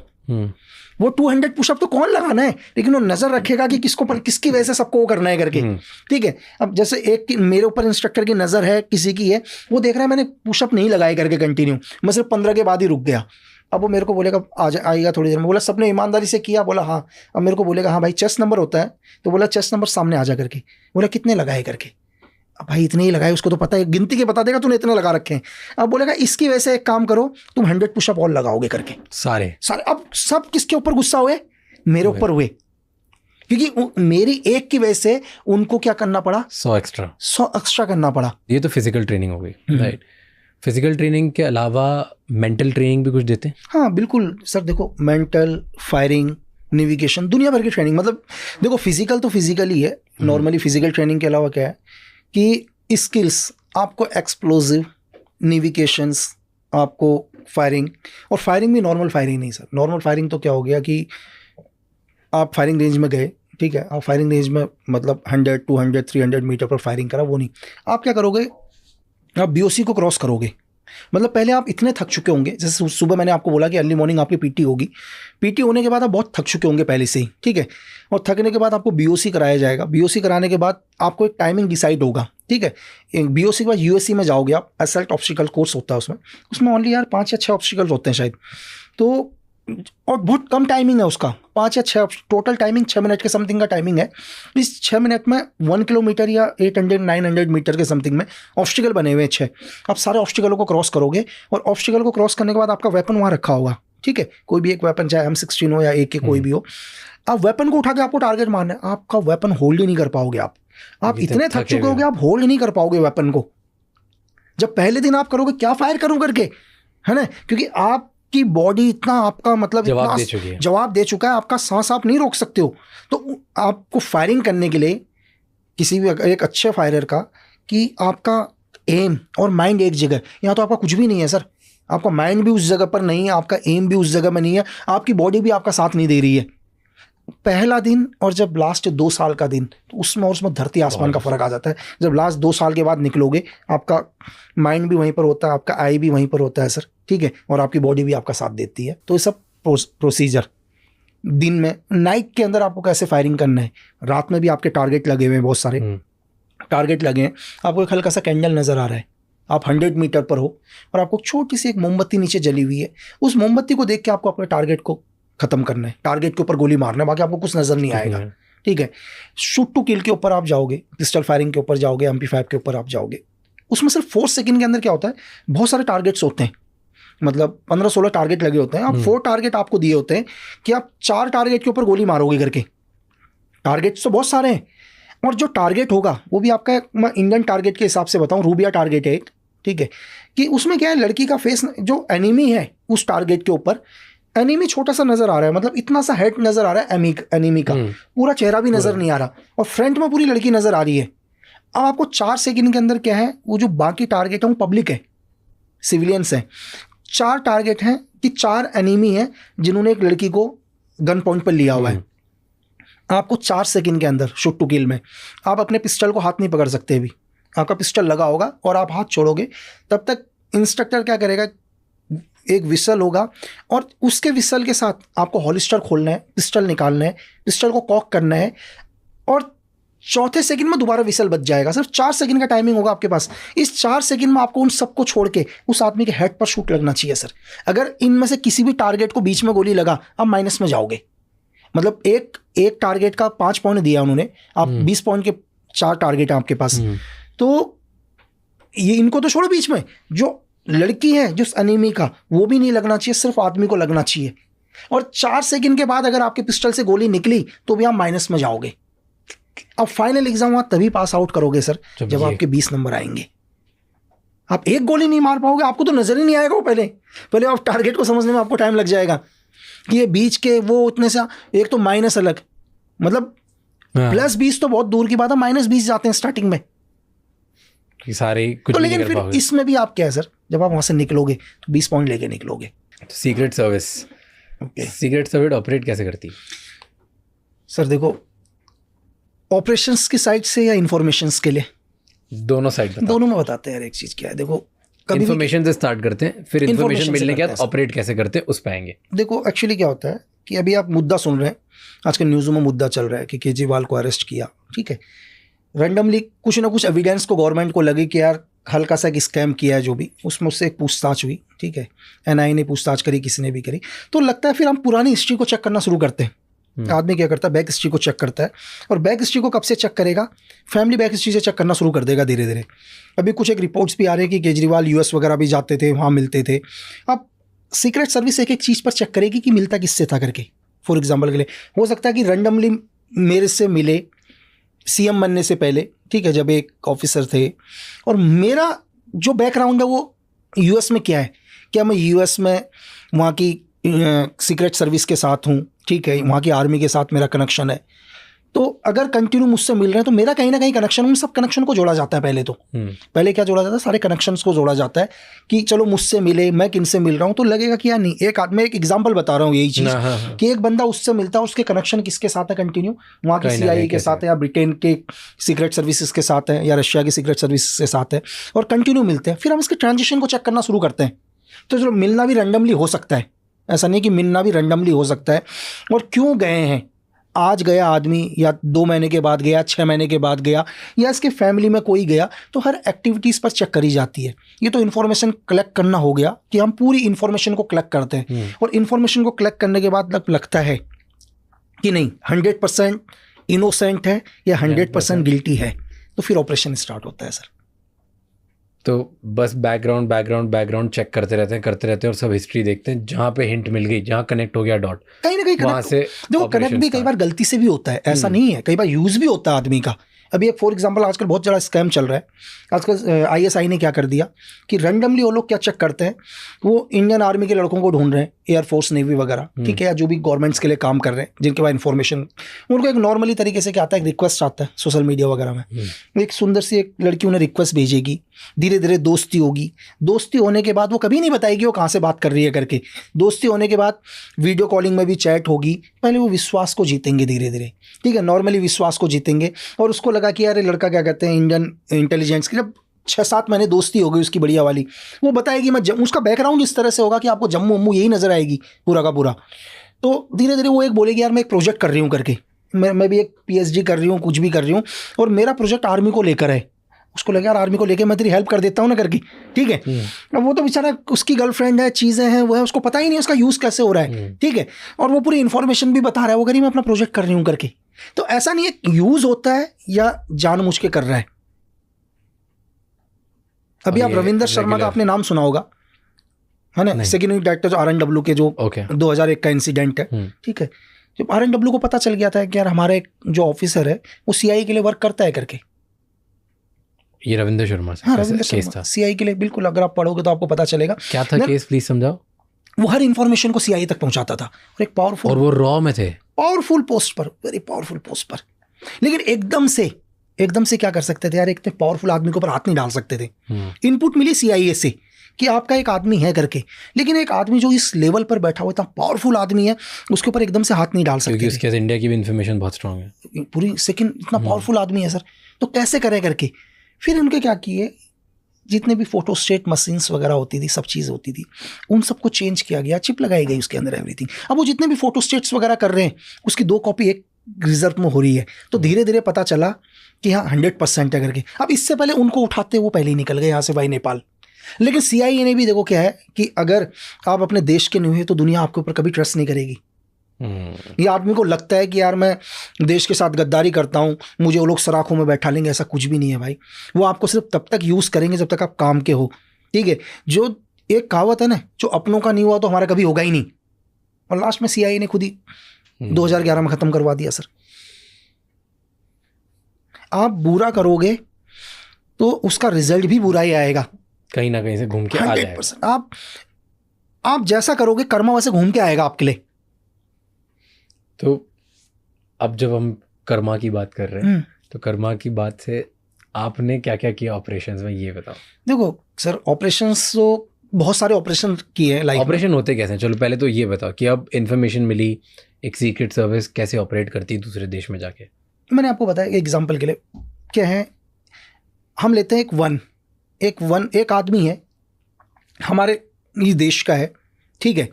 वो 200 पुशअप तो कौन लगाना है, लेकिन वो नजर रखेगा कि किसकी वजह से सबको वो करना है करके, ठीक है। अब जैसे एक मेरे ऊपर इंस्ट्रक्टर की नजर है, किसी की है, वो देख रहा है मैंने पुशअप नहीं लगाए करके कंटिन्यू, मैं सिर्फ 15 के बाद ही रुक गया। अब वो मेरे को बोलेगा आएगा थोड़ी देर में, बोला सबने ईमानदारी से किया, बोला हाँ। अब मेरे को बोलेगा हाँ भाई चेस्ट नंबर होता है, तो बोला चेस्ट नंबर सामने आ जा करके, बोला कितने लगाए करके। अब भाई इतने ही लगाए, उसको तो पता है, गिनती के बता देगा तूने इतने लगा रखे हैं। अब बोलेगा इसकी वजह से एक काम करो, तुम 100 पुशअप और लगाओगे करके सारे। अब सब किसके ऊपर गुस्सा हुए? मेरे ऊपर हुए, क्योंकि मेरी एक की वजह से उनको क्या करना पड़ा, 100 एक्स्ट्रा करना पड़ा। ये तो फिजिकल ट्रेनिंग हो गई, राइट। फिजिकल ट्रेनिंग के अलावा मेंटल ट्रेनिंग भी कुछ देते हैं? हाँ बिल्कुल सर, देखो मेंटल, फायरिंग, नेविगेशन, दुनिया भर की ट्रेनिंग। मतलब देखो फिजिकल तो फिजिकल ही है, नॉर्मली फिजिकल ट्रेनिंग के अलावा क्या है कि स्किल्स, आपको एक्सप्लोजिव, नेविगेशंस, आपको फायरिंग। और फायरिंग भी नॉर्मल फायरिंग नहीं सर, नॉर्मल फायरिंग तो क्या हो गया कि आप फायरिंग रेंज में गए, ठीक है, आप फायरिंग रेंज में मतलब 100, 200, 300 मीटर पर फायरिंग करा, वो नहीं। आप क्या करोगे, आप बीओसी को क्रॉस करोगे। मतलब पहले आप इतने थक चुके होंगे, जैसे सुबह मैंने आपको बोला कि अर्ली मॉर्निंग आपकी पीटी होगी, पीटी होने के बाद आप बहुत थक चुके होंगे पहले से ही, ठीक है। और थकने के बाद आपको बीओसी कराया जाएगा, बीओसी कराने के बाद आपको एक टाइमिंग डिसाइड होगा, ठीक है। बीओसी के बाद यूएससी में जाओगे आप, असल्ट ऑब्स्टिकल कोर्स होता है उसमें ओनली यार 5 या 6 ऑब्स्टिकल्स होते हैं शायद, तो और बहुत कम टाइमिंग है उसका, 5 या 6 टोटल टाइमिंग 6 मिनट के समथिंग का टाइमिंग है। इस 6 मिनट में 1 किलोमीटर या 800-900 मीटर के समथिंग में ऑब्स्टिकल बने हुए हैं 6। आप सारे ऑब्स्टिकलों को क्रॉस करोगे, और ऑब्स्टिकल को क्रॉस करने के बाद आपका वेपन वहाँ रखा होगा, ठीक है, कोई भी एक वेपन, चाहे M16 हो या AK कोई भी हो, आप वेपन को उठा के आपको टारगेट मारना है। आपका वेपन होल्ड ही नहीं कर पाओगे आप इतने थक चुके होगे, आप होल्ड नहीं कर पाओगे वेपन को। जब पहले दिन आप करोगे क्या फायर करूं करके, है ना, क्योंकि आप आपकी बॉडी इतना आपका मतलब जवाब इतना दे चुकी है, जवाब दे चुका है, आपका सांस आप नहीं रोक सकते हो। तो आपको फायरिंग करने के लिए किसी भी एक अच्छे फायरर का, कि आपका एम और माइंड एक जगह, यहाँ तो आपका कुछ भी नहीं है सर, आपका माइंड भी उस जगह पर नहीं है, आपका एम भी उस जगह में नहीं है, आपकी बॉडी भी आपका साथ नहीं दे रही है। पहला दिन और जब लास्ट 2 साल का दिन, तो उसमें धरती आसमान का फर्क आ जाता है। जब लास्ट 2 साल के बाद निकलोगे, आपका माइंड भी वहीं पर होता है, आपका आई भी वहीं पर होता है सर, ठीक है, और आपकी बॉडी भी आपका साथ देती है। तो ये सब प्रोसीजर दिन में, नाइट के अंदर आपको कैसे फायरिंग करना है, रात में भी आपके टारगेट लगे हुए हैं, बहुत सारे टारगेट लगे हैं। आपको एक हल्का सा कैंडल नजर आ रहा है, आप 100 मीटर पर हो और आपको छोटी सी एक मोमबत्ती नीचे जली हुई है, उस मोमबत्ती को देख के आपको अपने टारगेट को खत्म करना है, टारगेट के ऊपर गोली मारना है, बाकी आपको कुछ नजर नहीं आएगा, ठीक है। शूट टू किल के ऊपर आप जाओगे, पिस्टल फायरिंग के ऊपर जाओगे, MP5 के ऊपर आप जाओगे। उसमें सिर्फ 4 सेकंड के अंदर क्या होता है, बहुत सारे टारगेट्स होते हैं, मतलब 15-16 टारगेट लगे होते हैं। आप 4 टारगेट आपको दिए होते हैं कि आप 4 टारगेट के ऊपर गोली मारोगे करके। टारगेट्स तो बहुत सारे हैं, और जो टारगेट होगा वो भी आपका, मैं इंडियन टारगेट के हिसाब से बताऊं, रूबिया टारगेट है एक, ठीक है, कि उसमें क्या है, लड़की का फेस, जो एनिमी है उस टारगेट के ऊपर, एनिमी छोटा सा नजर आ रहा है, मतलब इतना सा हेड नजर आ रहा है एनिमी का, पूरा चेहरा भी नजर नहीं आ रहा, और फ्रंट में पूरी लड़की नजर आ रही है। अब आपको 4 सेकंड के अंदर क्या है, वो जो बाकी टारगेट है वो पब्लिक है, सिविलियंस है। 4 टारगेट हैं कि 4 एनिमी हैं जिन्होंने एक लड़की को गन पॉइंट पर लिया हुआ है। आपको 4 सेकंड के अंदर शूट टू किल में, आप अपने पिस्टल को हाथ नहीं पकड़ सकते अभी, आपका पिस्टल लगा होगा और आप हाथ छोड़ोगे, तब तक इंस्ट्रक्टर क्या करेगा, एक विसल होगा, और उसके विसल के साथ आपको हॉलिस्टर खोलना है, पिस्टल निकालना है, पिस्टल को कॉक करना है, और चौथे सेकंड में दोबारा विसल बज जाएगा। सिर्फ 4 सेकंड का टाइमिंग होगा आपके पास। इस 4 सेकंड में आपको उन सबको छोड़ के उस आदमी के हेड पर शूट लगना चाहिए सर। अगर इनमें से किसी भी टारगेट को बीच में गोली लगा, आप माइनस में जाओगे। मतलब एक टारगेट का 5 पॉइंट दिया उन्होंने, आप 20 पॉइंट के 4 टारगेट हैं आपके पास, तो ये इनको तो छोड़ो, बीच में जो लड़की है जिस एनिमी का, वो भी नहीं लगना चाहिए, सिर्फ आदमी को लगना चाहिए। और 4 सेकंड के बाद अगर आपके पिस्टल से गोली निकली तो भी आप माइनस में जाओगे। अब फाइनल एग्जाम आप तभी पास आउट करोगे सर जब आपके 20 नंबर आएंगे। आप एक गोली नहीं मार पाओगे, आपको तो नजर ही नहीं आएगा वो, पहले आप टारगेट को समझने में आपको टाइम लग जाएगा कि ये बीच के वो उतने सा, एक तो माइनस अलग, मतलब +20 तो बहुत दूर की बात है, -20 जाते हैं स्टार्टिंग में कि सारे कुछ तो। नहीं लेकिन कर फिर पाओगे। इसमें भी आप क्या है सर, जब आप वहां से निकलोगे तो 20 पॉइंट लेके निकलोगे। Secret service, secret service operate कैसे करती सर? देखो, ऑपरेशंस की साइड से या इंफॉर्मेशंस के लिए, दोनों साइड दोनों में बताते हैं। एक चीज क्या है, देखो, कभी इन्फॉर्मेशन से स्टार्ट करते हैं, फिर इन्फॉर्मेशन मिलने के बाद ऑपरेट कैसे करते हैं उस पे आएंगे। देखो एक्चुअली क्या होता है कि अभी आप मुद्दा सुन रहे हैं, आजकल न्यूज़ों में मुद्दा चल रहा है कि केजरीवाल को अरेस्ट किया, ठीक है, रैंडमली कुछ ना कुछ एविडेंस को गवर्नमेंट को लगे कि यार हल्का सा एक स्कैम किया है, जो भी उसमें उससे एक पूछताछ हुई, ठीक है, NIA ने पूछताछ करी, किसी ने भी करी, तो लगता है फिर हम पुरानी हिस्ट्री को चेक करना शुरू करते हैं। आदमी क्या करता है, बैक हिस्ट्री को चेक करता है, और बैक हिस्ट्री को कब से चेक करेगा, फैमिली बैक हिस्ट्री से चेक करना शुरू कर देगा धीरे धीरे। अभी कुछ एक रिपोर्ट्स भी आ रहे हैं कि केजरीवाल US वगैरह भी जाते थे, वहाँ मिलते थे। अब सीक्रेट सर्विस एक एक चीज़ पर चेक करेगी कि मिलता किससे था करके। फॉर एग्जाम्पल के लिए हो सकता है कि रैंडमली मेरे से मिले CM बनने से पहले, ठीक है, जब एक ऑफिसर थे, और मेरा जो बैकग्राउंड है वो US में क्या है, क्या मैं US में वहाँ की सीक्रेट सर्विस के साथ हूँ, ठीक है, वहाँ की आर्मी के साथ मेरा कनेक्शन है, तो अगर कंटिन्यू मुझसे मिल रहे हैं तो मेरा कहीं ना कहीं कनेक्शन, उन सब कनेक्शन को जोड़ा जाता है। पहले क्या जोड़ा जाता है, सारे कनेक्शंस को जोड़ा जाता है कि चलो मुझसे मिले, मैं किनसे मिल रहा हूँ, तो लगेगा कि यार नहीं, एक आदमी, एक एग्जांपल बता रहा हूँ यही चीज़ कि एक बंदा उससे मिलता है, उसके कनेक्शन किसके साथ है कंटिन्यू, वहाँ की CIA के साथ है, या ब्रिटेन के सीक्रेट सर्विसेज के साथ है, या रशिया की सीक्रेट सर्विसेज के साथ है, और कंटिन्यू मिलते हैं। फिर हम इसके ट्रांजिशन को चेक करना शुरू करते हैं। तो चलो मिलना भी रैंडमली हो सकता है, ऐसा नहीं कि मिलना भी रैंडमली हो सकता है, और क्यों गए हैं, आज गया आदमी, या 2 महीने के बाद गया, 6 महीने के बाद गया, या इसके फैमिली में कोई गया, तो हर एक्टिविटीज़ पर चेक करी जाती है। ये तो इन्फॉर्मेशन कलेक्ट करना हो गया कि हम पूरी इन्फॉर्मेशन को कलेक्ट करते हैं, और इन्फॉर्मेशन को कलेक्ट करने के बाद लगता है कि नहीं 100% इनोसेंट है या 100% गिल्टी है, तो फिर ऑपरेशन स्टार्ट होता है सर। तो बस बैकग्राउंड चेक करते रहते हैं और सब हिस्ट्री देखते हैं, जहाँ पे हिंट मिल गई, जहाँ कनेक्ट हो गया डॉट, कहीं ना कहीं वहाँ से देखो, कनेक्ट भी कई बार गलती से भी होता है, ऐसा नहीं है, कई बार यूज भी होता है आदमी का। अभी एक फॉर एग्जांपल आजकल बहुत ज़्यादा स्कैम चल रहा है। आजकल आईएसआई ने क्या कर दिया कि रैंडमली वो लोग क्या चेक करते हैं, वो इंडियन आर्मी के लड़कों को ढूंढ रहे हैं, एयरफोर्स नेवी वगैरह, ठीक है, या जो भी गवर्नमेंट्स के लिए काम कर रहे हैं, जिनके पास इन्फॉर्मेशन, उनको एक नॉर्मली तरीके से क्या आता है, रिक्वेस्ट आता है सोशल मीडिया वगैरह में, एक सुंदर सी एक लड़की उन्हें रिक्वेस्ट भेजेगी, धीरे धीरे दोस्ती होगी, दोस्ती होने के बाद वो कभी नहीं बताएगी वो कहाँ से बात कर रही है करके, दोस्ती होने के बाद वीडियो कॉलिंग में भी चैट होगी, पहले वो विश्वास को जीतेंगे धीरे धीरे, ठीक है, नॉर्मली विश्वास को जीतेंगे, और उसको लगा कि यार लड़का क्या कहते हैं इंडियन इंटेलिजेंस की, जब 6-7 महीने दोस्ती हो गई उसकी बढ़िया वाली, वो बताएगी मैं उसका बैकग्राउंड इस तरह से होगा कि आपको जम्मू वम्मू यही नजर आएगी पूरा का पूरा, तो धीरे धीरे वो एक बोलेगी यार मैं एक प्रोजेक्ट कर रही हूँ करके, मैं भी एक पीएचडी कर रही हूँ, कुछ भी कर रही हूँ, और मेरा प्रोजेक्ट आर्मी को लेकर है, उसको लगे यार आर्मी को लेकर मैं तेरी हेल्प कर देता हूँ ना करके, ठीक है। अब वो तो बेचारा उसकी गर्लफ्रेंड है, चीज़ें हैं, वो है, उसको पता ही नहीं उसका यूज़ कैसे हो रहा है, ठीक है, और वो पूरी इन्फॉर्मेशन भी बता रहा है, वो कह मैं अपना प्रोजेक्ट कर रही हूँ करके। तो ऐसा नहीं है यूज़ होता है या जानबूझ के कर रहा है। अभी आप रविंदर शर्मा का आपने नाम सुना होगा, है ना, सेकेंड यूनिट डायरेक्टर जो RNW के जो 2001 का इंसिडेंट है, ठीक है, जब RNW को पता चल गया था कि यार हमारे जो ऑफिसर है वो CIA के लिए वर्क करता है करके, ये रविंदर शर्मा से, हाँ, रविंदर शर्मा CIA के लिए, बिल्कुल, अगर आप पढ़ोगे तो आपको पता चलेगा क्या था केस, प्लीज समझाओ। वो हर इन्फॉर्मेशन को CIA तक पहुंचाता था, और एक पावरफुल, और वो रॉ में थे, पावरफुल पोस्ट पर, वेरी पावरफुल पोस्ट पर, लेकिन एकदम से क्या कर सकते थे यार, इतने पावरफुल आदमी के ऊपर हाथ नहीं डाल सकते थे। इनपुट मिली CIA से कि आपका एक आदमी है करके, लेकिन एक आदमी जो इस लेवल पर बैठा हुआ इतना पावरफुल आदमी है, उसके ऊपर एकदम से हाथ नहीं डाल सकते, क्योंकि उसके इंडिया की भी इन्फॉर्मेशन बहुत स्ट्रांग है, पूरी सेकंड, इतना पावरफुल आदमी है सर, तो कैसे करें करके। फिर उनके क्या किए, जितने भी फोटो स्टेट मशीन्स वगैरह होती थी, सब चीज़ होती थी, उन सबको चेंज किया गया, चिप लगाई गई उसके अंदर, एवरीथिंग। अब वो जितने भी फोटो स्टेट्स वगैरह कर रहे हैं, उसकी 2 कॉपी एक रिजर्व में हो रही है, तो धीरे धीरे पता चला कि हाँ 100% है करके। अब इससे पहले उनको उठाते वो पहले ही निकल गए यहाँ से भाई नेपाल। लेकिन CIA ने भी देखो क्या है कि अगर आप अपने देश के नहीं हुए तो दुनिया आपके ऊपर कभी ट्रस्ट नहीं करेगी। ये आदमी को लगता है कि यार मैं देश के साथ गद्दारी करता हूँ, मुझे वो लोग सराखों में बैठा लेंगे, ऐसा कुछ भी नहीं है भाई। वो आपको सिर्फ तब तक यूज़ करेंगे जब तक आप काम के हो, ठीक है। जो एक कहावत है ना, जो अपनों का नहीं हुआ तो हमारा कभी होगा ही नहीं, और लास्ट में CIA ने खुद ही 2011 में ख़त्म करवा दिया सर। आप बुरा करोगे तो उसका रिजल्ट भी बुरा ही आएगा, कहीं ना कहीं से घूम के आ जाएगा। 100%। आप जैसा करोगे कर्मा वैसे घूम के आएगा आपके लिए। तो अब जब हम कर्मा की बात कर रहे हैं, तो कर्मा की बात से आपने क्या क्या किया ऑपरेशंस में, ये बताओ। देखो सर, ऑपरेशंस तो बहुत सारे ऑपरेशन किए हैं लाइफ। ऑपरेशन होते कैसे हैं? चलो पहले तो ये बताओ कि अब इन्फॉर्मेशन मिली, एक सीक्रेट सर्विस कैसे ऑपरेट करती है दूसरे देश में जाके। मैंने आपको बताया एग्जांपल के लिए क्या है, हम लेते हैं एक आदमी है हमारे इस देश का है, ठीक है,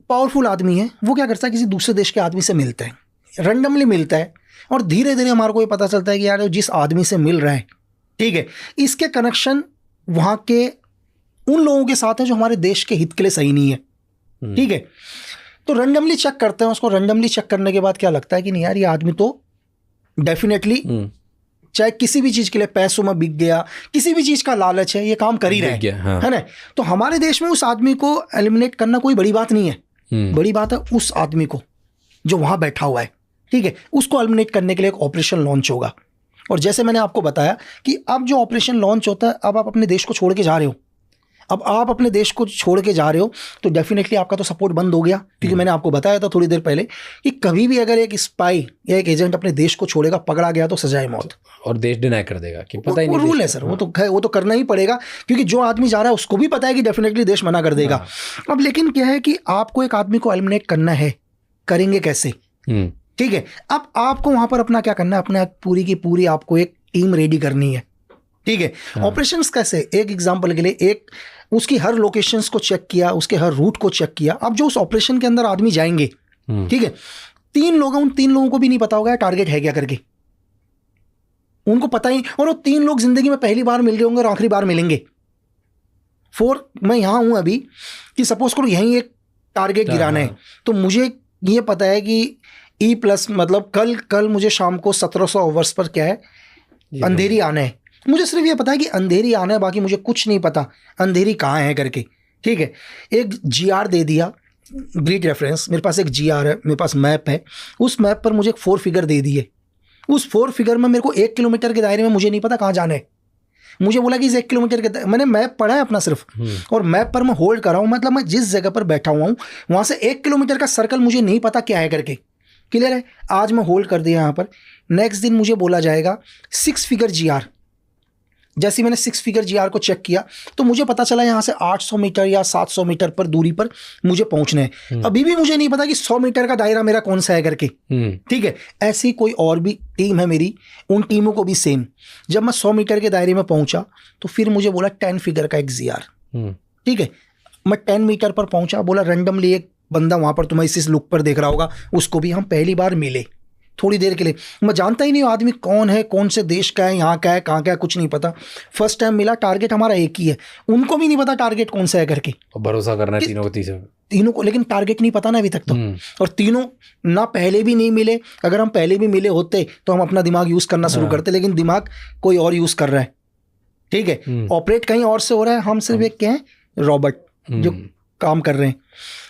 पावरफुल आदमी है। वो क्या करता है, किसी दूसरे देश के आदमी से मिलता है, रैंडमली मिलता है, और धीरे धीरे हमारे को ये पता चलता है कि यार जिस आदमी से मिल रहा है, ठीक है, इसके कनेक्शन वहाँ के उन लोगों के साथ है जो हमारे देश के हित के लिए सही नहीं है, ठीक है। तो रैंडमली चेक करते हैं उसको। रैंडमली चेक करने के बाद क्या लगता है कि नहीं यार ये आदमी तो डेफिनेटली, चाहे किसी भी चीज़ के लिए, पैसों में बिक गया, किसी भी चीज़ का लालच है, ये काम कर ही रहा है, हाँ। है ना। तो हमारे देश में उस आदमी को एलिमिनेट करना कोई बड़ी बात नहीं है। बड़ी बात है उस आदमी को जो वहाँ बैठा हुआ है, ठीक है, उसको एलिमिनेट करने के लिए एक ऑपरेशन लॉन्च होगा। और जैसे मैंने आपको बताया कि अब जो ऑपरेशन लॉन्च होता है, अब आप अपने देश को छोड़ के जा रहे हो, अब आप अपने देश को छोड़ के जा रहे हो, तो डेफिनेटली आपका तो सपोर्ट बंद हो गया। क्योंकि मैंने आपको बताया था थोड़ी देर पहले कि कभी भी अगर एक स्पाई या एक एजेंट अपने देश को छोड़ेगा, पकड़ा गया तो सजाए मौत, और देश डिनाई कर देगा कि पता ही नहीं। वो रूल है सर, वो तो करना ही पड़ेगा, क्योंकि जो आदमी जा रहा है उसको भी पता है कि डेफिनेटली देश मना कर देगा। अब लेकिन क्या है कि आपको एक आदमी को एलिमिनेट करना है, करेंगे कैसे, ठीक है। अब आपको वहां पर अपना क्या करना है, अपना पूरी की पूरी आपको एक टीम रेडी करनी है, ठीक है। ऑपरेशंस कैसे, एक एग्जांपल के लिए, एक उसकी हर लोकेशंस को चेक किया, उसके हर रूट को चेक किया। अब जो उस ऑपरेशन के अंदर आदमी जाएंगे, ठीक है, 3 लोग, उन 3 लोगों को भी नहीं पता होगा टारगेट है क्या करके, उनको पता ही, और वो 3 लोग जिंदगी में पहली बार मिल रहे होंगे और आखिरी बार मिलेंगे। मैं यहां हूं अभी कि सपोज करो यहीं एक टारगेट गिराना है, तो मुझे ये पता है कि E+ मतलब कल मुझे शाम को 1700 आवर्स पर क्या है, अंधेरी आना है। मुझे सिर्फ ये पता है कि अंधेरी आना है, बाकी मुझे कुछ नहीं पता अंधेरी कहाँ है करके, ठीक है। एक GR दे दिया, ग्रिड रेफरेंस, मेरे पास एक GR है, मेरे पास मैप है, उस मैप पर मुझे एक 4 फिगर दे दिए। उस 4 फिगर में मेरे को 1 किलोमीटर के दायरे में मुझे नहीं पता कहाँ जाना है। मुझे बोला कि इस 1 किलोमीटर के मैंने मैप पढ़ा है अपना सिर्फ, और मैप पर मैं होल्ड कर रहा हूँ, मतलब मैं जिस जगह पर बैठा हुआ हूँ वहाँ से 1 किलोमीटर का सर्कल मुझे नहीं पता क्या है करके। क्लियर है? आज मैं होल्ड कर दिया यहाँ पर। नेक्स्ट दिन मुझे बोला जाएगा 6 फिगर GR। जैसे मैंने 6 फिगर GR को चेक किया तो मुझे पता चला यहाँ से 800 मीटर या 700 मीटर पर दूरी पर मुझे पहुंचना है। अभी भी मुझे नहीं पता कि 100 मीटर का दायरा मेरा कौन सा है करके। ठीक है, ऐसी कोई और भी टीम है मेरी, उन टीमों को भी सेम। जब मैं 100 मीटर के दायरे में पहुंचा तो फिर मुझे बोला 10 फिगर का एक GR। ठीक है, मैं 10 मीटर पर पहुंचा, बोला रैंडमली एक बंदा वहां पर तुम्हें इस लुक पर देख रहा होगा, उसको भी हम पहली बार मिले थोड़ी देर के लिए। मैं जानता ही नहीं आदमी कौन है, कौन से देश का है, यहाँ का है, कहाँ का है, कुछ नहीं पता। फर्स्ट टाइम मिला, टारगेट हमारा एक ही है, उनको भी नहीं पता टारगेट कौन सा है करके। भरोसा करना है तीनों को, लेकिन टारगेट नहीं पता ना अभी तक तो। और तीनों ना पहले भी नहीं मिले। अगर हम पहले भी मिले होते तो हम अपना दिमाग यूज करना शुरू करते, लेकिन दिमाग कोई और यूज कर रहा है। ठीक है, ऑपरेट कहीं और से हो रहा है, हम सिर्फ एक क्या है, रॉबर्ट जो काम कर रहे हैं।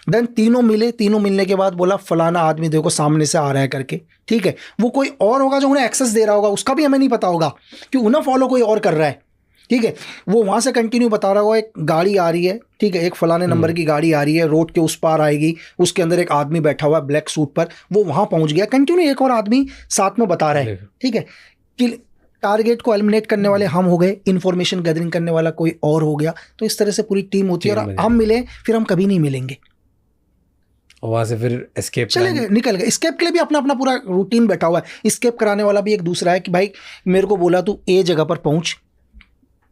देन तीनों मिले, तीनों मिलने के बाद बोला फलाना आदमी देखो सामने से आ रहा है करके। ठीक है, वो कोई और होगा जो उन्हें एक्सेस दे रहा होगा, उसका भी हमें नहीं पता होगा कि उन्हें फॉलो कोई और कर रहा है। ठीक है, वो वहाँ से कंटिन्यू बता रहा होगा एक गाड़ी आ रही है, ठीक है, एक फलाने नंबर की गाड़ी आ रही है, रोड के उस पार आएगी, उसके अंदर एक आदमी बैठा हुआ है ब्लैक सूट पर, वो वहाँ पहुँच गया। कंटिन्यू एक और आदमी साथ में बता रहा है। ठीक है, कि टारगेट को एलिमिनेट करने वाले हम हो गए, इन्फॉर्मेशन गैदरिंग करने वाला कोई और हो गया। तो इस तरह से पूरी टीम होती है, और हम मिले फिर हम कभी नहीं मिलेंगे। वहां से फिर एस्केप चले गए, निकल गए। एस्केप के लिए भी अपना अपना पूरा रूटीन बैठा हुआ है। एस्केप कराने वाला भी एक दूसरा है कि भाई मेरे को बोला तू ए जगह पर पहुंच,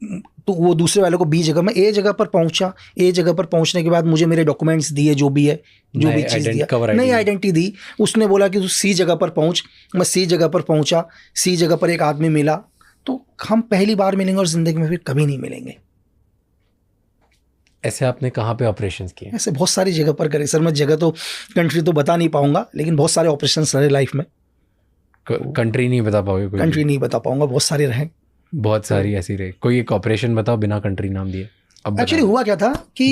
तो वो दूसरे वाले को बी जगह में, ए जगह पर पहुंचा। ए जगह पर पहुंचने के बाद मुझे मेरे डॉक्यूमेंट्स दिए, जो भी है, जो भी चीज़ दिया, नई आइडेंटिटी दी। उसने बोला कि तू सी जगह पर पहुंच। मैं सी जगह पर पहुंचा, सी जगह पर एक आदमी मिला। तो हम पहली बार मिलेंगे और जिंदगी में फिर कभी नहीं मिलेंगे। ऐसे आपने कहाँ पे ऑपरेशंस किए? ऐसे बहुत सारी जगह पर करे सर। मैं जगह तो, कंट्री तो बता नहीं पाऊंगा, लेकिन बहुत सारे ऑपरेशंस रहे लाइफ में। कंट्री नहीं बता पाओगे? कंट्री नहीं बता पाऊंगा, बहुत सारे रहे। बहुत सारी ऐसी रही। कोई एक ऑपरेशन बताओ बिना कंट्री नाम दिए। अब एक्चुअली हुआ क्या था कि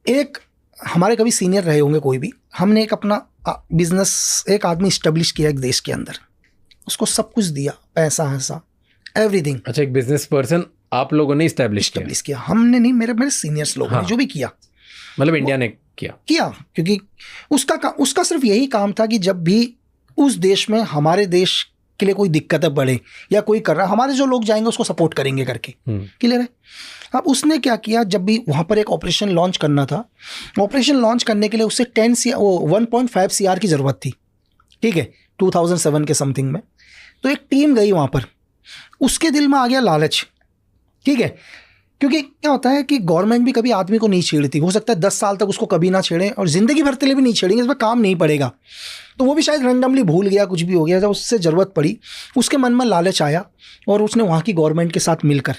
एक हमारे कभी सीनियर रहे होंगे कोई भी, हमने एक अपना बिजनेस, एक आदमी इस्टेब्लिश किया एक देश के अंदर, उसको सब कुछ दिया, पैसा ऐसा एवरीथिंग। अच्छा, एक बिजनेस पर्सन आप लोगों ने इस्टेब्लिश किया? हमने नहीं, मेरे सीनियर्स लोगों ने जो भी किया, मतलब इंडिया ने किया, क्योंकि उसका सिर्फ यही काम था कि जब भी उस देश में हमारे देश के लिए कोई दिक्कतें बढ़े या कोई कर रहा है, हमारे जो लोग जाएंगे उसको सपोर्ट करेंगे करके। क्लियर है? अब उसने क्या किया, जब भी वहाँ पर एक ऑपरेशन लॉन्च करना था, ऑपरेशन लॉन्च करने के लिए उससे 1.5 CR की ज़रूरत थी। ठीक है, 2007 के समथिंग में। तो एक टीम गई वहाँ पर, उसके दिल में आ गया लालच। ठीक है, क्योंकि क्या होता है कि गवर्नमेंट भी कभी आदमी को नहीं छेड़ती, हो सकता है 10 साल तक उसको कभी ना छेड़े और ज़िंदगी भर के लिए भी नहीं छेड़ेंगे, इस पर काम नहीं पड़ेगा। तो वो भी शायद रैंडमली भूल गया, कुछ भी हो गया, जब उससे ज़रूरत पड़ी उसके मन में लालच आया और उसने वहाँ की गवर्नमेंट के साथ मिलकर,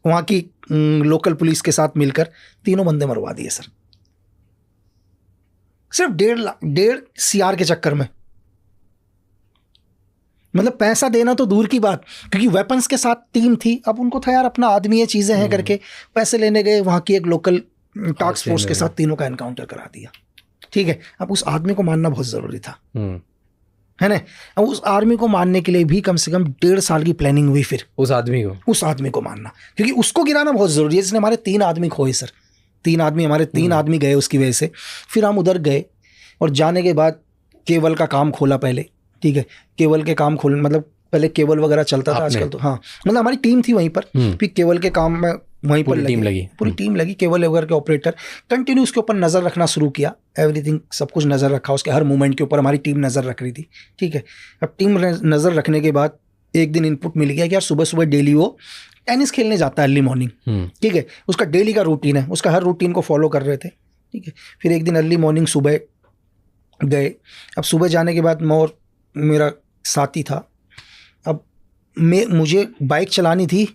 वहाँ की लोकल पुलिस के साथ मिलकर 3 बंदे मरवा दिए सर, सिर्फ 1.5 CR के चक्कर में। मतलब पैसा देना तो दूर की बात, क्योंकि वेपन्स के साथ टीम थी। अब उनको था यार अपना आदमी ये चीज़ें हैं करके पैसे लेने गए, वहाँ की एक लोकल टास्क फोर्स के साथ तीनों का एनकाउंटर करा दिया। ठीक है, अब उस आदमी को मारना बहुत ज़रूरी था, है ना? अब उस आदमी को मारने के लिए भी कम से कम 1.5 साल की प्लानिंग हुई। फिर उस आदमी को मारना, क्योंकि उसको गिराना बहुत ज़रूरी है। जिसने हमारे 3 आदमी खोए सर, 3 आदमी गए उसकी वजह से। फिर हम उधर गए और जाने के बाद केबल का काम खोला पहले। ठीक है, केबल के काम खोलने, मतलब पहले केबल वगैरह चलता था, आजकल तो हाँ, मतलब हमारी टीम थी वहीं पर। फिर केबल के काम में वहीं पर पूरी टीम लगी, केबल वगैरह के ऑपरेटर। कंटिन्यू उसके ऊपर नज़र रखना शुरू किया, एवरीथिंग, सब कुछ नज़र रखा, उसके हर मूवमेंट के ऊपर हमारी टीम नज़र रख रही थी। ठीक है, अब टीम नज़र रखने के बाद एक दिन इनपुट मिल गया कि यार सुबह सुबह डेली वो टेनिस खेलने जाता है अर्ली मॉर्निंग। ठीक है, उसका डेली का रूटीन है, उसका हर रूटीन को फॉलो कर रहे थे। ठीक है, फिर एक दिन अर्ली मॉर्निंग सुबह गए। अब सुबह जाने के बाद मैं और मेरा साथी था, अब मुझे बाइक चलानी थी।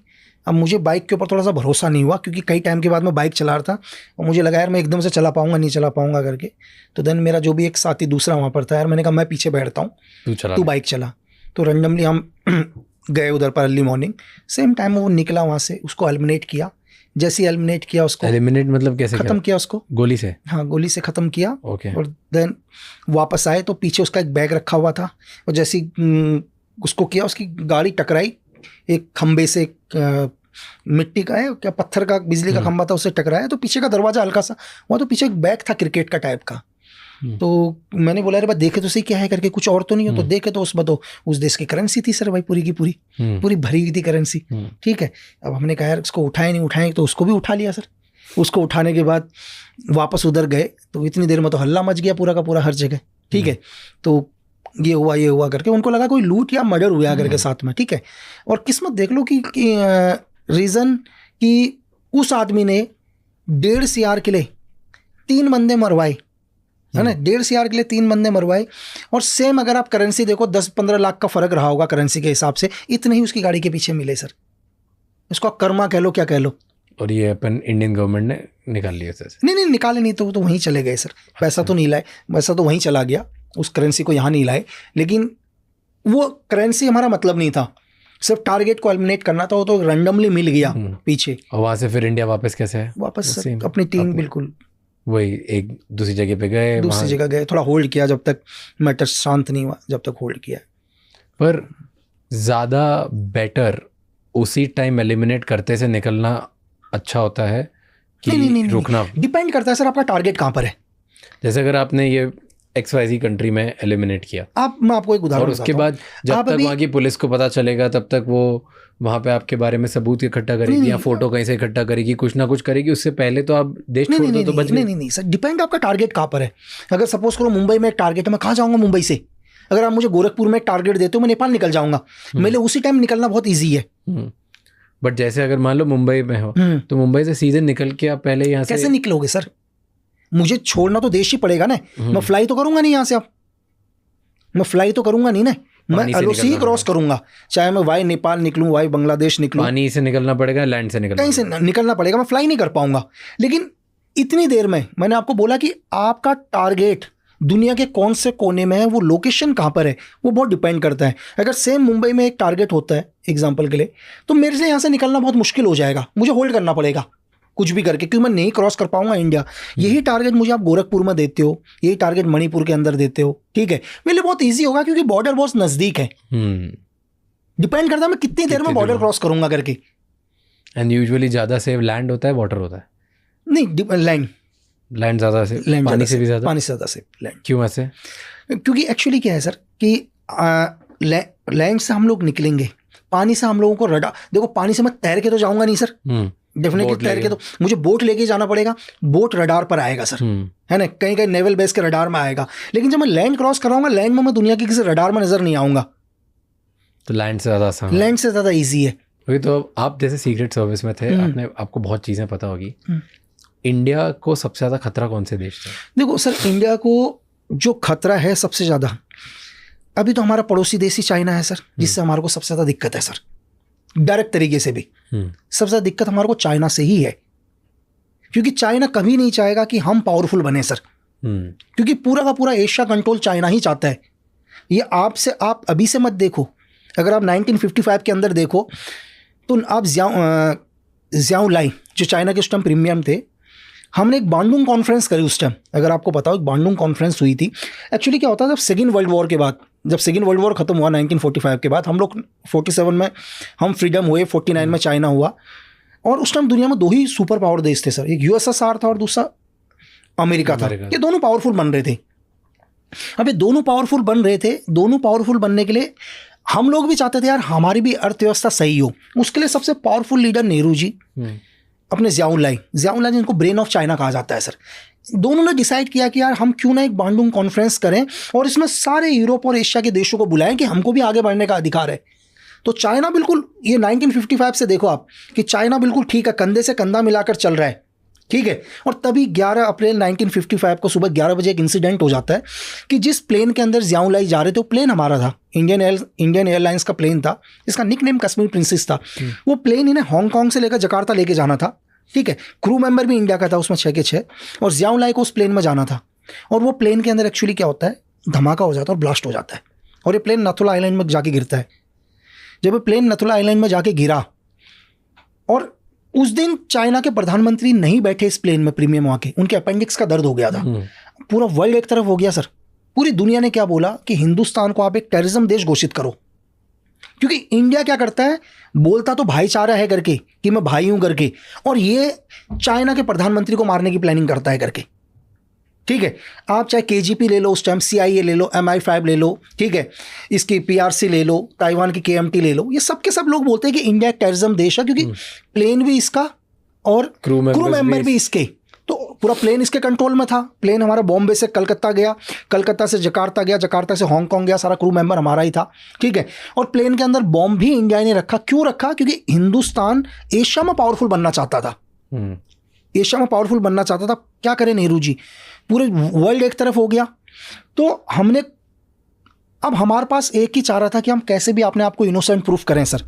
अब मुझे बाइक के ऊपर थोड़ा सा भरोसा नहीं हुआ, क्योंकि कई टाइम के बाद मैं बाइक चला रहा था और मुझे लगा यार मैं एकदम से चला पाऊंगा नहीं चला पाऊंगा करके। तो देन मेरा जो भी एक साथी दूसरा वहाँ पर था, यार मैंने कहा मैं पीछे बैठता हूँ, तू बाइक चला। तो रैंडमली हम गए उधर पर अर्ली मॉर्निंग, सेम टाइम वो निकला वहाँ से, उसको एलिमिनेट किया। जैसे एलिमिनेट किया उसको, एलिमिनेट मतलब कैसे खत्म किया उसको गोली से? हाँ, गोली से खत्म किया। ओके। और देन वापस आए तो पीछे उसका एक बैग रखा हुआ था, और जैसे उसको किया, उसकी गाड़ी टकराई एक खंबे से, मिट्टी का है क्या, पत्थर का, बिजली का खंबा था, उससे टकराया, तो पीछे का दरवाजा हल्का सा वहाँ, तो पीछे एक बैग था क्रिकेट का टाइप का। तो मैंने बोला अरे भाई देखे तो सही क्या है करके, कुछ और तो नहीं हो? तो देखे तो उसमें तो उस देश की करेंसी थी सर भाई, पूरी की पूरी पूरी भरी हुई थी करेंसी। ठीक है, अब हमने कहा यार इसको उठाए नहीं उठाए, तो उसको भी उठा लिया सर। उसको उठाने के बाद वापस उधर गए, तो इतनी देर में तो हल्ला मच गया पूरा का पूरा हर जगह। ठीक है, तो ये हुआ करके उनको लगा कोई लूट या मर्डर हुआ करके साथ में। ठीक है, और किस्मत देख लो कि रीज़न कि उस आदमी ने 1.5 CR के लिए 3 बंदे मरवाए, है ना, 1.5 CR के लिए 3 बंदे मरवाए। और सेम अगर आप करेंसी देखो 10-15 लाख का फर्क रहा होगा करेंसी के हिसाब से, इतने ही उसकी गाड़ी के पीछे मिले सर। इसको कर्मा कह लो क्या कह लो। और ये अपन इंडियन गवर्नमेंट ने निकाल लिया सर? नहीं निकाले नहीं, तो वहीं चले गए सर। पैसा तो नहीं लाए, पैसा तो वहीं चला गया, उस करेंसी को यहाँ नहीं लाए। लेकिन वो करेंसी हमारा मतलब नहीं था, सिर्फ टारगेट को एलिमिनेट करना था। वो तो रैंडमली मिल गया पीछे। और वहाँ से फिर इंडिया वापस कैसे है? वापस सर अपनी टीम बिल्कुल वही एक दूसरी जगह पे गए, दूसरी जगह गए, थोड़ा होल्ड किया जब तक मैटर शांत नहीं हुआ, जब तक होल्ड किया। पर ज़्यादा बेटर उसी टाइम एलिमिनेट करते से निकलना अच्छा होता है कि नहीं, रुकना? डिपेंड करता है सर आपका टारगेट कहाँ पर है। जैसे अगर आपने ये XYZ कंट्री में एलिमिनेट किया, मैं आपको एक उदाहरण, और उसके बाद जब तक वहाँ की पुलिस को पता चलेगा तब तक वो वहाँ पे आपके बारे में सबूत इकट्ठा करेगी या फोटो कहीं से इकट्ठा करेगी, कुछ ना कुछ करेगी, उससे पहले तो आप देश छोड़ दो तो बच गए। नहीं सर, डिपेंड आपका टारगेट कहाँ पर है। अगर सपोज करो मुंबई में एक टारगेट है, मैं कहाँ जाऊँगा मुंबई से? अगर आप मुझे गोरखपुर में एक टारगेट देते हो, मैं नेपाल निकल जाऊँगा। मेरे लिए उसी टाइम निकलना बहुत ईजी है। बट जैसे अगर मान लो मुंबई में हो, तो मुंबई से सीधे निकल के आप पहले यहाँ से कैसे निकलोगे सर? मुझे छोड़ना तो देश ही पड़ेगा ना। मैं फ्लाई तो करूंगा नहीं यहाँ से, अब मैं फ्लाई तो करूंगा नहीं ना, मैं LOC ही क्रॉस करूंगा, चाहे मैं वाई नेपाल निकलूं, वाई बांग्लादेश निकलूं। पानी से निकलना पड़ेगा, लैंड से निकलना, कहीं से निकलना पड़ेगा, मैं फ्लाई नहीं कर पाऊंगा। लेकिन इतनी देर में मैंने आपको बोला कि आपका टारगेट दुनिया के कौन से कोने में है, वो लोकेशन कहाँ पर है, वो बहुत डिपेंड करता है। अगर सेम मुंबई में एक टारगेट होता है एग्जाम्पल के लिए, तो मेरे से यहाँ से निकलना बहुत मुश्किल हो जाएगा, मुझे होल्ड करना पड़ेगा कुछ भी करके, क्योंकि मैं नहीं क्रॉस कर पाऊंगा इंडिया। यही टारगेट मुझे आप गोरखपुर में देते हो, यही टारगेट मणिपुर के अंदर देते हो, ठीक है, मेरे लिए बहुत ईजी होगा क्योंकि बॉर्डर बहुत नजदीक है। डिपेंड करता है मैं कितनी देर में बॉर्डर क्रॉस करूंगा करके। एंड यूजुअली ज़्यादा सेफ लैंड होता है, वाटर होता है? नहीं, लैंड ज़्यादा सेफ, पानी से भी ज़्यादा, पानी से ज़्यादा सेफ लैंड। क्यों ऐसे? क्योंकि एक्चुअली क्या है सर कि लैंड से हम लोग निकलेंगे, पानी से हम लोगों को रडार, देखो पानी से मैं तैर के तो जाऊंगा नहीं सर, डेफिनेटली तैर के तो मुझे बोट लेके जाना पड़ेगा, बोट रडार पर आएगा सर, है ना, कहीं कहीं नेवल बेस के रडार में आएगा। लेकिन जब मैं लैंड क्रॉस कराऊंगा, लैंड में मैं दुनिया के किसी रडार में नजर नहीं आऊंगा, तो लैंड से ज़्यादा आसान, लैंड से ज़्यादा ईजी है। वही तो, आप जैसे सीक्रेट सर्विस में थे, आपको बहुत चीज़ें पता होगी। इंडिया को सबसे ज़्यादा खतरा कौन से देश से? देखो सर, इंडिया को जो खतरा है सबसे ज़्यादा, अभी तो हमारा पड़ोसी देश ही चाइना है सर, जिससे हमारे को सबसे ज़्यादा दिक्कत है सर, डायरेक्ट तरीके से भी सबसे ज़्यादा दिक्कत हमारे को चाइना से ही है। क्योंकि चाइना कभी नहीं चाहेगा कि हम पावरफुल बने सर, क्योंकि पूरा का पूरा एशिया कंट्रोल चाइना ही चाहता है। ये आप अभी से मत देखो, अगर आप 1955 के अंदर देखो तो आप ज़ियाओ लाई जो चाइना के उस टाइम प्रीमियम थे, हमने एक बांडुंग कॉन्फ्रेंस करी उस टाइम, अगर आपको पता हो, एक बांडुंग कॉन्फ्रेंस हुई थी। एक्चुअली क्या होता था, जब सेकेंड वर्ल्ड वॉर के बाद, जब सेकेंड वर्ल्ड वॉर खत्म हुआ 1945 के बाद, हम लोग 47 में हम फ्रीडम हुए, 49 में चाइना हुआ, और उस टाइम दुनिया में 2 ही सुपर पावर देश थे सर, एक USSR था और दूसरा अमेरिका था। ये दोनों पावरफुल बन रहे थे। अब ये दोनों पावरफुल बन रहे थे, दोनों पावरफुल बनने के लिए हम लोग भी चाहते थे यार हमारी भी अर्थव्यवस्था सही हो। उसके लिए सबसे पावरफुल लीडर नेहरू जी, अपने ज़ियाओ लाई जिनको ब्रेन ऑफ चाइना कहा जाता है सर, दोनों ने डिसाइड किया कि यार हम क्यों ना एक बांडुंग कॉन्फ्रेंस करें और इसमें सारे यूरोप और एशिया के देशों को बुलाएं कि हमको भी आगे बढ़ने का अधिकार है। तो चाइना बिल्कुल, ये 1955 से देखो आप कि चाइना बिल्कुल ठीक है, कंधे से कंधा मिलाकर चल रहा है, ठीक है। और तभी 11 अप्रैल 1955 को सुबह 11 बजे एक इंसिडेंट हो जाता है कि जिस प्लेन के अंदर ज़ियाओ लाई जा रहे थे, वो प्लेन हमारा था, इंडियन एयरलाइंस का प्लेन था, इसका निकनेम कश्मीर प्रिंसेस था। वो प्लेन इन्हें हांगकांग से लेकर जकार्ता लेके जाना था, ठीक है। क्रू मेंबर भी इंडिया का था उसमें 6 के 6, और ज़ियाओ लाई को उस प्लेन में जाना था। और वो प्लेन के अंदर एक्चुअली क्या होता है, धमाका हो जाता है और ब्लास्ट हो जाता है, और ये प्लेन नथुला आइलैंड में जाके गिरता है। जब ये प्लेन नथुला आइलैंड में जाके गिरा और उस दिन चाइना के प्रधानमंत्री नहीं बैठे इस प्लेन में प्रीमियम वहाँ के, उनके अपेंडिक्स का दर्द हो गया था। पूरा वर्ल्ड एक तरफ हो गया सर। पूरी दुनिया ने क्या बोला कि हिंदुस्तान को आप एक टेररिज्म देश घोषित करो, क्योंकि इंडिया क्या करता है, बोलता तो भाईचारा है करके कि मैं भाई हूं करके, और ये चाइना के प्रधानमंत्री को मारने की प्लानिंग करता है करके। ठीक है, आप चाहे KGP ले लो, उस टाइम CIA ले लो, MI5 ले लो, ठीक है, इसकी PRC ले लो, ताइवान की KMT ले लो, ये सब के सब लोग बोलते हैं कि इंडिया एक टेररिज्म देश है, क्योंकि प्लेन भी इसका और क्रू मेंबर भी इसके, तो पूरा प्लेन इसके कंट्रोल में था। प्लेन हमारा बॉम्बे से कलकत्ता गया, कलकत्ता से जकार्ता गया, जकार्ता से हांगकांग गया, सारा क्रू मेंबर हमारा ही था। ठीक है, और प्लेन के अंदर बॉम्ब भी इंडिया ने रखा। क्यों रखा? क्योंकि हिंदुस्तान एशिया में पावरफुल बनना चाहता था, एशिया में पावरफुल बनना चाहता था। क्या करें नेहरू जी, पूरे वर्ल्ड एक तरफ हो गया। तो हमने, अब हमारे पास एक ही चाह रहा था कि हम कैसे भी अपने आप को इनोसेंट प्रूफ करें सर।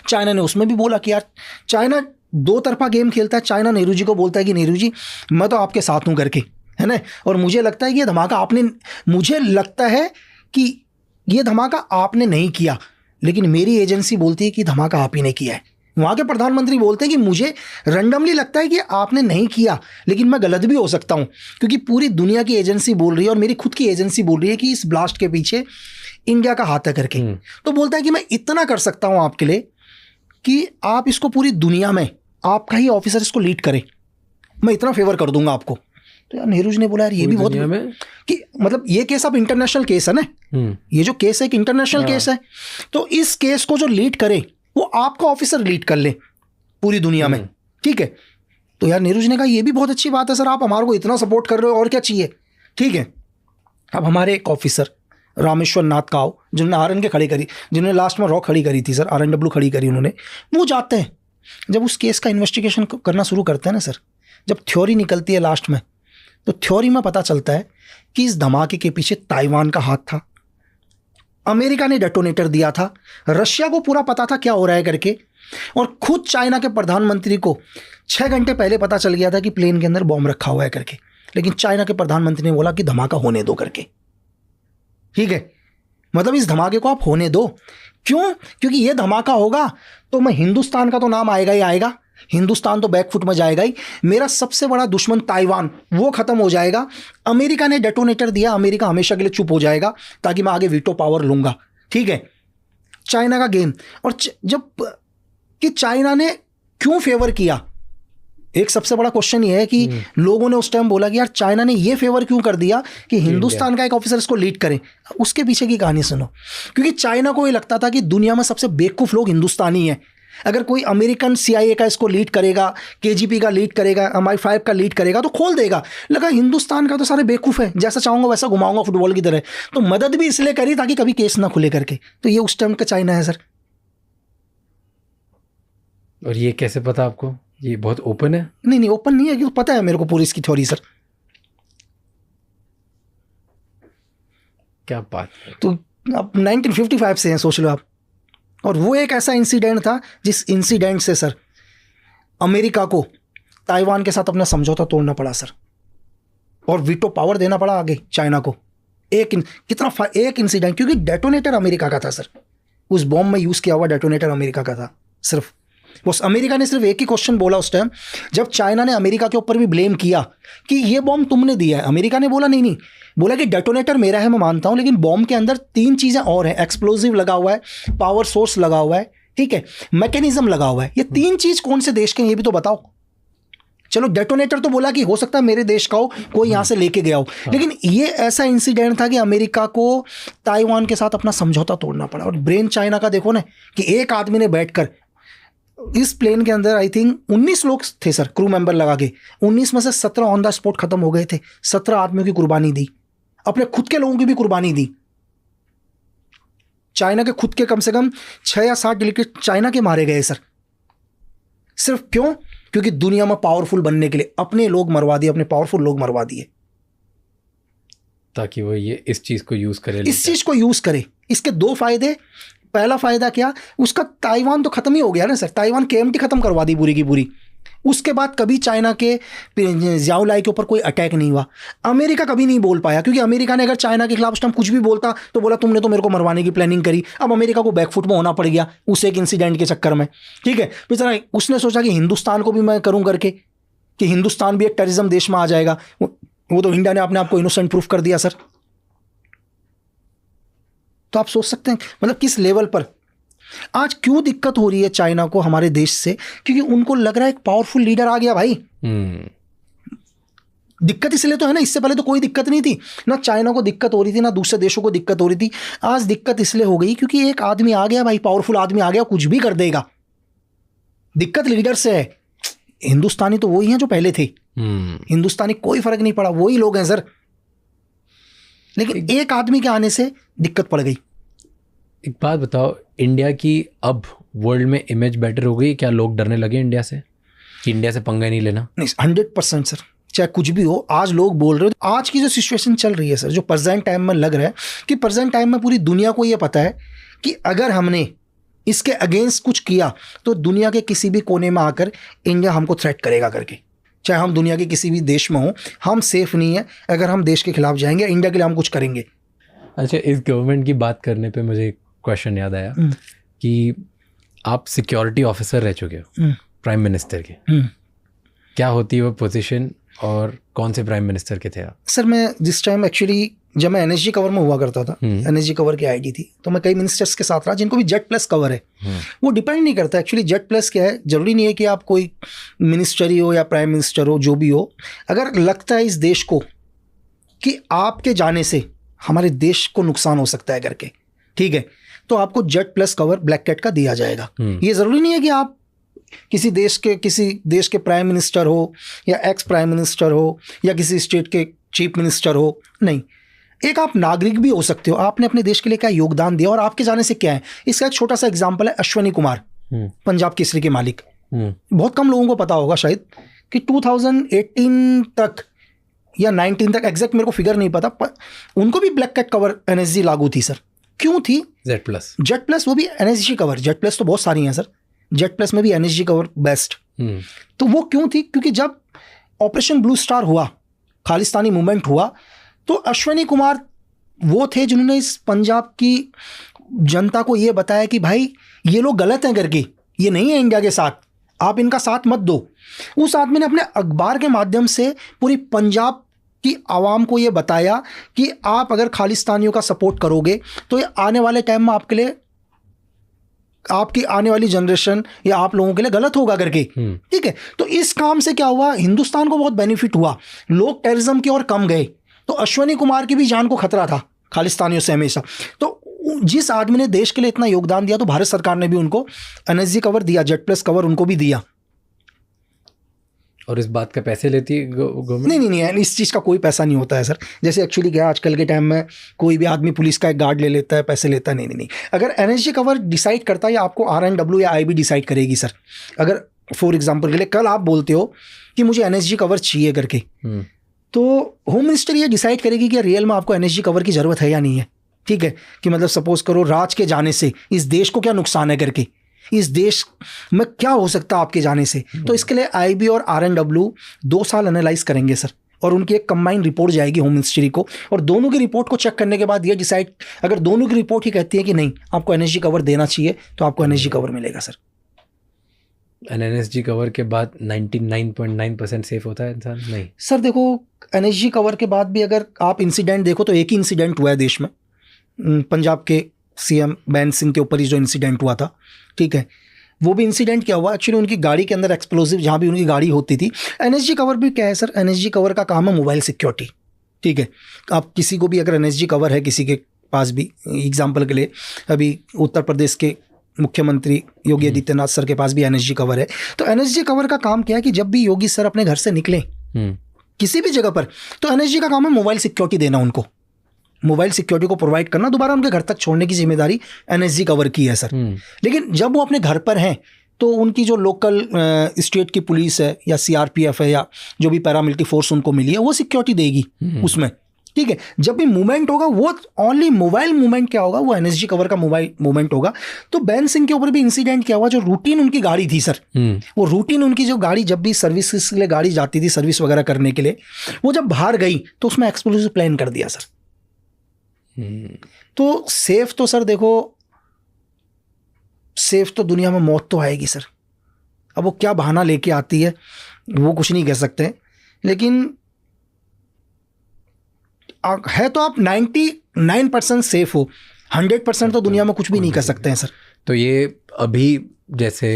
चाइना ने उसमें भी बोला कि यार, चाइना दो तरफा गेम खेलता है। चाइना नेहरू जी को बोलता है कि नेहरू जी मैं तो आपके साथ हूं करके, है ना, और मुझे लगता है कि ये धमाका आपने, मुझे लगता है कि ये धमाका आपने नहीं किया, लेकिन मेरी एजेंसी बोलती है कि धमाका आप ही ने किया है। वहाँ के प्रधानमंत्री बोलते हैं कि मुझे रैंडमली लगता है कि आपने नहीं किया, लेकिन मैं गलत भी हो सकता हूँ, क्योंकि पूरी दुनिया की एजेंसी बोल रही है और मेरी खुद की एजेंसी बोल रही है कि इस ब्लास्ट के पीछे इंडिया का हाथ है करके। तो बोलता है कि मैं इतना कर सकता हूँ आपके लिए कि आप इसको पूरी दुनिया में, आपका ही ऑफिसर इसको लीड करे, मैं इतना फेवर कर दूंगा आपको। तो यार नेहरू जी ने बोला यार ये भी बहुत कि मतलब ये केस अब इंटरनेशनल केस है ना, ये जो केस है एक इंटरनेशनल केस है, तो इस केस को जो लीड करे वो आपका ऑफिसर लीड कर ले पूरी दुनिया में। ठीक है, तो यार नेहरू जी ने कहा ये भी बहुत अच्छी बात है सर, आप हमारे को इतना सपोर्ट कर रहे हो, और क्या चाहिए। ठीक है, अब हमारे एक ऑफिसर रामेश्वर नाथ काव, जिन्होंने RN के खड़ी करी, जिन्होंने लास्ट में रॉ खड़ी करी थी सर, RNW खड़ी करी उन्होंने, वो जाते हैं जब उस केस का इन्वेस्टिगेशन करना शुरू करते हैं ना सर, जब थ्योरी निकलती है लास्ट में, तो थ्योरी में पता चलता है कि इस धमाके के पीछे ताइवान का हाथ था, अमेरिका ने डेटोनेटर दिया था, रशिया को पूरा पता था क्या हो रहा है करके, और खुद चाइना के प्रधानमंत्री को 6 घंटे पहले पता चल गया था कि प्लेन के अंदर बॉम्ब रखा हुआ है करके, लेकिन चाइना के प्रधानमंत्री ने बोला कि धमाका होने दो करके। ठीक है, मतलब इस धमाके को आप होने दो। क्यों? क्योंकि ये धमाका होगा तो मैं हिंदुस्तान का तो नाम आएगा ही आएगा, हिंदुस्तान तो बैकफुट में जाएगा ही, मेरा सबसे बड़ा दुश्मन ताइवान वो खत्म हो जाएगा। अमेरिका ने डेटोनेटर दिया, अमेरिका हमेशा के लिए चुप हो जाएगा ताकि मैं आगे वीटो पावर लूंगा। ठीक है, चाइना का गेम। और जब कि चाइना ने क्यों फेवर किया, एक सबसे बड़ा क्वेश्चन ये है कि लोगों ने उस टाइम बोला कि यार चाइना ने ये फेवर क्यों कर दिया कि हिंदुस्तान का एक ऑफिसर इसको लीड करे। उसके पीछे की कहानी सुनो, क्योंकि चाइना को ये लगता था कि दुनिया में सबसे बेवकूफ़ लोग हिंदुस्तानी हैं। अगर कोई अमेरिकन CIA का इसको लीड करेगा, KGP का लीड करेगा, MI5 का लीड करेगा तो खोल देगा। लगा हिंदुस्तान का तो सारे बेवकूफ़ है, जैसा चाहूँगा वैसा घुमाऊंगा फुटबॉल की तरह। तो मदद भी इसलिए करी ताकि कभी केस ना खुले करके। तो ये उस टाइम का चाइना है सर। और ये कैसे पता आपको? ये बहुत ओपन है? नहीं ओपन नहीं है, कि तो पता है मेरे को पूरी इसकी थ्योरी सर। क्या बात है। तो अब 1955 से हैं, सोच लो आप। और वो एक ऐसा इंसिडेंट था जिस इंसिडेंट से सर अमेरिका को ताइवान के साथ अपना समझौता तोड़ना पड़ा सर, और वीटो पावर देना पड़ा आगे चाइना को। एक इंसिडेंट, क्योंकि डेटोनेटर अमेरिका का था सर, उस बॉम्ब में यूज़ किया हुआ डेटोनेटर अमेरिका का था। सिर्फ बस अमेरिका ने सिर्फ एक ही क्वेश्चन बोला उस टाइम, जब चाइना ने अमेरिका के ऊपर भी ब्लेम किया कि ये बॉम्ब तुमने दिया है। अमेरिका ने बोला नहीं, बोला कि डेटोनेटर मेरा है, मैं मानता हूं, लेकिन बॉम्ब के अंदर 3 चीज़ें और हैं। एक्सप्लोजिव लगा हुआ है, पावर सोर्स लगा हुआ है, ठीक है, मैकेनिज्म लगा हुआ है। ये 3 चीज़ कौन से देश के हैं ये भी तो बताओ। चलो डेटोनेटर तो बोला कि हो सकता है मेरे देश का हो, कोई यहाँ से लेके गया हो, लेकिन ये ऐसा इंसिडेंट था कि अमेरिका को ताइवान के साथ अपना समझौता तोड़ना पड़ा। और ब्रेन चाइना का देखो ना, कि एक आदमी ने बैठकर इस प्लेन के अंदर आई थिंक 19 लोग थे सर, क्रू मेंबर लगा के। 19 में से 17 ऑन द स्पॉट खत्म हो गए थे। 17 आदमियों की कुर्बानी दी, अपने खुद के लोगों की भी कुर्बानी दी। चाइना के खुद के कम से कम 6 या 7 डेलीगेट चाइना के मारे गए सर। सिर्फ क्यों? क्योंकि दुनिया में पावरफुल बनने के लिए अपने लोग मरवा दिए, अपने पावरफुल लोग मरवा दिए, ताकि वो ये इस चीज को यूज करे, इस चीज को यूज करे। इसके 2 फायदे। पहला फायदा क्या, उसका ताइवान तो खत्म ही हो गया ना सर। ताइवान KMT खत्म करवा दी पूरी की पूरी, उसके बाद कभी चाइना के ज़ियाओलाई के ऊपर कोई अटैक नहीं हुआ। अमेरिका कभी नहीं बोल पाया, क्योंकि अमेरिका ने अगर चाइना के खिलाफ उस टाइम कुछ भी बोलता तो बोला तुमने तो मेरे को मरवाने की प्लानिंग करी। अब अमेरिका को बैकफुट में होना पड़ गया उस एक इंसिडेंट के चक्कर में, ठीक है। बेचारा उसने सोचा कि हिंदुस्तान को भी मैं करूँ करके, कि हिंदुस्तान भी एक टेररिज्म देश में आ जाएगा। वो तो इंडिया ने अपने आप को इनोसेंट प्रूफ कर दिया सर। तो आप सोच सकते हैं मतलब किस लेवल पर आज क्यों दिक्कत हो रही है चाइना को हमारे देश से, क्योंकि उनको लग रहा है एक पावरफुल लीडर आ गया भाई। दिक्कत इसलिए तो है ना, इससे पहले तो कोई दिक्कत नहीं थी, ना चाइना को दिक्कत हो रही थी ना दूसरे देशों को दिक्कत हो रही थी। आज दिक्कत इसलिए हो गई क्योंकि एक आदमी आ गया भाई, पावरफुल आदमी आ गया, कुछ भी कर देगा। दिक्कत लीडर से है। हिंदुस्तानी तो वही हैं जो पहले थे, हिंदुस्तानी कोई फर्क नहीं पड़ा, वही लोग हैं सर, लेकिन एक आदमी के आने से दिक्कत पड़ गई। एक बात बताओ, इंडिया की अब वर्ल्ड में इमेज बेटर हो गई? क्या लोग डरने लगे इंडिया से कि इंडिया से पंगा नहीं लेना? नहीं, 100% सर, चाहे कुछ भी हो। आज लोग बोल रहे हो, आज की जो सिचुएशन चल रही है सर, जो प्रेजेंट टाइम में लग रहा है कि प्रेजेंट टाइम में पूरी दुनिया को ये पता है कि अगर हमने इसके अगेंस्ट कुछ किया तो दुनिया के किसी भी कोने में आकर इंडिया हमको थ्रेट करेगा करके। चाहे हम दुनिया के किसी भी देश में हो, हम सेफ नहीं है अगर हम देश के खिलाफ जाएंगे, इंडिया के लिए हम कुछ करेंगे। अच्छा, इस गवर्नमेंट की बात करने पे मुझे एक क्वेश्चन याद आया कि आप सिक्योरिटी ऑफिसर रह चुके हो प्राइम मिनिस्टर के। क्या होती है वो पोजीशन और कौन से प्राइम मिनिस्टर के थे आप? सर मैं जिस टाइम एक्चुअली जब मैं एनएसजी कवर में हुआ करता था, एनएसजी कवर की आईडी थी, तो मैं कई मिनिस्टर्स के साथ रहा जिनको भी जेट प्लस कवर है। वो डिपेंड नहीं करता एक्चुअली जेट प्लस क्या है, जरूरी नहीं है कि आप कोई मिनिस्टर ही हो या प्राइम मिनिस्टर हो, जो भी हो। अगर लगता है इस देश को कि आपके जाने से हमारे देश को नुकसान हो सकता है करके, ठीक है, तो आपको Z plus cover black cat का दिया जाएगा। ये ज़रूरी नहीं है कि आप किसी देश के प्राइम मिनिस्टर हो या एक्स प्राइम मिनिस्टर हो या किसी स्टेट के चीफ मिनिस्टर हो, नहीं, एक आप नागरिक भी हो सकते हो। आपने अपने देश के लिए क्या योगदान दिया और आपके जाने से क्या है। इसका एक छोटा सा एग्जांपल है अश्वनी कुमार, पंजाब केसरी के मालिक। बहुत कम लोगों को पता होगा शायद कि 2018 तक या 19 तक, एग्जैक्ट मेरे को फिगर नहीं पता, पर उनको भी ब्लैक कैट कवर एनएसजी लागू थी सर। क्यों थी? जेट प्लस वो भी एनएसजी कवर, जेट प्लस तो बहुत सारी हैं सर, जेट प्लस में भी एनएसजी कवर बेस्ट। तो वो क्यों थी? क्योंकि जब ऑपरेशन ब्लू स्टार हुआ, खालिस्तानी मूवमेंट हुआ, तो अश्वनी कुमार वो थे जिन्होंने इस पंजाब की जनता को ये बताया कि भाई ये लोग गलत हैं करके, ये नहीं है इंडिया के साथ, आप इनका साथ मत दो। उस आदमी ने अपने अखबार के माध्यम से पूरी पंजाब की आवाम को ये बताया कि आप अगर खालिस्तानियों का सपोर्ट करोगे तो ये आने वाले टाइम में आपके लिए, आपकी आने वाली जनरेशन या आप लोगों के लिए गलत होगा करके, ठीक है। तो इस काम से क्या हुआ, हिंदुस्तान को बहुत बेनिफिट हुआ, लोग टेररिज्म की ओर कम गए। तो अश्वनी कुमार की भी जान को खतरा था खालिस्तानियों से हमेशा। तो जिस आदमी ने देश के लिए इतना योगदान दिया, तो भारत सरकार ने भी उनको एनएसजी कवर दिया, जेट प्लस कवर उनको भी दिया। और इस बात का पैसे लेती है गवर्नमेंट? नहीं, इस चीज़ का कोई पैसा नहीं होता है सर। जैसे एक्चुअली क्या आजकल के टाइम में कोई भी आदमी पुलिस का एक गार्ड ले लेता है, पैसे लेता है, नहीं। अगर एनएसजी कवर डिसाइड करता है या आपको RNW या IB डिसाइड करेगी सर। अगर फॉर एग्जाम्पल के लिए कल आप बोलते हो कि मुझे एनएसजी कवर चाहिए करके, तो होम मिनिस्टर ये डिसाइड करेगी कि रियल में आपको एनएसजी कवर की ज़रूरत है या नहीं है, ठीक है। कि मतलब सपोज करो राज के जाने से इस देश को क्या नुकसान है करके, इस देश में क्या हो सकता है आपके जाने से। तो इसके लिए IB और RNW 2 साल एनालाइज करेंगे सर, और उनकी एक कंबाइंड रिपोर्ट जाएगी होम मिनिस्ट्री को, और दोनों की रिपोर्ट को चेक करने के बाद ये डिसाइड, अगर दोनों की रिपोर्ट ही कहती है कि नहीं आपको एनएसजी कवर देना चाहिए, तो आपको एनएसजी कवर मिलेगा सर। एनएसजी कवर के बाद 99.9% सेफ होता है इंसान? नहीं सर, देखो एनएसजी कवर के बाद भी अगर आप इंसिडेंट देखो तो एक ही इंसिडेंट हुआ है देश में, पंजाब के CM बैन सिंह के ऊपर ही जो इंसिडेंट हुआ था, ठीक है। वो भी इंसिडेंट क्या हुआ, एक्चुअली उनकी गाड़ी के अंदर एक्सप्लोजिव, जहाँ भी उनकी गाड़ी होती थी। एनएसजी कवर भी क्या है सर, एनएसजी कवर का काम है मोबाइल सिक्योरिटी, ठीक है। आप किसी को भी अगर एनएसजी कवर है किसी के पास भी, एग्जाम्पल के लिए अभी उत्तर प्रदेश के मुख्यमंत्री योगी आदित्यनाथ सर के पास भी एनएसजी कवर है। तो एनएसजी कवर का काम क्या है कि जब भी योगी सर अपने घर से निकलें किसी भी जगह पर, तो एनएसजी का काम है मोबाइल सिक्योरिटी देना, उनको मोबाइल सिक्योरिटी को प्रोवाइड करना, दोबारा उनके घर तक छोड़ने की जिम्मेदारी एनएसजी कवर की है सर। लेकिन जब वो अपने घर पर हैं तो उनकी जो लोकल स्टेट की पुलिस है या CRPF है या जो भी पैरामिलिट्री फोर्स उनको मिली है, वो सिक्योरिटी देगी उसमें, ठीक है, जब भी मूवमेंट होगा वो ओनली मोबाइल मूवमेंट क्या होगा, वो एनएसजी कवर का मोबाइल मूवमेंट होगा। तो बैन सिंह के ऊपर भी इंसिडेंट क्या हुआ, जो रूटीन उनकी गाड़ी थी सर, वो रूटीन उनकी जो गाड़ी जब भी सर्विस के लिए गाड़ी जाती थी सर्विस वगैरह करने के लिए, वो जब बाहर गई तो उसमें एक्सप्लोसिव प्लान कर दिया सर। तो सेफ तो सर देखो, सेफ तो दुनिया में मौत तो आएगी सर। अब वो क्या बहाना लेके आती है वो कुछ नहीं कह सकते, लेकिन है तो आप 99% सेफ हो, 100% तो दुनिया में कुछ भी नहीं कर सकते हैं सर। तो ये अभी जैसे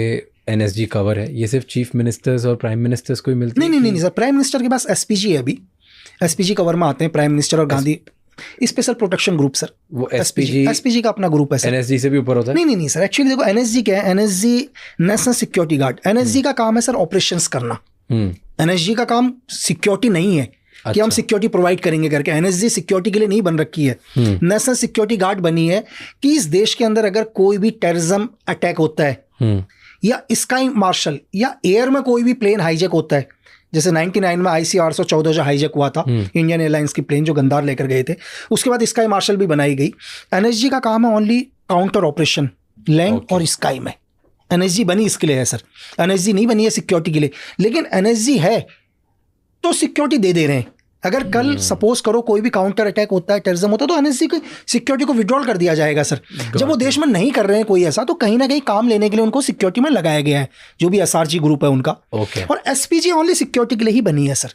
एनएसजी कवर है, ये सिर्फ चीफ मिनिस्टर्स और प्राइम मिनिस्टर्स को ही मिलती है? नहीं सर, प्राइम मिनिस्टर के पास एसपीजी है, अभी एसपीजी कवर में आते हैं प्राइम मिनिस्टर और Gandhi special protection group sir. वो एसपीजी का अपना ग्रुप है सर। एनएसजी से भी ऊपर होता है? नहीं सर, एक्चुअली देखो एनएसजी क्या है, NSG national security guard. NSG का काम है सर ऑपरेशंस करना। एनएसजी का काम सिक्योरिटी नहीं है कि हम सिक्योरिटी प्रोवाइड करेंगे करके। एनएसजी सिक्योरिटी के लिए नहीं बन रखी है, नेशनल सिक्योरिटी गार्ड बनी है कि इस देश के अंदर अगर कोई भी टेररिज्म अटैक होता है या स्काई मार्शल या एयर में कोई भी प्लेन हाईजैक होता है, जैसे 99 में IC-814 जो हाईजैक हुआ था इंडियन एयरलाइंस की प्लेन जो गंदार लेकर गए थे, उसके बाद स्काई मार्शल भी बनाई गई। एनएसजी का काम है ओनली काउंटर ऑपरेशन लैंड और स्काई में। एनएसजी बनी इसके लिए है सर, एनएसजी नहीं बनी है सिक्योरिटी के लिए। लेकिन एनएसजी है तो सिक्योरिटी दे रहे हैं। अगर कल सपोज करो कोई भी काउंटर अटैक होता है, टेररिज्म होता है, तो एनएसजी की सिक्योरिटी को विड्रॉल कर दिया जाएगा सर। जब वो देश में नहीं कर रहे हैं कोई ऐसा, तो कहीं ना कहीं काम लेने के लिए उनको सिक्योरिटी में लगाया गया है, जो भी एसआरजी ग्रुप है उनका। और एसपीजी ओनली सिक्योरिटी के लिए ही बनी है सर।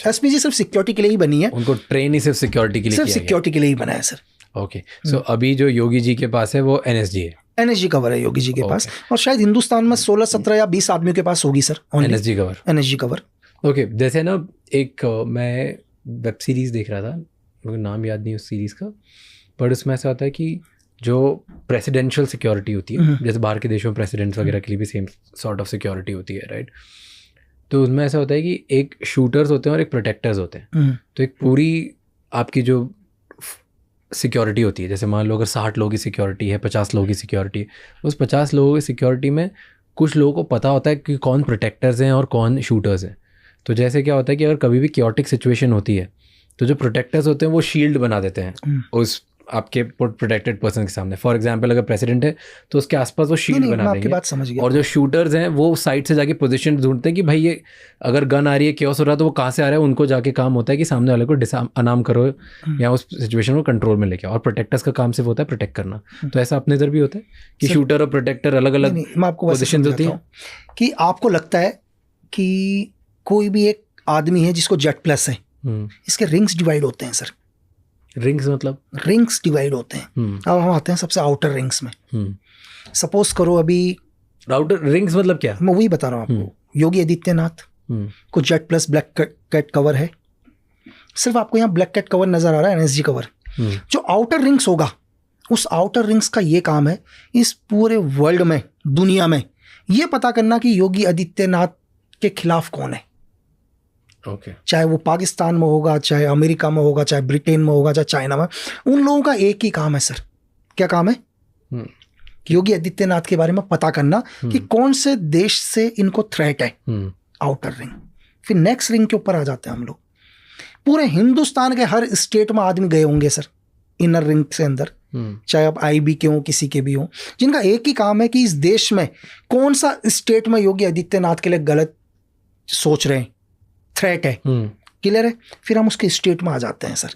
एसपीजी सिर्फ सिक्योरिटी के लिए ही बनी है, उनको ट्रेन ही सिर्फ सिक्योरिटी के लिए, सिर्फ सिक्योरिटी के लिए ही बना है सर। ओके, सो अभी जो योगी जी के पास है वो एनएसजी है, एनएसजी कवर है योगी जी के पास। और शायद हिंदुस्तान में 16, 17 या 20 आदमियों के पास होगी sir NSG cover. NSG cover. Okay, जैसे ना एक मैं वेब सीरीज़ देख रहा था, मुझे नाम याद नहीं उस सीरीज़ का, पर उसमें ऐसा होता है कि जो प्रेसिडेंशियल सिक्योरिटी होती है, जैसे बाहर के देशों में प्रेसिडेंट्स वगैरह के लिए भी सेम सॉर्ट ऑफ सिक्योरिटी होती है, राइट? तो उसमें ऐसा होता है कि एक शूटर्स होते हैं और एक प्रोटेक्टर्स होते हैं। तो एक पूरी आपकी जो सिक्योरिटी होती है, जैसे मान लो अगर 60 लोगों की सिक्योरिटी है, 50 लोगों की सिक्योरिटी है, उस 50 लोगों की सिक्योरिटी में कुछ लोगों को पता होता है कि कौन प्रोटेक्टर्स हैं और कौन शूटर्स हैं। तो जैसे क्या होता है कि अगर कभी भी क्योटिक सिचुएशन होती है तो जो प्रोटेक्टर्स होते हैं वो शील्ड बना देते हैं उस आपके प्रोटेक्टेड पर्सन के सामने। फॉर एग्जांपल अगर प्रेसिडेंट है तो उसके आसपास वो शील्ड बना देंगे। बात समझ गया। और जो शूटर्स हैं वो साइड से जाके पोजीशन ढूंढते हैं कि भाई ये अगर गन आ रही है, क्योस हो रहा है, तो वो कहाँ से आ रहा है, उनको जाके काम होता है कि सामने वाले को अनाम करो या उस सिचुएशन को कंट्रोल में लेके आओ। और प्रोटेक्टर्स का काम सिर्फ होता है प्रोटेक्ट करना। तो ऐसा अपने इधर भी होता है कि शूटर और प्रोटेक्टर अलग अलग पोजिशन होती है। कि आपको लगता है कि कोई भी एक आदमी है जिसको जेट प्लस है, इसके रिंग्स डिवाइड होते हैं सर। रिंग्स मतलब? रिंग्स डिवाइड होते हैं। अब हम आते हैं सबसे आउटर रिंग्स में। सपोज करो अभी आउटर रिंग्स मतलब क्या? मैं वही बता रहा हूँ आपको। योगी आदित्यनाथ को Z plus black cat cover है, सिर्फ आपको यहाँ ब्लैक कैट कवर नजर आ रहा है, एनएसजी कवर। जो आउटर रिंग्स होगा, उस आउटर रिंग्स का ये काम है इस पूरे वर्ल्ड में, दुनिया में ये पता करना कि योगी आदित्यनाथ के खिलाफ कौन है। चाहे वो पाकिस्तान में होगा, चाहे अमेरिका में होगा, चाहे ब्रिटेन में होगा, चाहे चाइना में, उन लोगों का एक ही काम है सर। क्या काम है? योगी आदित्यनाथ के बारे में पता करना कि कौन से देश से इनको थ्रेट है। Outer ring. फिर नेक्स्ट रिंग के ऊपर आ जाते हैं हम लोग। पूरे हिंदुस्तान के हर स्टेट में आदमी गए होंगे सर इनर रिंग से अंदर, चाहे अब आईबी के हो, किसी के भी हो, जिनका एक ही काम है कि इस देश में कौन सा स्टेट में योगी आदित्यनाथ के लिए गलत सोच रहे हैं, थ्रेट है, क्लियर है। फिर हम उसके स्टेट में आ जाते हैं सर,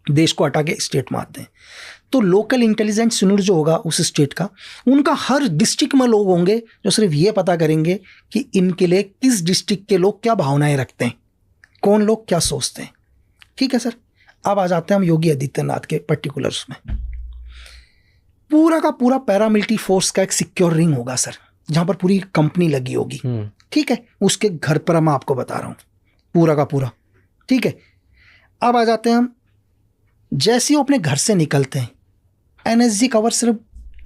देश को हटा के स्टेट में आते हैं। तो लोकल इंटेलिजेंस यूनिट जो होगा उस स्टेट का, उनका हर डिस्ट्रिक्ट में लोग होंगे जो सिर्फ ये पता करेंगे कि इनके लिए किस डिस्ट्रिक्ट के लोग क्या भावनाएं रखते हैं, कौन लोग क्या सोचते हैं। ठीक है सर। अब आ जाते हैं हम योगी आदित्यनाथ के पर्टिकुलर्स में। पूरा का पूरा पैरामिलिट्री फोर्स का एक सिक्योर रिंग होगा सर, जहां पर पूरी कंपनी लगी होगी। ठीक है। उसके घर पर मैं आपको बता रहा हूं पूरा का पूरा। ठीक है। अब आ जाते हैं हम, जैसे ही अपने घर से निकलते हैं, एनएसजी कवर सिर्फ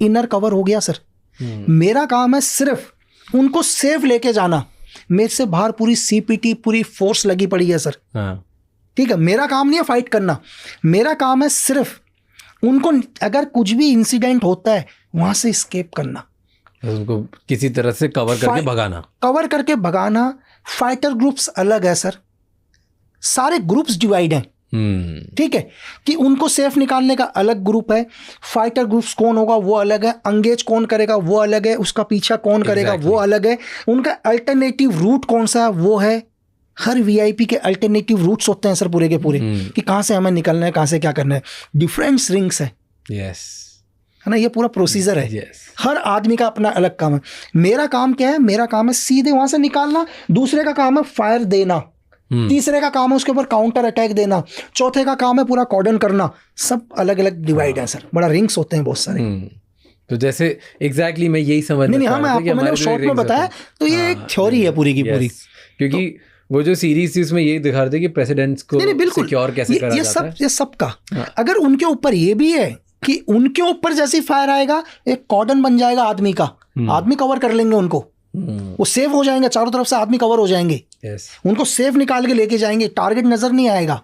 इनर कवर हो गया सर। मेरा काम है सिर्फ उनको सेफ लेके जाना। मेरे से बाहर पूरी सीपीटी, पूरी फोर्स लगी पड़ी है सर। ठीक है। मेरा काम नहीं है फाइट करना, मेरा काम है सिर्फ उनको, अगर कुछ भी इंसिडेंट होता है वहां से एस्केप करना, उनको किसी तरह से कवर करके भगाना। फाइटर ग्रुप्स अलग है सर, सारे ग्रुप्स डिवाइड हैं। ठीक है, कि उनको सेफ निकालने का अलग ग्रुप है, फाइटर ग्रुप्स कौन होगा वो अलग है, अंगेज कौन करेगा वो अलग है, उसका पीछा कौन करेगा वो अलग है, उनका अल्टरनेटिव रूट कौन सा है वो है। हर वीआईपी के अल्टरनेटिव रूट्स होते हैं सर पूरे के पूरे, कि कहाँ से हमें निकलना है, कहाँ से क्या करना है, डिफरेंट रिंग्स है, है ना, ये पूरा प्रोसीजर है। हर आदमी का अपना अलग काम है। मेरा काम क्या है, मेरा काम है सीधे वहां से निकालना, दूसरे का काम है फायर देना, तीसरे का काम है उसके ऊपर काउंटर अटैक देना, चौथे का काम है पूरा कॉर्डन करना। सब अलग अलग डिवाइड है सर, बड़ा रिंग्स होते हैं बहुत सारे। तो जैसे एग्जैक्टली मैं यही समझ नहीं हाँ, मैं आपको मैंने शॉर्ट में बताया, तो ये एक थ्योरी है पूरी की पूरी। क्योंकि वो जो सीरीज थी उसमें यही दिखा रहे थे कि प्रेसिडेंट्स को सिक्योर कैसे करा जाता है। ये सब का अगर उनके ऊपर ये भी है कि उनके ऊपर जैसे फायर आएगा एक कॉर्डन बन जाएगा आदमी का, आदमी कवर कर लेंगे उनको, वो सेफ हो जाएंगे, चारों तरफ से आदमी कवर हो जाएंगे, उनको सेफ निकाल के लेके जाएंगे, टारगेट नजर नहीं आएगा।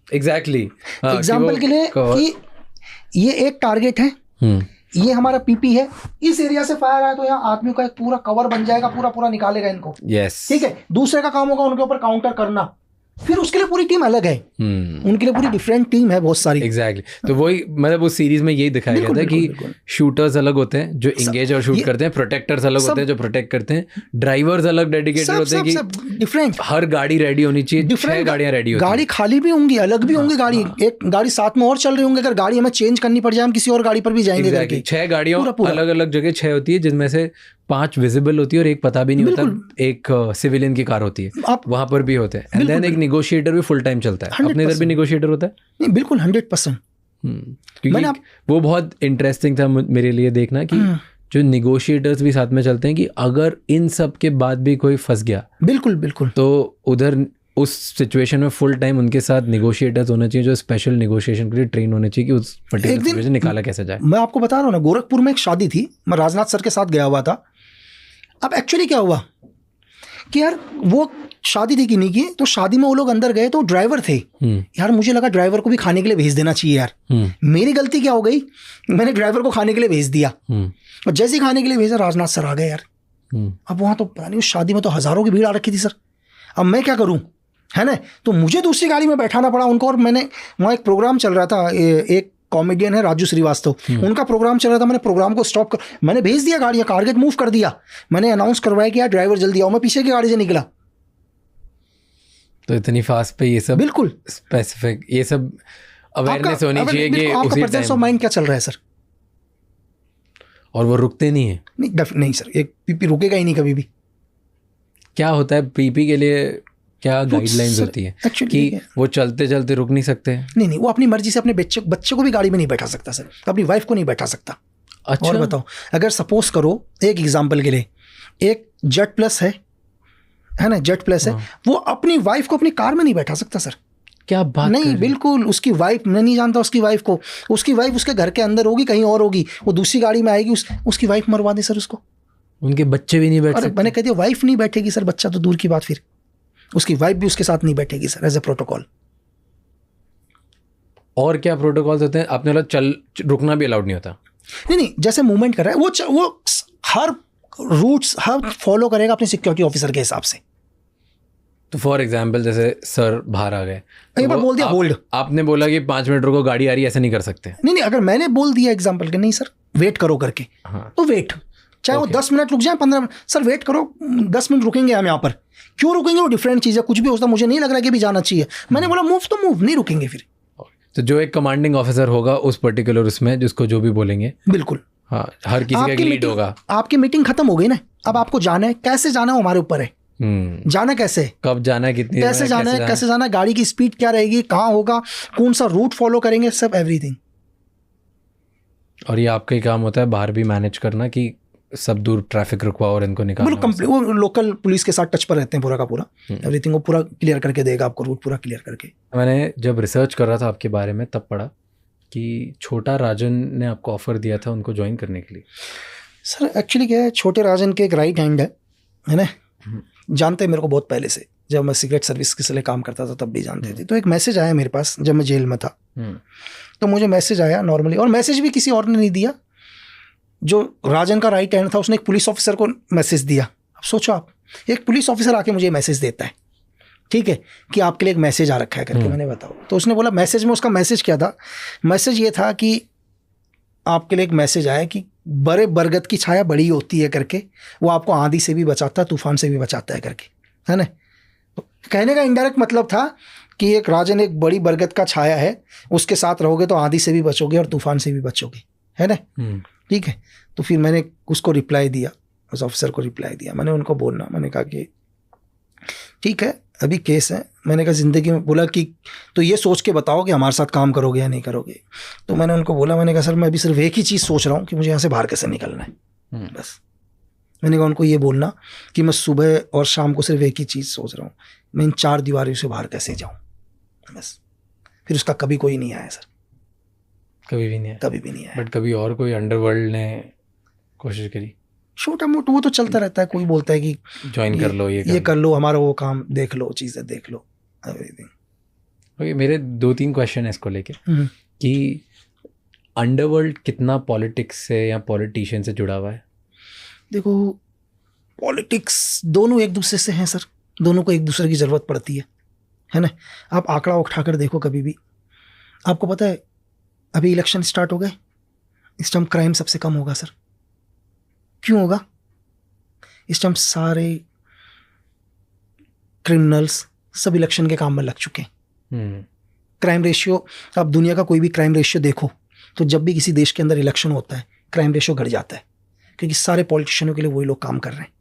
एग्जैक्टली एग्जाम्पल के लिए कि ये एक टारगेट है, ये हमारा पीपी है, इस एरिया से फायर आया तो यहाँ आदमी का एक पूरा कवर बन जाएगा, पूरा पूरा निकालेगा इनको। ठीक है, दूसरे का काम होगा उनके ऊपर काउंटर करना, फिर उसके लिए पूरी टीम अलग है, उनके लिए पूरी डिफरेंट टीम है बहुत सारी। एग्जैक्टली तो वही मतलब उस सीरीज में यही दिखाया गया था कि शूटर्स अलग होते हैं जो इंगेज और शूट करते हैं, प्रोटेक्टर्स अलग होते हैं जो प्रोटेक्ट करते हैं, ड्राइवर्स अलग डेडिकेटेड होते हैं कि डिफरेंट, हर गाड़ी रेडी होनी चाहिए, 6 गाड़ियां रेडी होती हैं, गाड़ी खाली भी होंगी, अलग भी होंगी गाड़ी, एक गाड़ी साथ में और चल रही होंगी, अगर गाड़ी हमें चेंज करनी पड़ जाए हम किसी और गाड़ी पर भी जाएंगे करके। 6 गाड़ियां अलग अलग जगह 6 होती है, जिनमें से 5 विजिबल होती है और एक पता भी नहीं होता, एक सिविलियन की कार होती है, वहां पर भी होते हैं। एंड देन एक नेगोशिएटर भी फुल टाइम चलता है, अपने इधर भी नेगोशिएटर होता है। नहीं बिल्कुल 100%। क्योंकि वो बहुत इंटरेस्टिंग था मेरे लिए देखना कि जो नेगोशिएटर्स भी साथ में चलते हैं, कि अगर इन सब के बाद भी कोई फंस गया बिल्कुल बिल्कुल तो उधर उस सिचुएशन में फुल टाइम उनके साथ नेगोशिएटर्स होने चाहिए जो स्पेशल नेगोशिएशन के लिए ट्रेन होने चाहिए कि उस पर्टिकुलर सिचुएशन निकाला कैसे जाए। मैं आपको बता रहा हूँ ना, गोरखपुर में एक शादी थी, मैं राजनाथ सर के साथ गया हुआ था। अब एक्चुअली क्या हुआ कि यार वो शादी थी कि नहीं की, तो शादी में वो लोग अंदर गए तो ड्राइवर थे, यार मुझे लगा ड्राइवर को भी खाने के लिए भेज देना चाहिए यार। मेरी गलती क्या हो गई, मैंने ड्राइवर को खाने के लिए भेज दिया, और जैसे ही खाने के लिए भेजा राजनाथ सर आ गए यार। अब वहाँ तो पता नहीं उस शादी में तो हजारों की भीड़ आ रखी थी सर, अब मैं क्या करूँ, है ना, तो मुझे दूसरी गाड़ी में बैठाना पड़ा उनको। और मैंने वहाँ एक प्रोग्राम चल रहा था, एक कॉमेडियन है राजू श्रीवास्तव, उनका प्रोग्राम चल रहा था, मैंने प्रोग्राम को स्टॉप कर, मैंने भेज दिया गाड़ी, टारगेट मूव कर दिया, मैंने अनाउंस करवाया कि यार ड्राइवर जल्दी आओ, मैं पीछे की गाड़ी से निकला। तो इतनी फास्ट पे ये सब बिल्कुल स्पेसिफिक, ये सब अवेयरनेस होनी चाहिए कि आपका प्रेजेंस ऑफ माइंड क्या चल रहा है सर, और वो रुकते नहीं है। नहीं सर, एक पीपी रुकेगा ही नहीं कभी भी। क्या होता है पीपी के लिए, क्या गाइडलाइंस होती है कि वो चलते चलते रुक नहीं सकते? नहीं, वो अपनी मर्जी से अपने बच्चे को भी गाड़ी में नहीं बैठा सकता सर, अपनी वाइफ को नहीं बैठा सकता। अच्छा, और बताओ, अगर सपोज करो एक एग्जांपल के लिए, एक जेट प्लस है ना, जेट प्लस है, वो अपनी वाइफ को अपनी कार में नहीं बैठा सकता सर। क्या बात नहीं, बिल्कुल उसकी वाइफ, मैं नहीं जानता उसकी वाइफ को, उसकी वाइफ उसके घर के अंदर होगी, कहीं और होगी, वो दूसरी गाड़ी में आएगी, उसकी वाइफ मरवा दे सर उसको। उनके बच्चे भी नहीं बैठ सकते? मैंने कह दिया वाइफ नहीं बैठेगी सर, बच्चा तो दूर की बात, फिर उसकी वाइफ भी उसके साथ नहीं बैठेगी सर, एज ए प्रोटोकॉल। और क्या प्रोटोकॉल्स होते हैं? आपने बोला रुकना भी अलाउड नहीं होता? नहीं, जैसे मूवमेंट कर रहा है वो हर रूट्स हर फॉलो करेगा अपने सिक्योरिटी ऑफिसर के हिसाब से। तो फॉर एग्जाम्पल जैसे सर बाहर आ गए, एक बार बोल दिया होल्ड, आपने बोला कि 5 मिनट रुको, गाड़ी आ रही है, ऐसा नहीं कर सकते? नहीं, अगर मैंने बोल दिया एग्जाम्पल के नहीं सर वेट करो करके, तो वेट, चाहे वो 10 मिनट रुक जाए, 15 मिनट, सर वेट करो, 10 मिनट रुकेंगे हम यहाँ पर। क्यों रुकेंगे, वो डिफरेंट चीज़ है, कुछ भी होता मुझे नहीं लग रहा कि भी जाना चाहिए, मैंने बोला मूव तो मूव, नहीं रुकेंगे फिर। तो जो एक कमांडिंग ऑफिसर होगा उस पर्टिकुलर उसमें, जिसको जो भी बोलेंगे, बिल्कुल हाँ, हर किसी का लीड होगा। आपकी मीटिंग खत्म हो गई ना, अब आपको जाना है, कैसे जाना है हमारे ऊपर है, जाना कैसे, कब जाना है, कितनी कैसे जाना है, कैसे जाना है, गाड़ी की स्पीड क्या रहेगी, कहाँ होगा, कौन सा रूट फॉलो करेंगे, सब एवरीथिंग। और ये आपका ही काम होता है बाहर भी मैनेज करना कि सब दूर ट्रैफिक रुकवाओ और इनको निकालना। वो लोकल पुलिस के साथ टच पर रहते हैं पूरा का पूरा, एवरीथिंग वो पूरा क्लियर करके देगा आपको, रूट पूरा क्लियर करके। मैंने जब रिसर्च कर रहा था आपके बारे में तब पढ़ा कि छोटा राजन ने आपको ऑफर दिया था उनको ज्वाइन करने के लिए। सर एक्चुअली क्या है, छोटे राजन के एक राइट हैंड है ना, जानते हैं मेरे को बहुत पहले से, जब मैं सीक्रेट सर्विस के लिए काम करता था तब भी जानते थे। तो एक मैसेज आया मेरे पास जब मैं जेल में था, तो मुझे मैसेज आया नॉर्मली, और मैसेज भी किसी और ने नहीं दिया, जो राजन का राइट हैंड था उसने एक पुलिस ऑफिसर को मैसेज दिया। अब सोचो आप, एक पुलिस ऑफिसर आके मुझे मैसेज देता है, ठीक है, कि आपके लिए एक मैसेज आ रखा है करके। मैंने बताओ, तो उसने बोला मैसेज में, उसका मैसेज क्या था? मैसेज ये था कि आपके लिए एक मैसेज आया कि बड़े बरगद की छाया बड़ी होती है करके, वो आपको आंधी से भी बचाता है, तूफान से भी बचाता है करके, है ना। तो कहने का इनडायरेक्ट मतलब था कि एक राजन एक बड़ी बरगद का छाया है, उसके साथ रहोगे तो आंधी से भी बचोगे और तूफान से भी बचोगे, है ना। ठीक है, तो फिर मैंने उसको रिप्लाई दिया, उस ऑफिसर को रिप्लाई दिया। मैंने उनको बोलना, मैंने कहा कि ठीक है अभी केस है, मैंने कहा ज़िंदगी में, बोला कि तो ये सोच के बताओ कि हमारे साथ काम करोगे या नहीं करोगे। तो मैंने उनको बोला, मैंने कहा सर मैं अभी सिर्फ एक ही चीज़ सोच रहा हूँ कि मुझे यहाँ से बाहर कैसे निकलना है, बस। मैंने कहा उनको ये बोलना कि मैं सुबह और शाम को सिर्फ एक ही चीज़ सोच रहा हूँ, मैं इन 4 दीवारों से बाहर कैसे जाऊँ, बस। फिर उसका कभी कोई नहीं आया सर, कभी भी नहीं आया, कभी भी नहीं आया। बट कभी और कोई अंडरवर्ल्ड ने कोशिश करी? छोटा मोटा वो तो चलता रहता है, कोई बोलता है कि ज्वाइन कर लो, ये कर लो, हमारा वो काम देख लो, चीज़ें देख लो, एवरीथिंग। ओके, मेरे 2-3 क्वेश्चन है इसको लेके कि अंडरवर्ल्ड कितना पॉलिटिक्स से या पॉलिटिशियन से जुड़ा हुआ है? देखो पॉलिटिक्स दोनों एक दूसरे से हैं सर, दोनों को एक दूसरे की ज़रूरत पड़ती है ना। आप आंकड़ा उठाकर देखो कभी भी, आपको पता है अभी इलेक्शन स्टार्ट हो गए, इस टाइम क्राइम सबसे कम होगा सर। क्यों होगा? इस टाइम सारे क्रिमिनल्स सब इलेक्शन के काम में लग चुके हैं। क्राइम रेशियो, आप दुनिया का कोई भी क्राइम रेशियो देखो तो जब भी किसी देश के अंदर इलेक्शन होता है क्राइम रेशियो घट जाता है, क्योंकि सारे पॉलिटिशियनों के लिए वही लोग काम कर रहे हैं,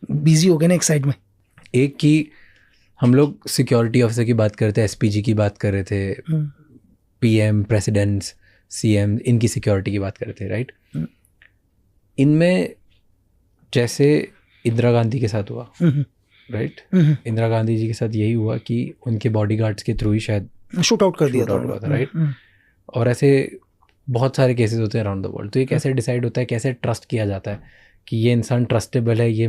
बिजी हो गए ना एक साइड में। एक की हम लोग सिक्योरिटी ऑफिसर की बात करते हैं, एसपीजी की बात कर रहे थे, पीएम, प्रेसिडेंट्स, सीएम, इनकी सिक्योरिटी की बात कर रहे थे, राइट। इनमें जैसे इंदिरा गांधी के साथ हुआ, राइट, इंदिरा गांधी जी के साथ यही हुआ कि उनके बॉडीगार्ड्स के थ्रू ही शायद शूट आउट कर दिया था, राइट। और ऐसे बहुत सारे केसेस होते हैं अराउंड द वर्ल्ड। तो ये कैसे डिसाइड होता है, कैसे ट्रस्ट किया जाता है कि ये इंसान ट्रस्टेबल है, ये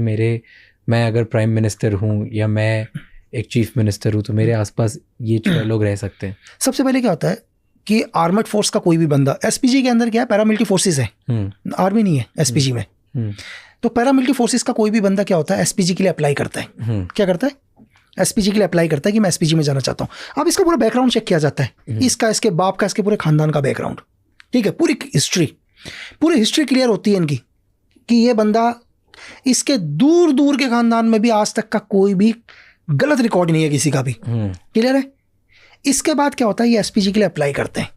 मैं अगर प्राइम मिनिस्टर हूँ या मैं एक चीफ मिनिस्टर हूँ तो मेरे आसपास ये 4 लोग रह सकते हैं? सबसे पहले क्या होता है कि आर्मड फोर्स का कोई भी बंदा, एसपीजी के अंदर क्या है, पैरामिलिट्री फोर्सेस है, आर्मी नहीं है एसपीजी में। तो पैरामिलिट्री फोर्सेस का कोई भी बंदा क्या होता है, एसपीजी के लिए अप्लाई करता है। क्या करता है? एसपीजी के लिए अप्लाई करता है कि मैं एसपीजी में जाना चाहता हूँ। अब इसका पूरा बैकग्राउंड चेक किया जाता है, इसका, इसके बाप का, इसके पूरे खानदान का बैकग्राउंड, ठीक है, पूरी हिस्ट्री क्लियर होती है इनकी कि ये बंदा, इसके दूर दूर के खानदान में भी आज तक का कोई भी गलत रिकॉर्ड नहीं है किसी का भी, क्लियर है। इसके बाद क्या होता है, ये एसपीजी के लिए अप्लाई करते हैं,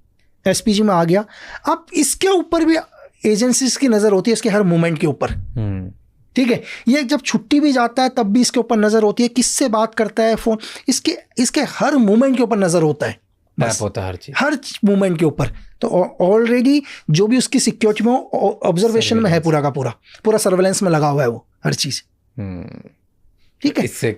एसपीजी में आ गया। अब इसके ऊपर भी एजेंसीज की नज़र होती है, इसके हर मूवमेंट के ऊपर, ठीक है। ये जब छुट्टी भी जाता है तब भी इसके ऊपर नज़र होती है, किससे बात करता है फ़ोन, इसके हर मूवमेंट के ऊपर नज़र होता है, टैप होता है हर मूवमेंट के ऊपर। तो ऑलरेडी जो भी उसकी सिक्योरिटी में ऑब्जर्वेशन में है, पूरा का पूरा सर्वेलेंस में लगा हुआ है वो हर चीज़, ठीक है। इससे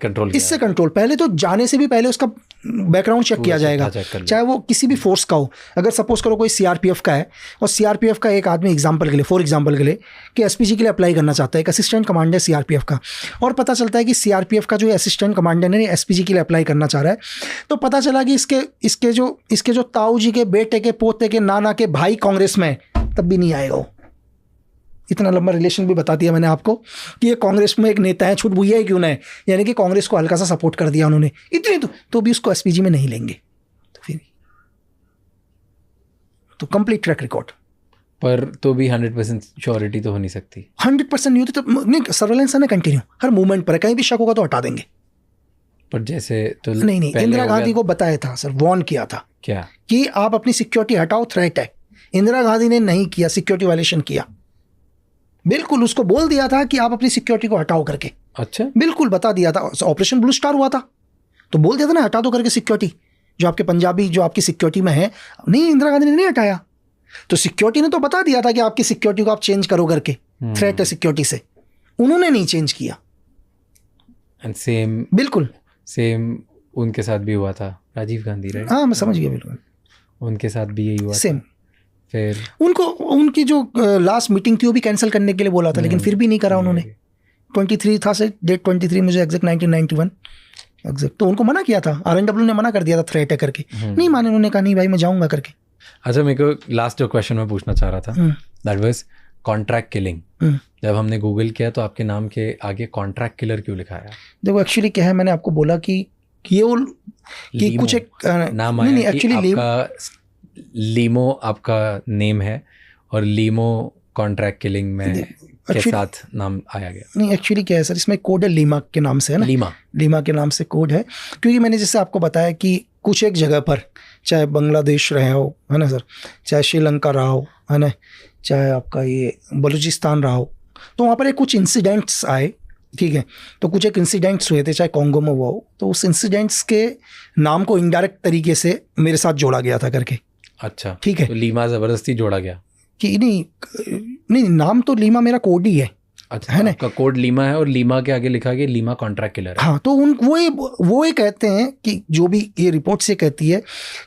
कंट्रोल पहले तो जाने से भी पहले उसका बैकग्राउंड चेक किया जाएगा, चाहे वो किसी भी फोर्स का हो। अगर सपोज करो कोई सीआरपीएफ का है और सीआरपीएफ का एक आदमी फॉर एग्जांपल के लिए कि एसपीजी के लिए अप्लाई करना चाहता है, एक असिस्टेंट कमांडर सीआरपीएफ का, और पता चलता है कि सीआरपीएफ का जो असिस्टेंट कमांडर है एसपीजी के लिए अप्लाई करना चाह रहा है, तो पता चला कि इसके जो ताऊ जी के बेटे के पोते के नाना के भाई कांग्रेस में, तब भी नहीं आएगा वो। इतना लंबा रिलेशन भी बता दिया मैंने आपको कि ये कांग्रेस में एक नेता है, छूट भुइया ही क्यों ना है, यानी कि कांग्रेस को हल्का सा सपोर्ट कर दिया उन्होंने, इतनी तो भी उसको एसपीजी में नहीं लेंगे। तो फिर तो कंप्लीट ट्रैक रिकॉर्ड, पर तो भी 100% श्योरिटी तो हो नहीं सकती। 100% नहीं होती तो नहीं, सर्वेलेंस है ना कंटिन्यू, हर मूवमेंट पर, कहीं भी शक होगा तो हटा देंगे। पर जैसे तो नहीं, इंदिरा गांधी को बताया था सर, वॉर्न किया था क्या कि आप अपनी सिक्योरिटी हटाओ, थ्रेट है। इंदिरा गांधी ने नहीं किया, सिक्योरिटी वायलेशन किया, बिल्कुल उसको बोल दिया था कि आप अपनी सिक्योरिटी को हटाओ करके। अच्छा, बिल्कुल बता दिया था। ऑपरेशन ब्लू स्टार हुआ था तो बोल दिया था ना, हटा दो करके सिक्योरिटी, जो आपके पंजाबी जो आपकी सिक्योरिटी में है। नहीं, इंदिरा गांधी ने नहीं हटाया, तो सिक्योरिटी ने तो बता दिया था कि आपकी सिक्योरिटी को आप चेंज करो करके, थ्रेट है सिक्योरिटी से, उन्होंने नहीं चेंज किया। एंड बिल्कुल सेम उनके साथ भी हुआ था, राजीव गांधी, राइट? हाँ, मैं समझ गया, बिल्कुल उनके साथ भी यही हुआ सेम। फिर उनकी जो लास्ट मीटिंग थी वो भी कैंसिल करने के लिए बोला था, लेकिन फिर भी नहीं करा उन्होंने। 23 था से डेट 23 मुझे एग्जैक्ट 1991 एग्जैक्ट, तो उनको मना किया था, RNW ने मना कर दिया था थ्रेट है करके, नहीं माने, उन्होंने कहा नहीं भाई मैं जाऊंगा करके। अच्छा, मेरे को लास्ट जो क्वेश्चन मैं पूछना चाह रहा था, दैट वाज कॉन्ट्रैक्ट किलिंग, जब हमने गूगल किया तो आपके नाम के आगे कॉन्ट्रैक्ट किलर क्यों लिखा है? देखो एक्चुअली क्या है, मैंने आपको बोला कि ये कुछ एक नाम आया नहीं कि एक्चुअली लीमो आपका नेम है और लीमो कॉन्ट्रैक्ट किलिंग में के साथ नाम आया गया। नहीं एक्चुअली क्या है सर, इसमें कोड है लीमा के नाम से, है ना, लीमा के नाम से कोड है। क्योंकि मैंने जैसे आपको बताया कि कुछ एक जगह पर, चाहे बांग्लादेश रहे हो, है ना सर, चाहे श्रीलंका रहा हो, है ना, चाहे आपका ये बलूचिस्तान रहा हो, तो वहाँ पर एक कुछ इंसिडेंट्स आए, ठीक है, तो कुछ एक इंसिडेंट्स हुए थे, चाहे कॉन्गो में हुआ हो, तो उस इंसिडेंट्स के नाम को इनडायरेक्ट तरीके से मेरे साथ जोड़ा गया था करके। अच्छा, ठीक है, तो लीमा ज़बरदस्ती जोड़ा गया कि नहीं, नाम तो लीमा मेरा कोड ही है। अच्छा, है ना, आपका कोड लीमा है और लीमा के आगे लिखा गया लीमा कॉन्ट्रैक्ट किलर है। हाँ, तो वो ये कहते हैं कि जो भी ये रिपोर्ट से कहती है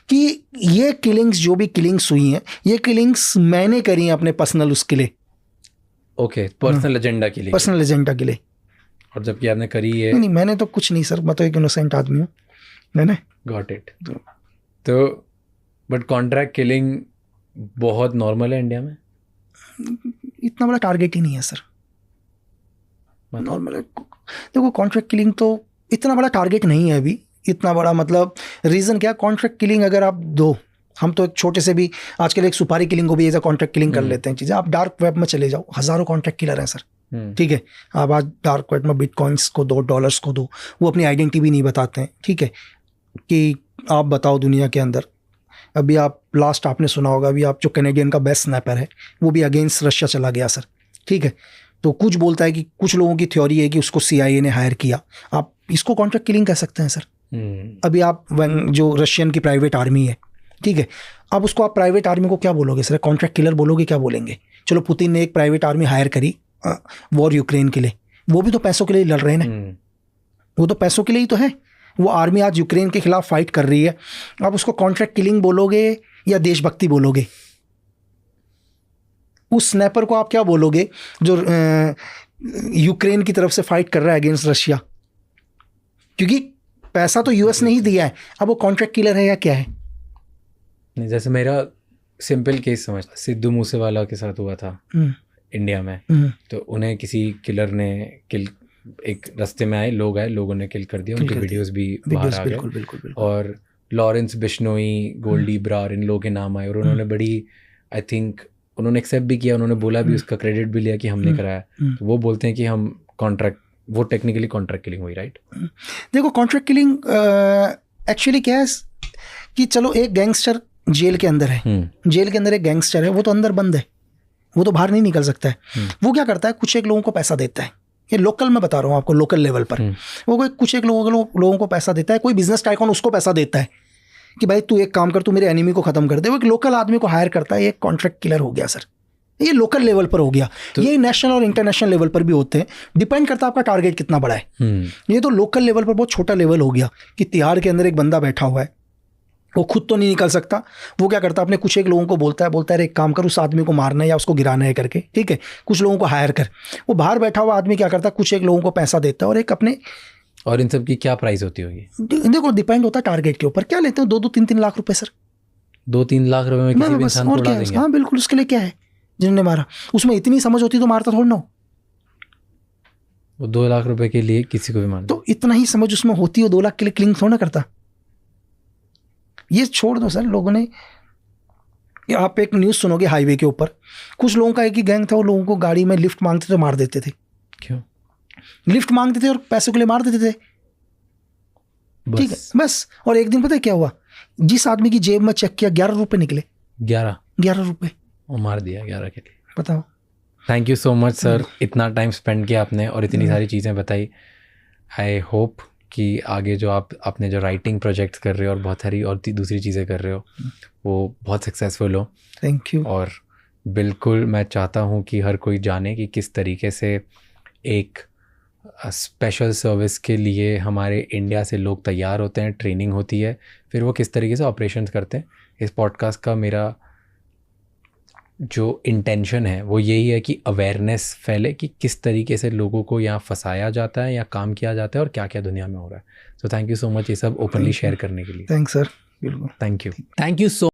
कि ये किलिंग्स, जो भी किलिंग्स हुई हैं, ये किलिंग्स मैंने करी हैं अपने पर्सनल उसके लिए। ओके, पर्सनल एजेंडा के लिए, पर्सनल एजेंडा के लिए। और जबकि आपने करी है। नहीं, मैंने तो कुछ नहीं सर, मैं तो एक इनोसेंट आदमी हूँ, है ना। Got it. तो बट कॉन्ट्रैक्ट किलिंग बहुत नॉर्मल है इंडिया में? इतना बड़ा टारगेट ही नहीं है सर, नॉर्मल है। देखो कॉन्ट्रैक्ट किलिंग तो इतना बड़ा टारगेट नहीं है अभी, इतना बड़ा मतलब रीज़न क्या, कॉन्ट्रैक्ट किलिंग अगर आप दो, हम तो एक छोटे से भी आजकल एक सुपारी किलिंग को भी एज अ कॉन्ट्रैक्ट किलिंग कर लेते हैं चीज़ें। आप डार्क वेब में चले जाओ, हज़ारों कॉन्ट्रैक्ट किलर हैं सर, ठीक है। आप आज डार्क वेब में बिटकॉइंस को दो, डॉलर्स को दो, वो अपनी आइडेंटिटी भी नहीं बताते हैं, ठीक है, कि आप बताओ दुनिया के अंदर। अभी आप लास्ट आपने सुना होगा, अभी आप जो कैनेडियन का बेस्ट स्नैपर है वो भी अगेंस्ट रशिया चला गया सर, ठीक है। तो कुछ बोलता है कि कुछ लोगों की थ्योरी है कि उसको CIA ने हायर किया, आप इसको कॉन्ट्रैक्ट किलिंग कह सकते हैं सर। अभी आप जो रशियन की प्राइवेट आर्मी है, ठीक है, अब उसको आप प्राइवेट आर्मी को क्या बोलोगे सर, कॉन्ट्रैक्ट किलर बोलोगे, क्या बोलेंगे? चलो पुतिन ने एक प्राइवेट आर्मी हायर करी वॉर यूक्रेन के लिए, वो भी तो पैसों के लिए लड़ रहे हैं ना, वो तो पैसों के लिए ही तो है। वो आर्मी आज यूक्रेन के खिलाफ फाइट कर रही है, आप उसको कॉन्ट्रैक्ट किलिंग बोलोगे या देशभक्ति बोलोगे? उस स्नैपर को आप क्या बोलोगे जो यूक्रेन की तरफ से फाइट कर रहा है अगेंस्ट रशिया? क्योंकि पैसा तो US ने ही दिया है, अब वो कॉन्ट्रैक्ट किलर है या क्या है? नहीं, जैसे मेरा सिंपल केस समझ, सिद्धू मूसेवाला के साथ हुआ था इंडिया में, तो उन्हें किसी किलर ने किल, एक रास्ते में आए, लोगों ने किल कर दिया, उनके वीडियोस भी बाहर आ गए। और लॉरेंस बिश्नोई, गोल्डी ब्रार, इन लोगों के नाम आए और उन्होंने बड़ी, आई थिंक उन्होंने एक्सेप्ट भी किया, उन्होंने बोला भी, उसका क्रेडिट भी लिया कि हमने कराया। तो वो बोलते हैं कि हम कॉन्ट्रैक्ट, वो टेक्निकली कॉन्ट्रैक्ट किलिंग हुई, राइट? देखो कॉन्ट्रैक्ट किलिंग एक्चुअली क्या है कि चलो एक गैंगस्टर जेल के अंदर है, जेल के अंदर एक गैंगस्टर है, वो तो अंदर बंद है, वो तो बाहर नहीं निकल सकता है। वो क्या करता है, कुछ एक लोगों को पैसा देता है, ये लोकल में बता रहा हूँ आपको, लोकल लेवल पर वो कोई कुछ एक लोगों को पैसा देता है, कोई बिजनेस टाइकॉन उसको पैसा देता है कि भाई तू एक काम कर, तू मेरे एनिमी को खत्म कर दे। वो एक लोकल आदमी को हायर करता है, ये कॉन्ट्रैक्ट किलर हो गया सर। ये लोकल लेवल पर हो गया, तो ये नेशनल और इंटरनेशनल लेवल पर भी होते हैं, डिपेंड करता है आपका टारगेट कितना बड़ा है। ये तो लोकल लेवल पर बहुत छोटा लेवल हो गया कि तिहाड़ के अंदर एक बंदा बैठा हुआ है, वो खुद तो नहीं निकल सकता, वो क्या करता है, अपने कुछ एक लोगों को बोलता है एक काम कर, उस आदमी को मारना है या उसको गिराना है करके, ठीक है, कुछ लोगों को हायर कर। वो बाहर बैठा हुआ आदमी क्या करता है, कुछ एक लोगों को पैसा देता है और एक अपने, और इन सब की क्या प्राइस होती होगी? देखो डिपेंड होता है टारगेट के ऊपर, क्या लेते हैं 2-3 लाख रुपए सर। 2-3 लाख रुपए में किसी भी इंसान को उड़ा देंगे? हाँ बिल्कुल, उसके लिए क्या है, जिन्होंने मारा उसमें इतनी समझ होती तो मारता थोड़ा ना हो। वो 2 लाख रुपए के लिए किसी को भी मार, तो इतना ही समझ उसमें होती है, 2 लाख के लिए क्लिंग थोड़ा ना करता। ये छोड़ दो सर, लोगों ने, आप एक न्यूज़ सुनोगे हाईवे के ऊपर, कुछ लोगों का एक ही गैंग था, वो लोगों को गाड़ी में लिफ्ट मांगते थे, मार देते थे। क्यों? लिफ्ट मांगते थे और पैसों के लिए मार देते थे, ठीक है, बस। और एक दिन पता है क्या हुआ, जिस आदमी की जेब में चेक किया 11 रुपए निकले। 11 रुपए वो मार दिया 11 के लिए, बताओ। Thank you so much sir, इतना टाइम स्पेंड किया आपने और इतनी सारी चीज़ें बताई। आई होप कि आगे जो आपने जो राइटिंग प्रोजेक्ट्स कर रहे हो और बहुत सारी और दूसरी चीज़ें कर रहे हो वो बहुत सक्सेसफुल हो। Thank you. और बिल्कुल मैं चाहता हूँ कि हर कोई जाने कि किस तरीके से एक स्पेशल सर्विस के लिए हमारे इंडिया से लोग तैयार होते हैं, ट्रेनिंग होती है, फिर वो किस तरीके से ऑपरेशंस करते हैं। इस पॉडकास्ट का मेरा जो इंटेंशन है वो यही है कि अवेयरनेस फैले कि किस तरीके से लोगों को यहाँ फंसाया जाता है या काम किया जाता है और क्या क्या दुनिया में हो रहा है। तो थैंक यू सो मच ये सब ओपनली शेयर करने के लिए। Thanks sir. बिल्कुल, थैंक यू सो